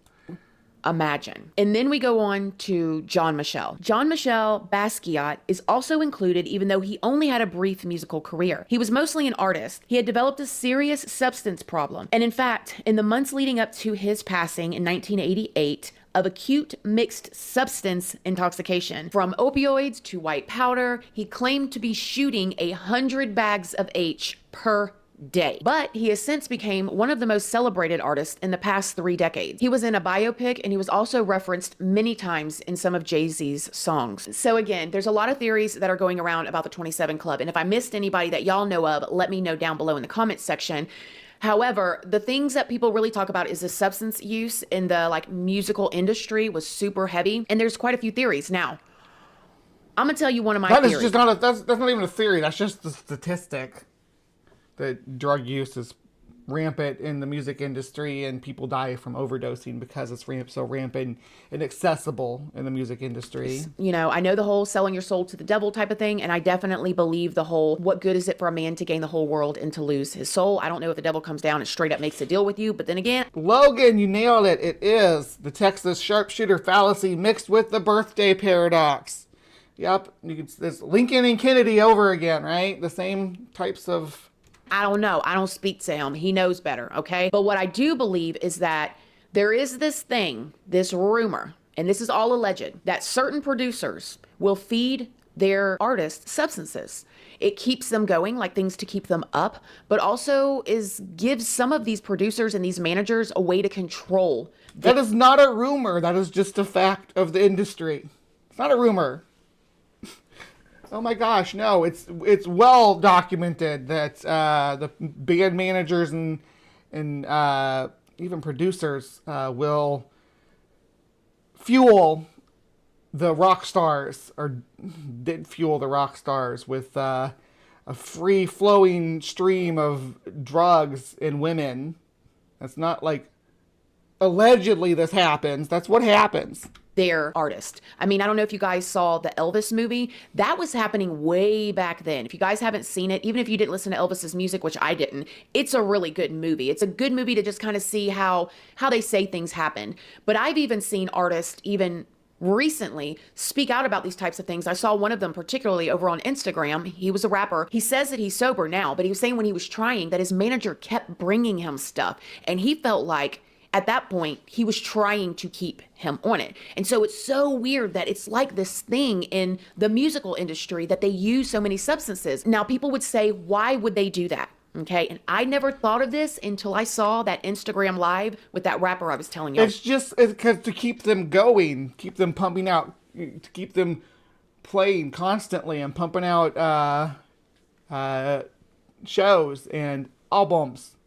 imagine? And then we go on to John Michel. John Michel Basquiat is also included, even though he only had a brief musical career. He was mostly an artist. He had developed a serious substance problem. And in fact, in the months leading up to his passing in 1988, of acute mixed substance intoxication, from opioids to white powder, he claimed to be shooting 100 bags of H per day. But he has since became one of the most celebrated artists in the past 3 decades. He was in a biopic and he was also referenced many times in some of Jay-Z's songs. So again, there's a lot of theories that are going around about the 27 Club. And if I missed anybody that y'all know of, let me know down below in the comments section. However, the things that people really talk about is the substance use in the musical industry was super heavy. And there's quite a few theories. Now, I'm gonna tell you one of my theories. Just not that's not even a theory. That's just the statistic that drug use is rampant in the music industry and people die from overdosing because it's so rampant and accessible in the music industry. You know, I know the whole selling your soul to the devil type of thing, and I definitely believe the whole, what good is it for a man to gain the whole world and to lose his soul? I don't know if the devil comes down and straight up makes a deal with you, but then again... Logan, you nailed it. It is the Texas sharpshooter fallacy mixed with the birthday paradox. Yep, there's Lincoln and Kennedy over again, right? The same types of... I don't know. I don't speak to him. He knows better, okay? But what I do believe is that there is this thing, this rumor, and this is all alleged, that certain producers will feed their artists substances. It keeps them going, like things to keep them up, but also gives some of these producers and these managers a way to control. That is not a rumor. That is just a fact of the industry. It's not a rumor. Oh my gosh, no, it's well documented that the band managers and even producers will fuel the rock stars, or did fuel the rock stars with a free-flowing stream of drugs and women. That's not allegedly this happens. That's what happens. Their artist. I mean, I don't know if you guys saw the Elvis movie. That was happening way back then. If you guys haven't seen it, even if you didn't listen to Elvis's music, which I didn't, it's a really good movie. It's a good movie to just kind of see how they say things happen. But I've even seen artists even recently speak out about these types of things. I saw one of them particularly over on Instagram. He was a rapper. He says that he's sober now, but he was saying when he was trying that his manager kept bringing him stuff and he felt like at that point, he was trying to keep him on it. And so it's so weird that it's like this thing in the musical industry that they use so many substances. Now, people would say, why would they do that? Okay. And I never thought of this until I saw that Instagram live with that rapper I was telling you. It's just because to keep them going, keep them pumping out, to keep them playing constantly and pumping out shows and albums.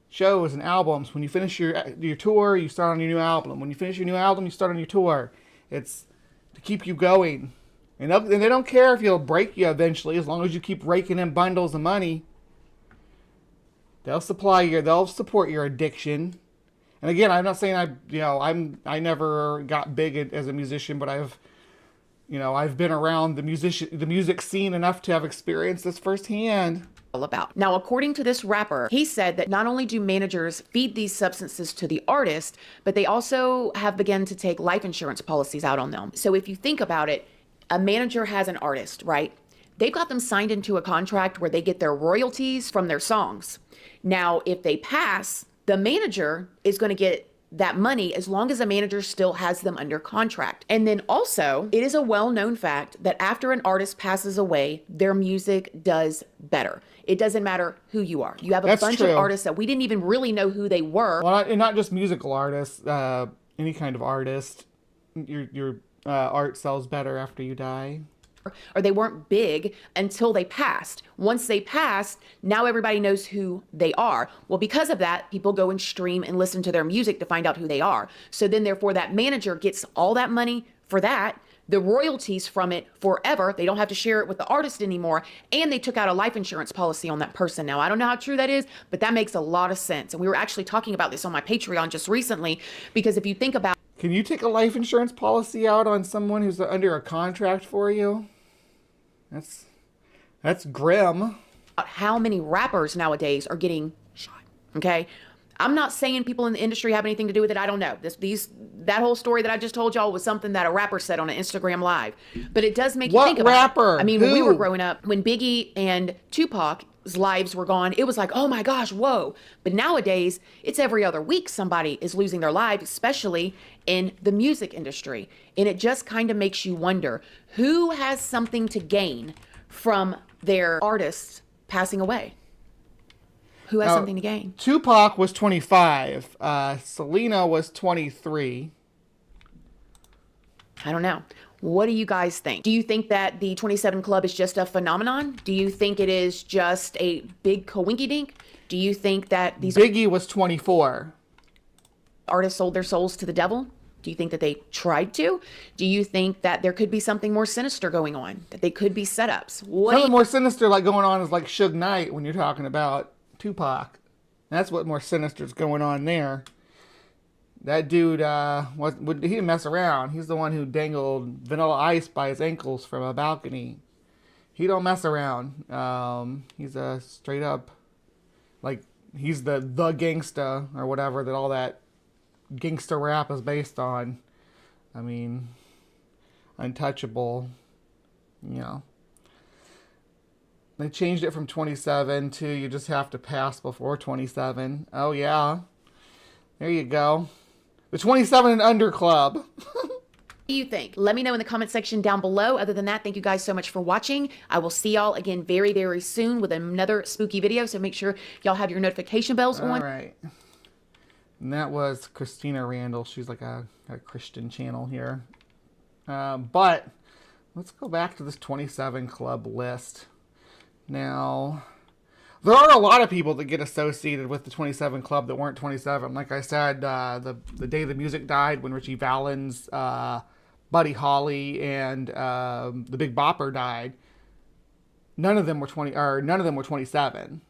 Shows and albums. When you finish your tour, you start on your new album. When you finish your new album, you start on your tour. It's to keep you going. And they don't care if it'll break you eventually, as long as you keep raking in bundles of money. They'll support your addiction. And again, I'm not saying I never got big as a musician, but I've been around the music scene enough to have experienced this firsthand. About. Now, according to this rapper, he said that not only do managers feed these substances to the artist, but they also have begun to take life insurance policies out on them. So if you think about it, a manager has an artist, right? They've got them signed into a contract where they get their royalties from their songs. Now, if they pass, the manager is going to get that money as long as a manager still has them under contract. And then also, it is a well-known fact that after an artist passes away, their music does better. It doesn't matter who you are. You have a bunch of artists that we didn't even really know who they were. Well, and not just musical artists, any kind of artist. Your art sells better after you die. Or they weren't big until they passed. Once they passed, now everybody knows who they are. Well, because of that, people go and stream and listen to their music to find out who they are. So then therefore that manager gets all that money for that, the royalties from it forever. They don't have to share it with the artist anymore. And they took out a life insurance policy on that person. Now, I don't know how true that is, but that makes a lot of sense. And we were actually talking about this on my Patreon just recently, because if you think about... Can you take a life insurance policy out on someone who's under a contract for you? That's grim. How many rappers nowadays are getting shot, okay? I'm not saying people in the industry have anything to do with it. I don't know. That whole story that I just told y'all was something that a rapper said on an Instagram live. But it does make you think about it. What rapper? I mean, when we were growing up, when Biggie and Tupac's lives were gone, it was like, oh my gosh, whoa. But nowadays, it's every other week somebody is losing their life, especially in the music industry. And it just kind of makes you wonder, who has something to gain from their artists passing away? Who has something to gain? Tupac was 25. Selena was 23. I don't know. What do you guys think? Do you think that the 27 Club is just a phenomenon? Do you think it is just a big coinky-dink? Do you think that these... Biggie was 24. Artists sold their souls to the devil? Do you think that they tried to? Do you think that there could be something more sinister going on? That they could be setups? Something more sinister like going on is like Suge Knight when you're talking about Tupac. That's what more sinister is going on there. That dude, he didn't mess around. He's the one who dangled Vanilla Ice by his ankles from a balcony. He don't mess around. He's a straight up, like, he's the gangsta or whatever that all that gangsta rap is based on. I mean, untouchable, you know. They changed it from 27 to you just have to pass before 27. Oh, yeah. There you go. The 27 and under club. What do you think? Let me know in the comment section down below. Other than that, thank you guys so much for watching. I will see y'all again very, very soon with another spooky video. So make sure y'all have your notification bells on. All right. And that was Christina Randall. She's like a Christian channel here. But let's go back to this 27 club list. Now, there are a lot of people that get associated with the 27 Club that weren't 27. Like I said, the day the music died, when Richie Valens, Buddy Holly, and the Big Bopper died, none of them were 27.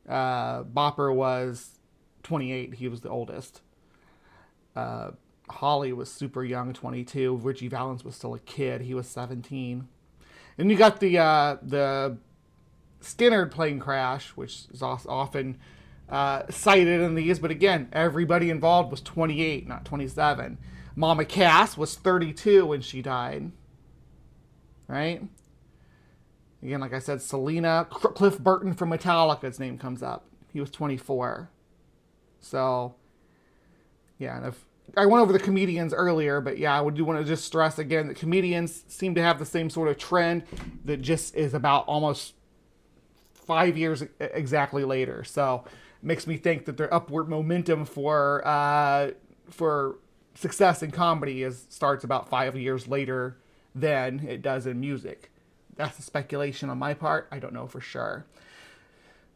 Bopper was 28. He was the oldest. Holly was super young, 22. Richie Valens was still a kid. He was 17. And you got the Skinner plane crash, which is often cited in these, but again, everybody involved was 28, not 27. Mama Cass was 32 when she died, right? Again, like I said, Selena, Cliff Burton from Metallica's name comes up. He was 24. So, Yeah, and I went over the comedians earlier, but yeah, I do want to just stress again that comedians seem to have the same sort of trend that just is about almost 5 years exactly later. So it makes me think that their upward momentum for success in comedy starts about 5 years later than it does in music. That's a speculation on my part. I don't know for sure.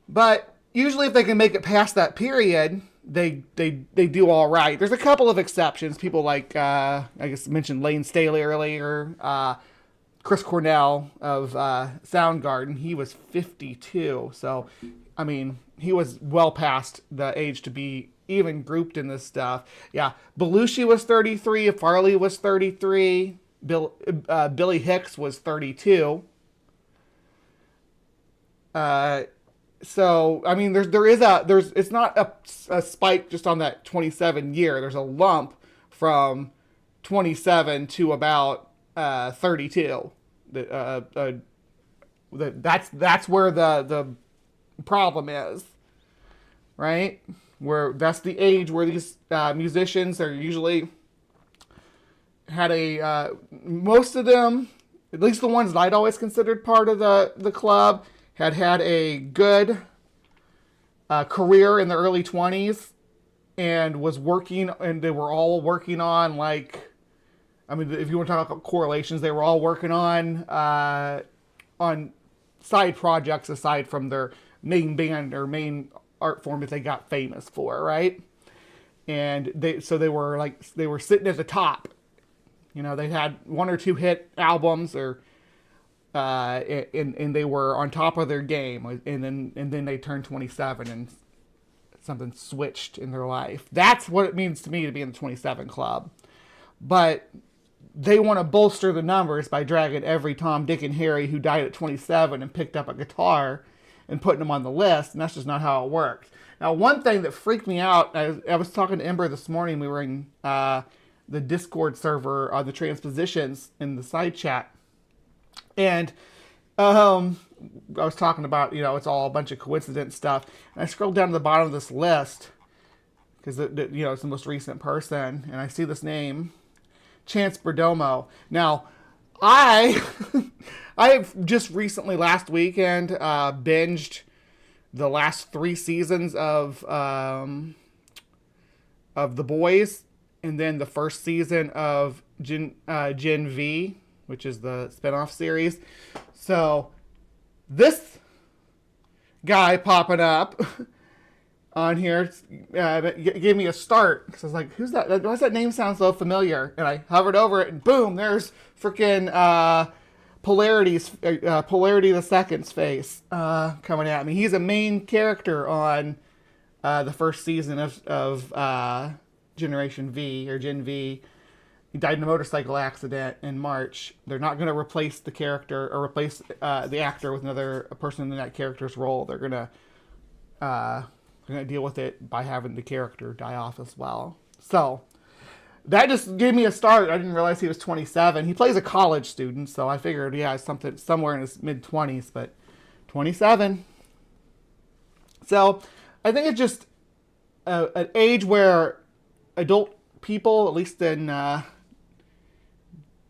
But usually if they can make it past that period, they do all right. There's a couple of exceptions. People like, I guess I mentioned Lane Staley earlier, Chris Cornell of Soundgarden. He was 52. So, I mean, he was well past the age to be even grouped in this stuff. Yeah, Belushi was 33. Farley was 33. Billy Hicks was 32. So, I mean, it's not a spike just on that 27 year. There's a lump from 27 to about 32. That's where the problem is, right? Where that's the age where these musicians are usually had most of them, at least the ones that I'd always considered part of the club, had a good career in the early 20s and was working, and they were all working on, like, I mean, if you want to talk about correlations, they were all working on side projects aside from their main band or main art form that they got famous for, right? And they were sitting at the top. You know, they had 1 or 2 hit albums, or and they were on top of their game, and then they turned 27 and something switched in their life. That's what it means to me to be in the 27 club. But they want to bolster the numbers by dragging every Tom, Dick, and Harry who died at 27 and picked up a guitar and putting them on the list, and that's just not how it works. Now, one thing that freaked me out, I was talking to Ember this morning. We were in the Discord server on the Transpositions in the side chat. And I was talking about, it's all a bunch of coincidence stuff. And I scrolled down to the bottom of this list because, it's the most recent person. And I see this name, Chance Perdomo. Now, I just recently last weekend binged the last 3 seasons of The Boys, and then the first season of Gen V, which is the spinoff series. So this guy popping up on here gave me a start, because I was like, who's that? Why does that name sound so familiar? And I hovered over it, and boom, there's freaking Polarity the Second's face coming at me. He's a main character on the first season of Generation V, or Gen V. He died in a motorcycle accident in March. They're not going to replace the character or replace the actor with another person in that character's role. They're going to deal with it by having the character die off as well. So that just gave me a start. I didn't realize he was 27. He plays a college student, so I figured, something somewhere in his mid-20s, but 27. So I think it's just an age where adult people, at least in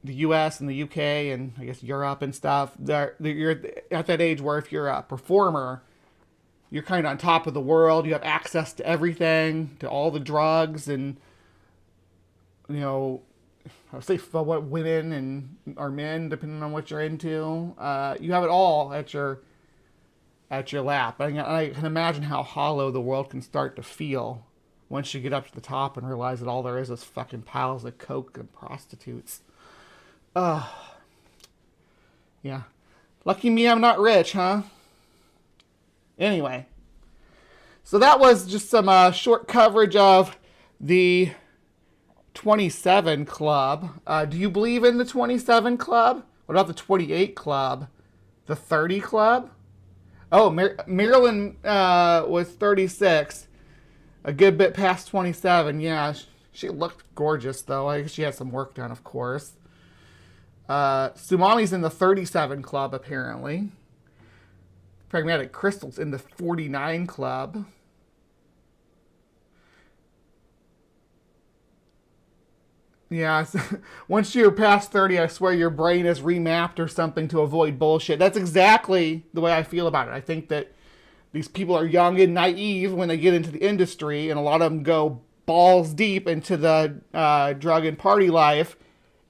the U.S. and the U.K. and I guess Europe and stuff, you're at that age where if you're a performer, you're kind of on top of the world. You have access to everything, to all the drugs, and I would say for what women and or men, depending on what you're into, you have it all at your lap. I can imagine how hollow the world can start to feel once you get up to the top and realize that all there is fucking piles of coke and prostitutes. Yeah. Lucky me I'm not rich, huh? Anyway. So that was just some short coverage of the 27 Club. Do you believe in the 27 Club? What about the 28 Club? The 30 Club? Oh, Marilyn was 36. A good bit past 27. Yeah, she looked gorgeous, though. I guess she had some work done, of course. Sumami's in the 37 Club, apparently. Pragmatic Crystal's in the 49 Club. Yeah, once you're past 30, I swear your brain is remapped or something to avoid bullshit. That's exactly the way I feel about it. I think that these people are young and naive when they get into the industry, and a lot of them go balls deep into the drug and party life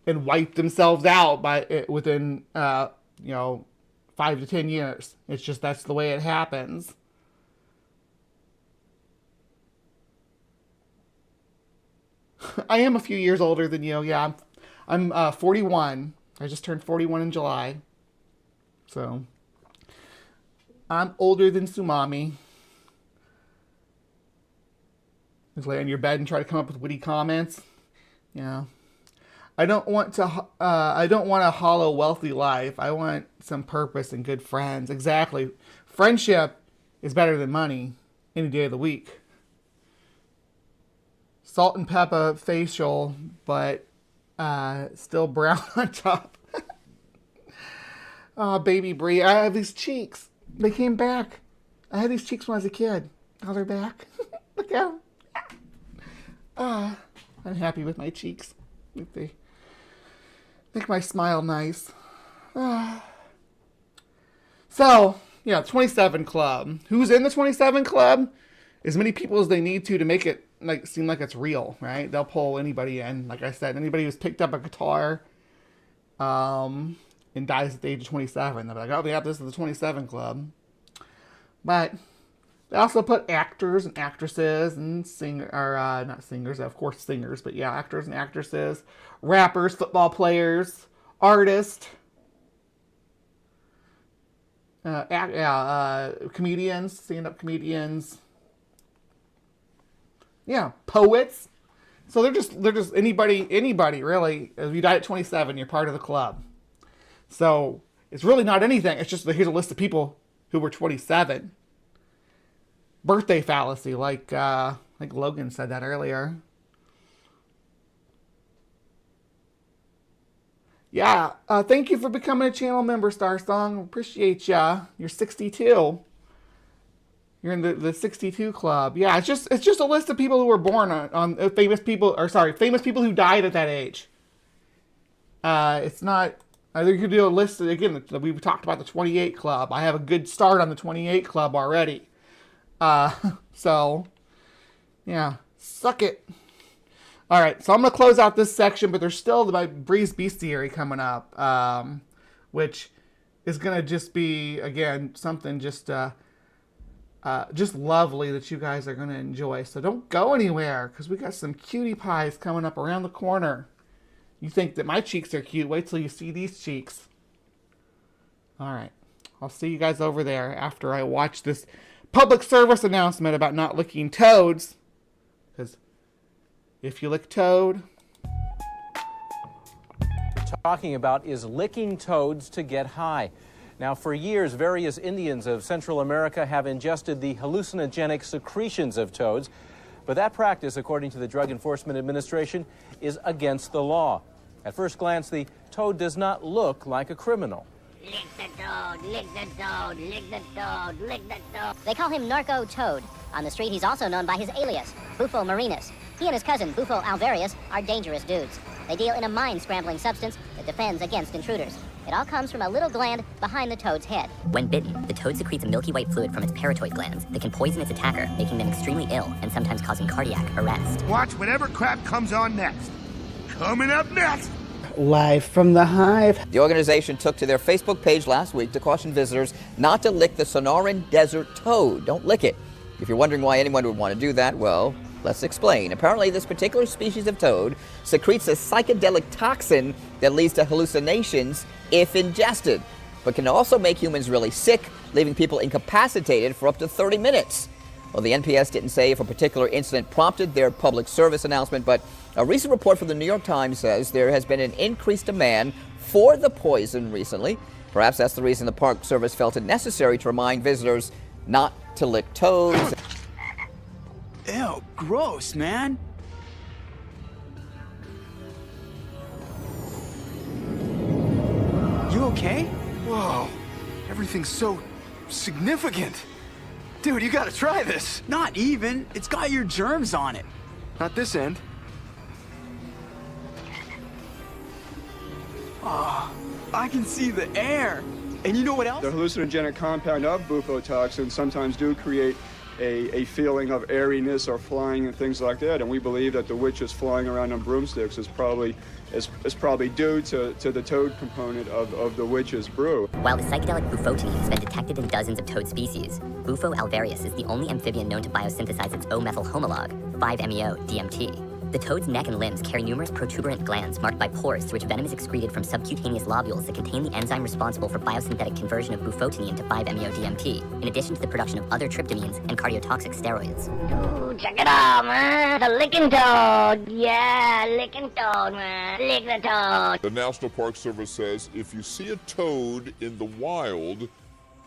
and wipe themselves out within 5 to 10 years. It's just that's the way it happens. I am a few years older than you. Yeah, I'm 41. I just turned 41 in July. So I'm older than Sumami. Just lay on your bed and try to come up with witty comments. Yeah. I don't want a hollow, wealthy life. I want some purpose and good friends. Exactly. Friendship is better than money any day of the week. Salt and pepper facial, but still brown on top. Oh, baby Brie. I have these cheeks. They came back. I had these cheeks when I was a kid. Now they're back. Look out. I'm happy with my cheeks. They make my smile nice. So, yeah, 27 Club. Who's in the 27 Club? As many people as they need to make it seem like it's real, right? They'll pull anybody in. Like I said, anybody who's picked up a guitar and dies at the age of 27. They'll be like, oh, yeah, this is the 27 Club. But they also put actors and actresses and not singers, of course singers, but yeah, actors and actresses, rappers, football players, artists, comedians, stand-up comedians. Yeah, poets. So they're just anybody really. If you die at 27, you're part of the club. So it's really not anything. It's just here's a list of people who were 27. Birthday fallacy, like Logan said that earlier. Yeah, thank you for becoming a channel member, Starsong. Appreciate ya. You're 62. You're in the 62 Club. Yeah, it's just a list of people who were born on famous people who died at that age. It's not. I think you could do a list again. We talked about the 28 Club. I have a good start on the 28 Club already. So yeah, suck it. All right, so I'm gonna close out this section, but there's still my Breeze Bestiary coming up, which is gonna just be again something just lovely that you guys are going to enjoy. So don't go anywhere, because we got some cutie pies coming up around the corner. You think that my cheeks are cute? Wait till you see these cheeks. All right. I'll see you guys over there after I watch this public service announcement about not licking toads. Because if you lick toad... Talking about is licking toads to get high. Now, for years, various Indians of Central America have ingested the hallucinogenic secretions of toads, but that practice, according to the Drug Enforcement Administration, is against the law. At first glance, the toad does not look like a criminal. Lick the toad, lick the toad, lick the toad, lick the toad. They call him Narco Toad. On the street, he's also known by his alias, Bufo Marinus. He and his cousin, Bufo Alvarius, are dangerous dudes. They deal in a mind-scrambling substance that defends against intruders. It all comes from a little gland behind the toad's head. When bitten, the toad secretes a milky white fluid from its parotid glands that can poison its attacker, making them extremely ill and sometimes causing cardiac arrest. Watch whatever crap comes on next. Coming up next! Live from the Hive. The organization took to their Facebook page last week to caution visitors not to lick the Sonoran desert toad. Don't lick it. If you're wondering why anyone would want to do that, well, let's explain. Apparently, this particular species of toad secretes a psychedelic toxin that leads to hallucinations if ingested, but can also make humans really sick, leaving people incapacitated for up to 30 minutes. Well, the NPS didn't say if a particular incident prompted their public service announcement, but a recent report from the New York Times says there has been an increased demand for the poison recently. Perhaps that's the reason the Park Service felt it necessary to remind visitors not to lick toads. Ew, gross, man. You okay? Whoa, everything's so significant. Dude, you gotta try this. Not even. It's got your germs on it. Not this end. Oh, I can see the air. And you know what else? The hallucinogenic compound of bufotoxins sometimes do create a feeling of airiness or flying and things like that. And we believe that the witches flying around on broomsticks is probably due to the toad component of the witch's brew. While the psychedelic bufotenine has been detected in dozens of toad species, Bufo alvarius is the only amphibian known to biosynthesize its O-methyl homolog, 5-MeO-DMT. The toad's neck and limbs carry numerous protuberant glands marked by pores through which venom is excreted from subcutaneous lobules that contain the enzyme responsible for biosynthetic conversion of bufotenine to 5-MeO-DMT, in addition to the production of other tryptamines and cardiotoxic steroids. Ooh, check it out, man. The licking toad. Yeah, licking toad, man. Lick the toad. The National Park Service says if you see a toad in the wild,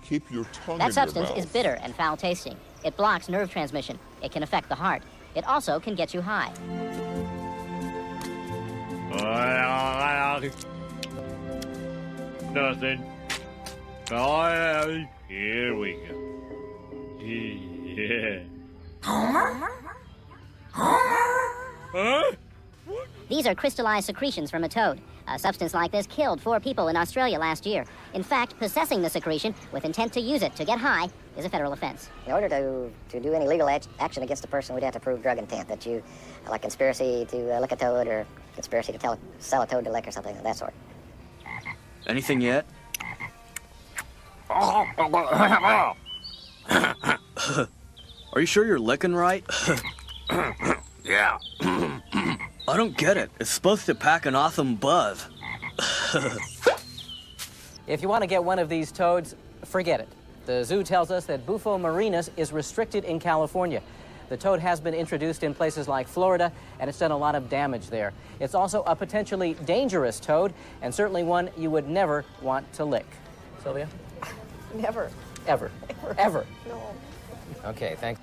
keep your tongue in your mouth. That substance is bitter and foul tasting. It blocks nerve transmission. It can affect the heart. It also can get you high. Nothing. Here we go. Yeah. Huh? These are crystallized secretions from a toad. A substance like this killed 4 people in Australia last year. In fact, possessing the secretion with intent to use it to get high is a federal offense. In order to do any legal action against a person, we'd have to prove drug intent, that you, like conspiracy to lick a toad or conspiracy to sell a toad to lick or something of that sort. Anything yet? Are you sure you're licking right? Yeah. I don't get it. It's supposed to pack an awesome buzz. If you want to get one of these toads, forget it. The zoo tells us that Bufo marinus is restricted in California. The toad has been introduced in places like Florida, and it's done a lot of damage there. It's also a potentially dangerous toad, and certainly one you would never want to lick. Sylvia? Never. Ever. Ever. No. Okay, thanks.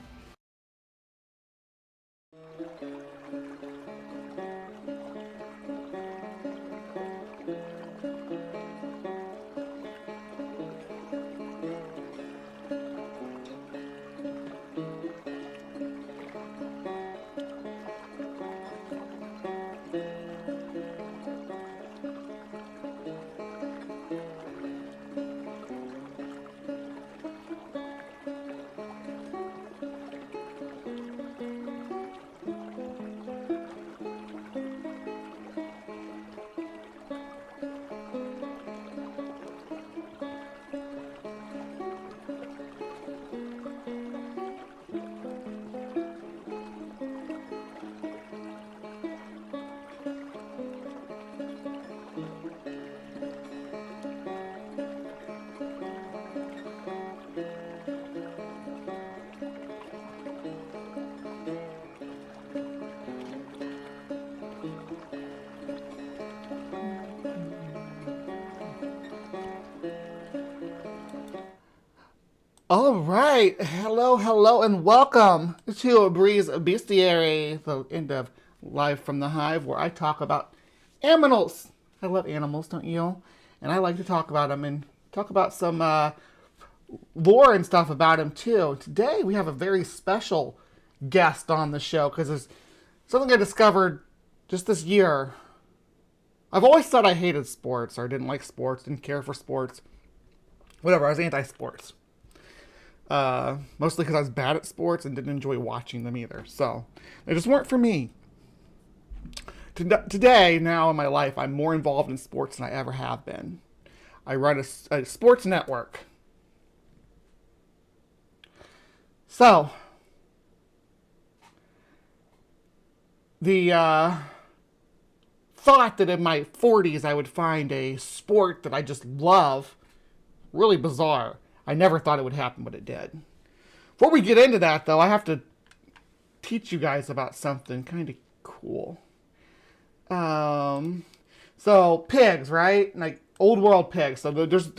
All right, hello, and welcome to a Breeze Bestiary, the end of Live from the Hive, where I talk about animals. I love animals, don't you? And I like to talk about them and talk about some lore and stuff about them too. Today we have a very special guest on the show because it's something I discovered just this year. I've always thought I hated sports, or didn't like sports, didn't care for sports. Whatever, I was anti-sports. Mostly because I was bad at sports and didn't enjoy watching them either. So, they just weren't for me. Today, now in my life, I'm more involved in sports than I ever have been. I run a sports network. So, the thought that in my 40s I would find a sport that I just love, really bizarre. I never thought it would happen, but it did. Before we get into that, though, I have to teach you guys about something kind of cool. So pigs, right? Like old world pigs. So there's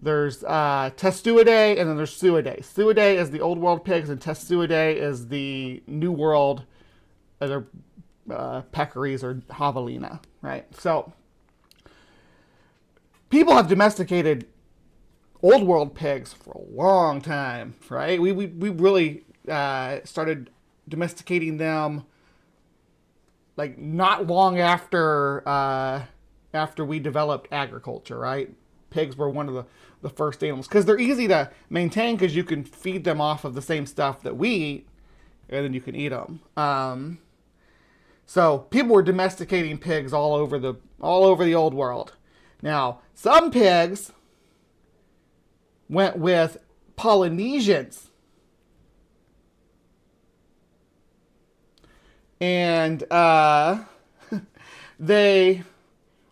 Testuidae and then there's Suidae. Suidae is the old world pigs, and Testuidae is the new world, peccaries or javelina, right? So people have domesticated old world pigs for a long time, right? We really started domesticating them like not long after after we developed agriculture, right? Pigs were one of the first animals because they're easy to maintain because you can feed them off of the same stuff that we eat, and then you can eat them. So people were domesticating pigs all over the old world. Now, some pigs went with Polynesians. And they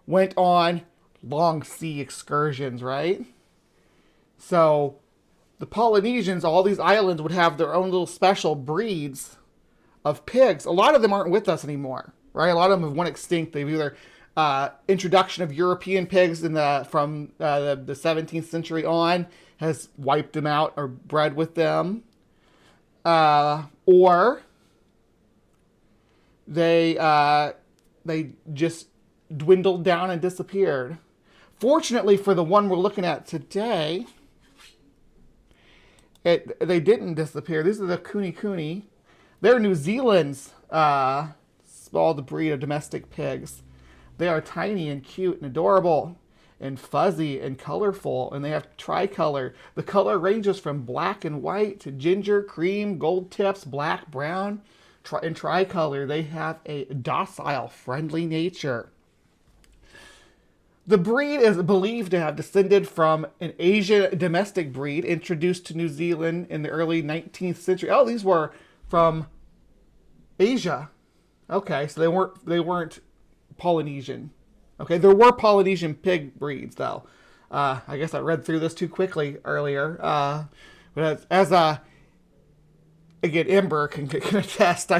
went on long sea excursions, right? So the Polynesians, all these islands would have their own little special breeds of pigs. A lot of them aren't with us anymore, right? A lot of them have went extinct. They've either introduction of European pigs from the 17th century on has wiped them out or bred with them, or they just dwindled down and disappeared. Fortunately for the one we're looking at today, they didn't disappear. These are the Kuni. They're New Zealand's small breed of domestic pigs. They are tiny and cute and adorable and fuzzy and colorful, and they have tricolor. The color ranges from black and white to ginger, cream, gold tips, black, brown, and tricolor. They have a docile, friendly nature. The breed is believed to have descended from an Asian domestic breed introduced to New Zealand in the early 19th century. Oh, these were from Asia. Okay, so they weren't Polynesian. Okay, there were Polynesian pig breeds, though. I guess I read through this too quickly earlier. But again, Ember can attest. I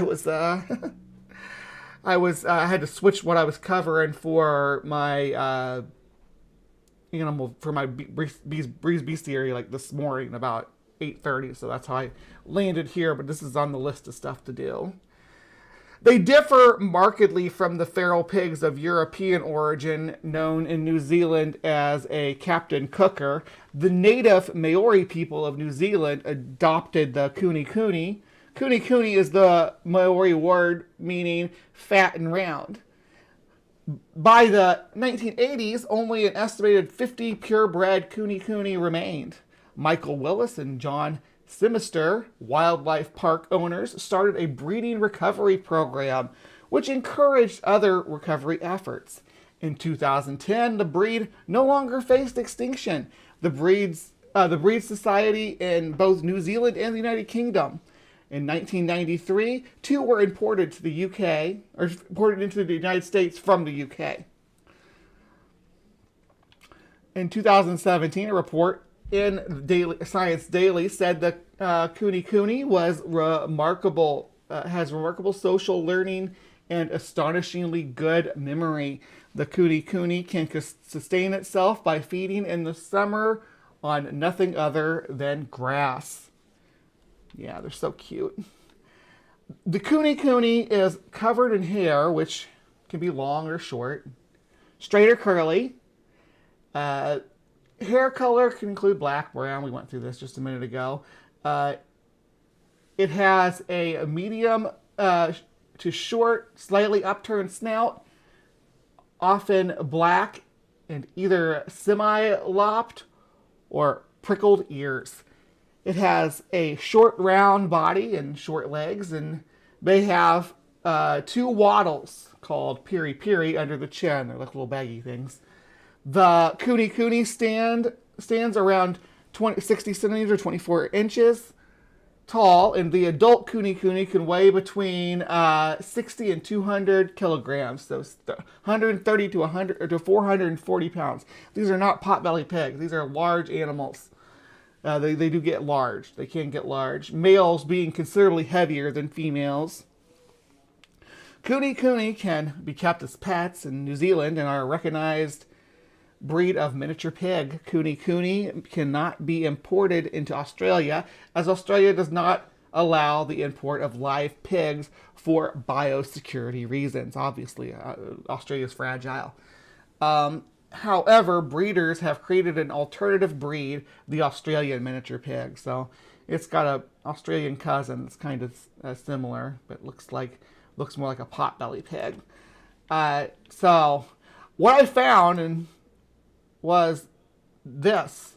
had to switch what I was covering for my animal, for my Breeze Bestiary, like this morning about 8:30. So that's how I landed here. But this is on the list of stuff to do. They differ markedly from the feral pigs of European origin, known in New Zealand as a Captain Cooker. The native Maori people of New Zealand adopted the Kuni. Kuni is the Maori word meaning fat and round. By the 1980s, only an estimated 50 purebred Kuni remained. Michael Willis and John Simister, wildlife park owners, started a breeding recovery program which encouraged other recovery efforts. In 2010, the breed no longer faced extinction. The breed society in both New Zealand and the United Kingdom. In 1993, two were imported to the UK, or imported into the United States from the UK. In 2017, a report in Science Daily said that Kuni was has remarkable social learning and astonishingly good memory. The Kuni can sustain itself by feeding in the summer on nothing other than grass. Yeah, they're so cute. The Kuni is covered in hair, which can be long or short, straight or curly. Hair color can include black, brown. We went through this just a minute ago. It has a medium to short, slightly upturned snout, often black and either semi-lopped or prickled ears. It has a short, round body and short legs, and they have two wattles called piri under the chin. They're like little baggy things. The Kuni stands around 60 centimeters or 24 inches tall, and the adult Kuni can weigh between 60 and 200 kilograms, so 130 to 440 pounds. These are not potbelly pigs. These are large animals. They do get large. They can get large. Males being considerably heavier than females. Kuni can be kept as pets in New Zealand and are a recognized breed of miniature pig. Kuni cannot be imported into Australia, as Australia does not allow the import of live pigs for biosecurity reasons. Obviously, Australia is fragile. However, breeders have created an alternative breed, the Australian miniature pig. So it's got an Australian cousin that's kind of similar, but looks more like a potbelly pig. So what I found was this.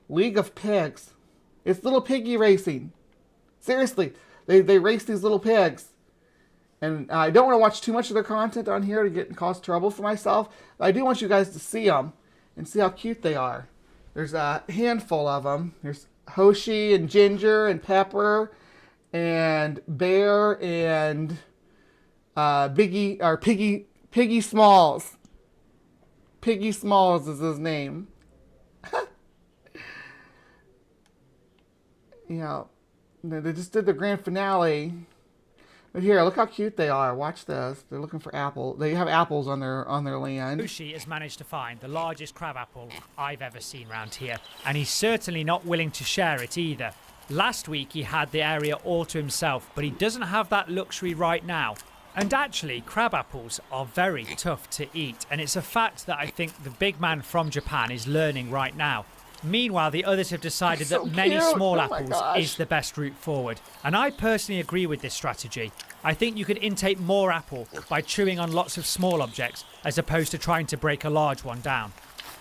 League of Pigs. It's little piggy racing. Seriously, they race these little pigs. And I don't want to watch too much of their content on here to cause trouble for myself. But I do want you guys to see them and see how cute they are. There's a handful of them. There's Hoshi and Ginger and Pepper and Bear and Piggy Smalls. Piggy Smalls is his name. They just did the grand finale. But here, look how cute they are. Watch this. They're looking for apples. They have apples on their land. Hoshi has managed to find the largest crab apple I've ever seen around here, and he's certainly not willing to share it either. Last week he had the area all to himself, but he doesn't have that luxury right now. And actually, crab apples are very tough to eat, and it's a fact that I think the big man from Japan is learning right now. Meanwhile, the others have decided that many small apples is the best route forward. And I personally agree with this strategy. I think you could intake more apple by chewing on lots of small objects as opposed to trying to break a large one down.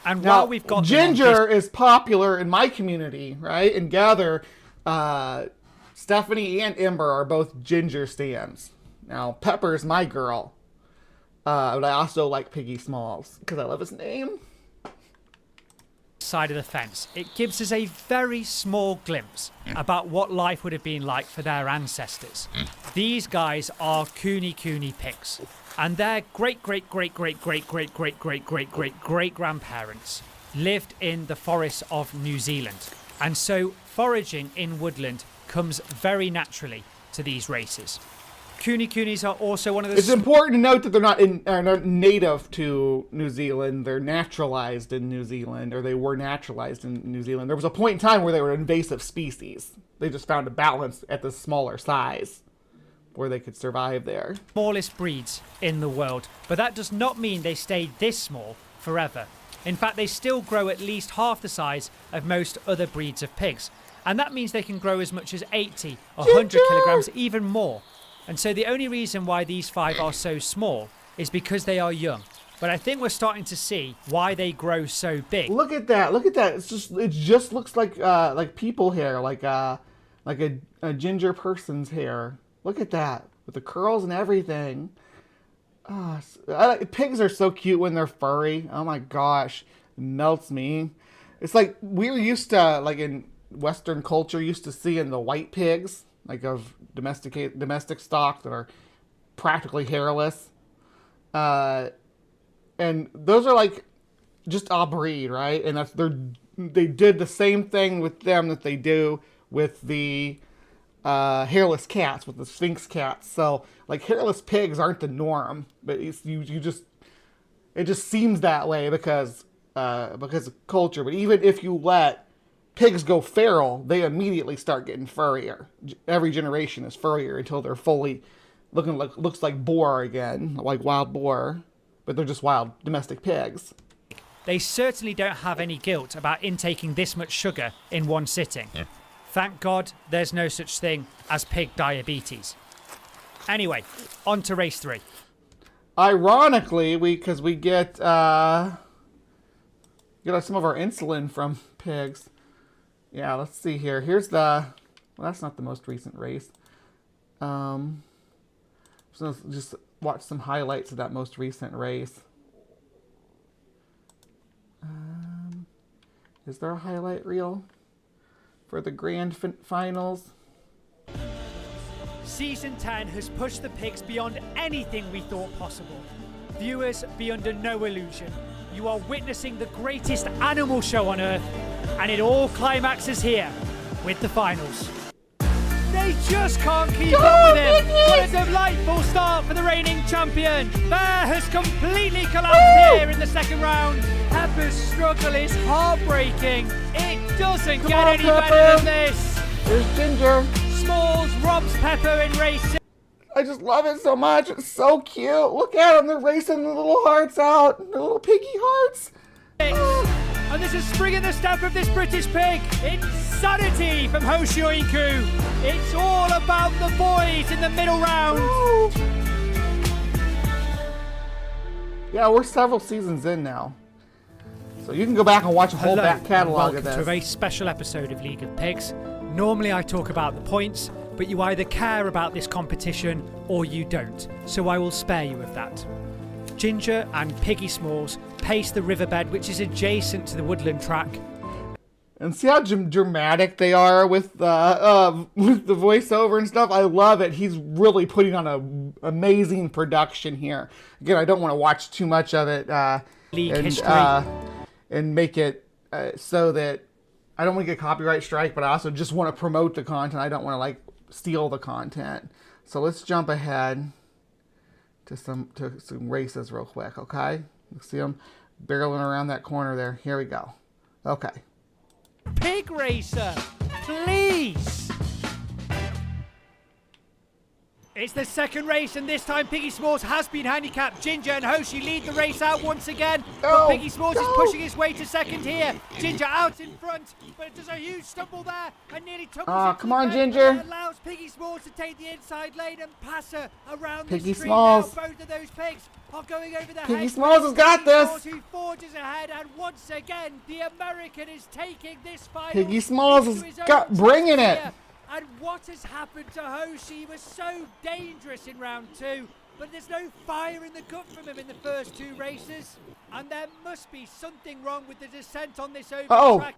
And now, while we've got Ginger is popular in my community, right? And Gather, Stephanie and Ember are both Ginger stans. Now, Pepper's my girl. But I also like Piggy Smalls because I love his name. Side of the fence, it gives us a very small glimpse about what life would have been like for their ancestors. These guys are Kuni pigs, and their great grandparents lived in the forests of New Zealand, and so foraging in woodland comes very naturally to these races. Kunis are also one of the... It's important to note that they're not native to New Zealand. They're naturalized in New Zealand, or they were naturalized in New Zealand. There was a point in time where they were invasive species. They just found a balance at the smaller size where they could survive there. Smallest breeds in the world, but that does not mean they stayed this small forever. In fact, they still grow at least half the size of most other breeds of pigs. And that means they can grow as much as 80 or 100 kilograms, even more. And so the only reason why these 5 are so small is because they are young. But I think we're starting to see why they grow so big. Look at that! Look at that! It just looks like people hair, like a ginger person's hair. Look at that, with the curls and everything. Pigs are so cute when they're furry. Oh my gosh, it melts me. It's like we're used to, like in Western culture, used to seeing the white pigs, like of domestic stock that are practically hairless. And those are like just a breed, right? And they did the same thing with them that they do with the hairless cats, with the Sphinx cats. So like hairless pigs aren't the norm, but it just seems that way because of culture. But even if you let pigs go feral, they immediately start getting furrier. Every generation is furrier until they're fully looks like boar again, like wild boar, but they're just wild domestic pigs. They certainly don't have any guilt about intaking this much sugar in one sitting. Yeah. Thank God there's no such thing as pig diabetes. Anyway, on to race 3. Ironically, because we get some of our insulin from pigs. Yeah, let's see here. Here's well, that's not the most recent race. So let's just watch some highlights of that most recent race. Is there a highlight reel for the grand finals? Season 10 has pushed the pigs beyond anything we thought possible. Viewers, be under no illusion. You are witnessing the greatest animal show on Earth, and it all climaxes here with the finals. They just can't keep up with him. What a delightful start for the reigning champion. Bear has completely collapsed here in the second round. Pepper's struggle is heartbreaking. It doesn't get any better than this. There's Ginger. Smalls robs Pepper in race. I just love it so much. It's so cute. Look at them. They're racing the little hearts out. The little piggy hearts. And there's a spring in the step of this British pig. Insanity from Hoshioinku. It's all about the boys in the middle round. Yeah, we're several seasons in now. So you can go back and watch a whole back catalog of welcome this. to a very special episode of League of Pigs. Normally I talk about the points, but you either care about this competition or you don't, so I will spare you of that. Ginger and Piggy Smalls pace the riverbed, which is adjacent to the woodland track. And see how dramatic they are with the voiceover and stuff? I love it. He's really putting on an amazing production here. Again, I don't want to watch too much of it and make it so that I don't want to get a copyright strike, but I also just want to promote the content. I don't want to like steal the content. So let's jump ahead to some races real quick, okay? You see them barreling around that corner there. Here we go. Okay. Pig Racer, please! It's the second race, and this time Piggy Smalls has been handicapped. Ginger and Hoshi lead the race out once again, but Piggy Smalls is pushing his way to second here. Ginger out in front, but it does a huge stumble there and nearly tumbles. Come on, Ginger. That allows Piggy Smalls to take the inside lane and pass her around Piggy the street. Smalls. Now both of those pigs are going over the Piggy hedge. Smalls has got this. Smalls who forges ahead, and once again the American is taking this final. Piggy Smalls has got bringing it. And what has happened to Hoshi? He was so dangerous in round 2, but there's no fire in the gut from him in the first 2 races. And there must be something wrong with the descent on this open track.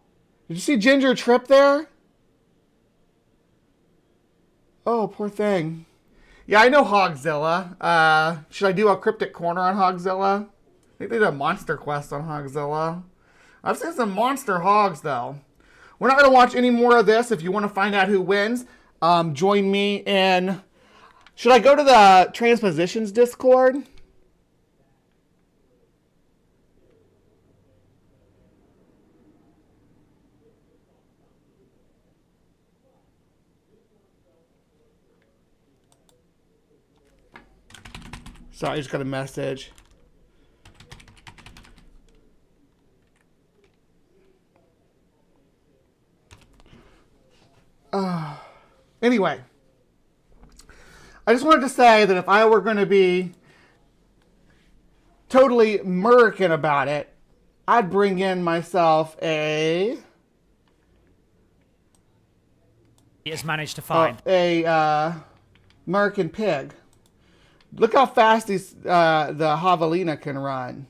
Did you see Ginger trip there? Oh, poor thing. Yeah, I know Hogzilla. Should I do a Cryptic Corner on Hogzilla? I think they did a Monster Quest on Hogzilla. I've seen some monster hogs, though. We're not going to watch any more of this. If you want to find out who wins, join me in... Should I go to the Transpositions Discord? Sorry, I just got a message. Anyway, I just wanted to say that if I were going to be totally American about it, I'd bring in myself a... He has managed to find American pig. Look how fast the javelina can run.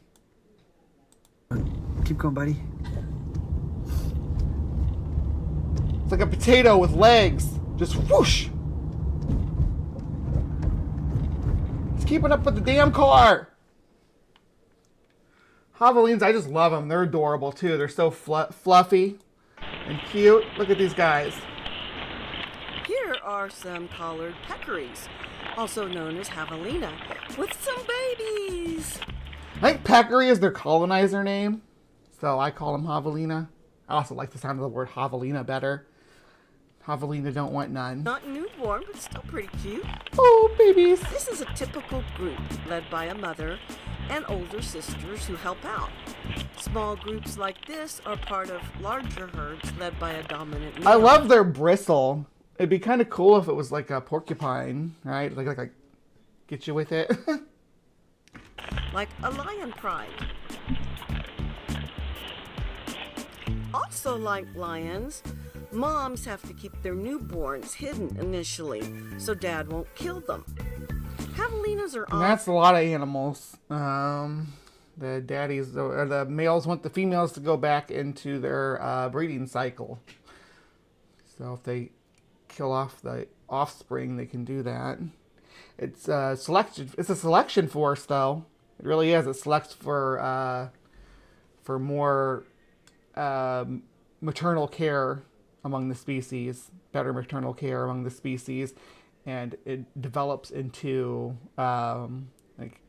Keep going, buddy. It's like a potato with legs. Just whoosh. It's keeping up with the damn car. Javelines, I just love them. They're adorable too. They're so fluffy and cute. Look at these guys. Here are some collared peccaries, also known as javelina, with some babies. I think peccary is their colonizer name, so I call them javelina. I also like the sound of the word javelina better. Javelina don't want none. Not newborn, but still pretty cute. Oh, babies. This is a typical group led by a mother and older sisters who help out. Small groups like this are part of larger herds led by a dominant male. I love their bristle. It'd be kind of cool if it was like a porcupine, right? Like get you with it. Like a lion pride. Also like lions, moms have to keep their newborns hidden initially so dad won't kill them. Javelinas are And that's a lot of animals. The daddies or the males want the females to go back into their breeding cycle. So if they kill off the offspring, they can do that. It's a selection force, though. It really is. It selects for more maternal care among the species, better maternal care among the species, and it develops into like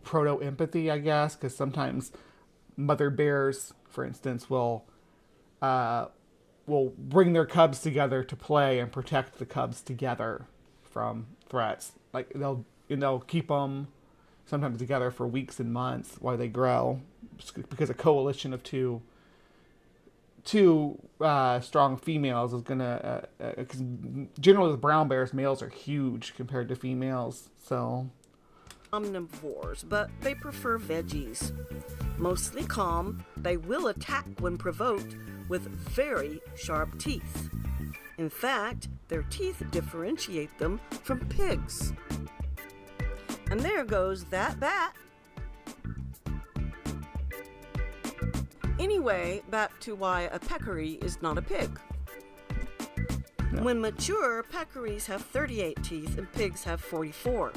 proto-empathy, I guess, because sometimes mother bears, for instance, will bring their cubs together to play and protect the cubs together from threats. Like they'll keep them sometimes together for weeks and months while they grow, because a coalition of two strong females is gonna, because generally with brown bears, males are huge compared to females. So omnivores, but they prefer veggies. Mostly calm, they will attack when provoked with very sharp teeth. In fact, their teeth differentiate them from pigs. And there goes that bat. Anyway, back to why a peccary is not a pig. When mature, peccaries have 38 teeth and pigs have 44.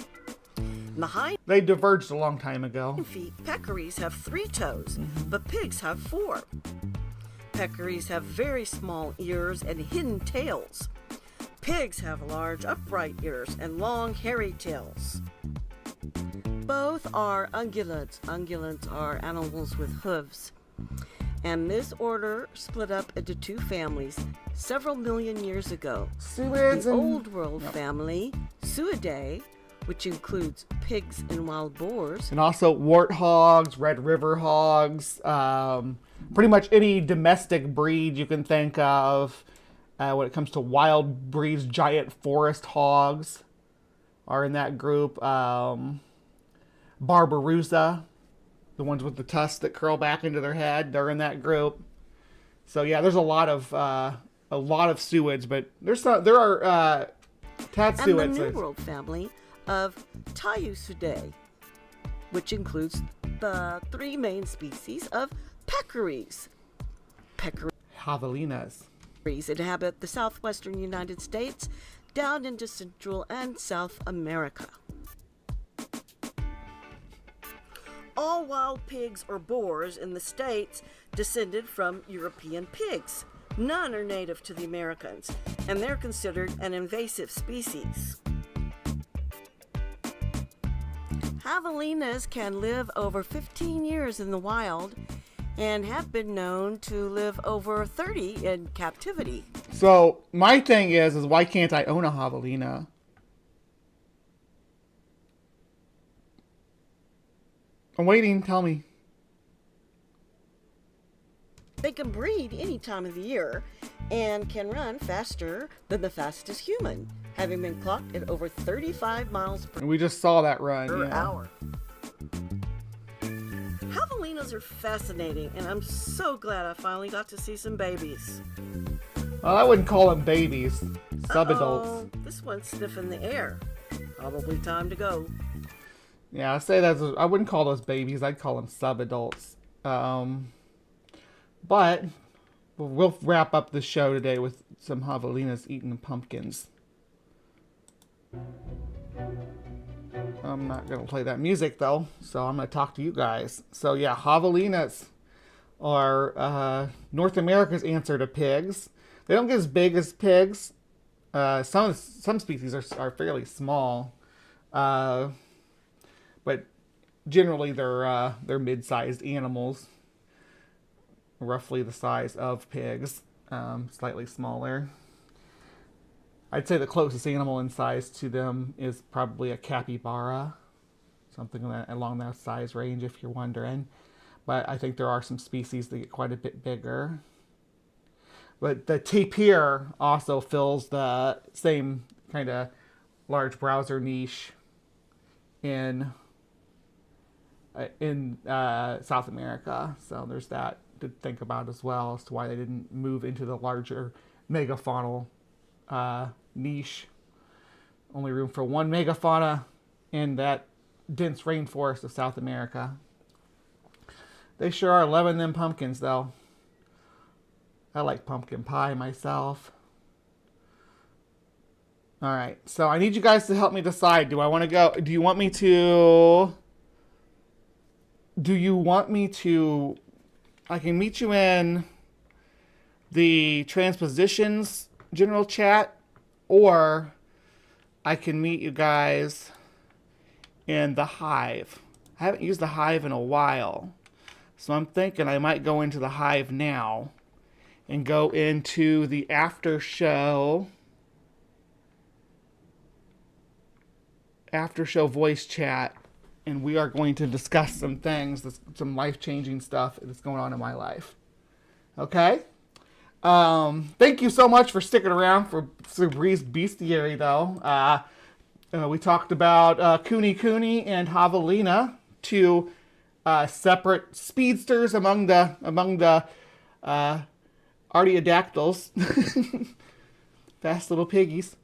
The hind They diverged a long time ago. feet, peccaries have 3 toes, but pigs have 4. Peccaries have very small ears and hidden tails. Pigs have large upright ears and long hairy tails. Both are ungulates. Ungulates are animals with hooves. And this order split up into 2 families several million years ago. Suids the and... Old World family, Suidae, which includes pigs and wild boars. And also warthogs, Red River hogs, pretty much any domestic breed you can think of. When it comes to wild breeds, giant forest hogs are in that group. Barbarousa, the ones with the tusks that curl back into their head, they're in that group. So yeah, there's a lot of suids, but there are tatsuids. And the New World family of Tayusudae, which includes the 3 main species of peccaries. Javelinas. Inhabit the southwestern United States down into Central and South America. All wild pigs or boars in the States descended from European pigs. None are native to the Americans, and they're considered an invasive species. Javelinas can live over 15 years in the wild and have been known to live over 30 in captivity. So my thing is why can't I own a javelina? I'm waiting, tell me. They can breed any time of the year and can run faster than the fastest human, having been clocked at over 35 miles per And we just saw that run. hour. Javelinas are fascinating, and I'm so glad I finally got to see some babies. Well, I wouldn't call them babies. Subadults. This one's sniffing the air. Probably time to go. Yeah, I wouldn't call those babies. I'd call them subadults. But we'll wrap up the show today with some javelinas eating pumpkins. I'm not going to play that music, though, so I'm going to talk to you guys. So, yeah, javelinas are North America's answer to pigs. They don't get as big as pigs. Some species are fairly small. But generally they're mid-sized animals, roughly the size of pigs, slightly smaller. I'd say the closest animal in size to them is probably a capybara, something along that size range if you're wondering. But I think there are some species that get quite a bit bigger. But the tapir also fills the same kind of large browser niche in South America. So there's that to think about as well as to why they didn't move into the larger megafaunal niche. Only room for one megafauna in that dense rainforest of South America. They sure are loving them pumpkins, though. I like pumpkin pie myself. All right, so I need you guys to help me decide. Do you want me to... I can meet you in the transpositions general chat, or I can meet you guys in the Hive. I haven't used the Hive in a while, so I'm thinking I might go into the Hive now and go into the after show voice chat, and we are going to discuss some things, some life-changing stuff that's going on in my life. Okay? Thank you so much for sticking around for Bree's Bestiary, though. We talked about Kuni and Javelina, two separate speedsters among the Artiodactyls. Fast little piggies.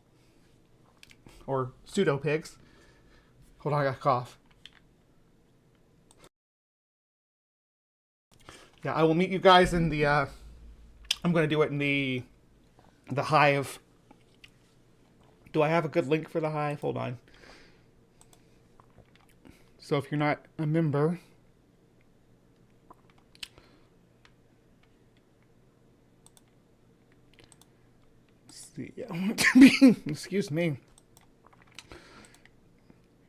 Or pseudo pigs. Hold on, I got a cough. Yeah, I will meet you guys in the I'm going to do it in the Hive. Do I have a good link for the Hive? Hold on. So if you're not a member, let's see. Excuse me.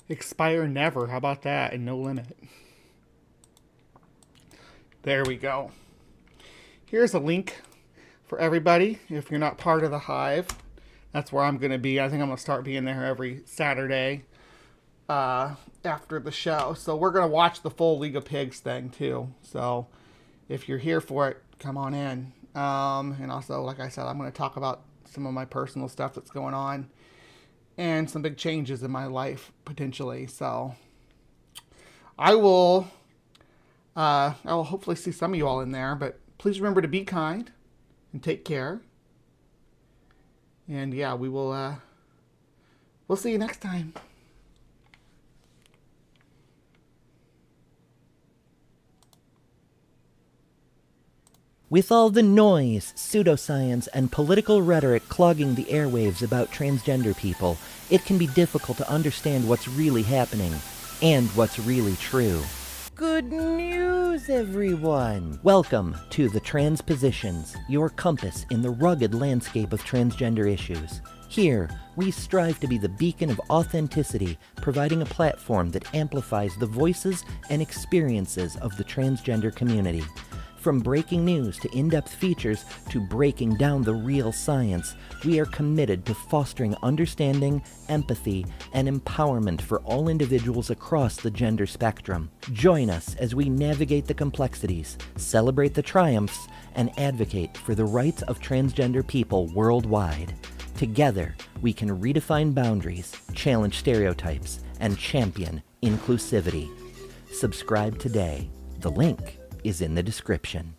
Expire never. How about that? And no limit. There we go. Here's a link for everybody. If you're not part of the Hive, that's where I'm going to be. I think I'm going to start being there every Saturday after the show. So we're going to watch the full League of Pigs thing too. So if you're here for it, come on in. And also, like I said, I'm going to talk about some of my personal stuff that's going on and some big changes in my life potentially. So I will hopefully see some of you all in there, but please remember to be kind and take care. And yeah, we'll see you next time. With all the noise, pseudoscience, and political rhetoric clogging the airwaves about transgender people, it can be difficult to understand what's really happening and what's really true. Good news, everyone! Welcome to The Transpositions, your compass in the rugged landscape of transgender issues. Here, we strive to be the beacon of authenticity, providing a platform that amplifies the voices and experiences of the transgender community. From breaking news to in-depth features to breaking down the real science, we are committed to fostering understanding, empathy, and empowerment for all individuals across the gender spectrum. Join us as we navigate the complexities, celebrate the triumphs, and advocate for the rights of transgender people worldwide. Together, we can redefine boundaries, challenge stereotypes, and champion inclusivity. Subscribe today. The link is in the description.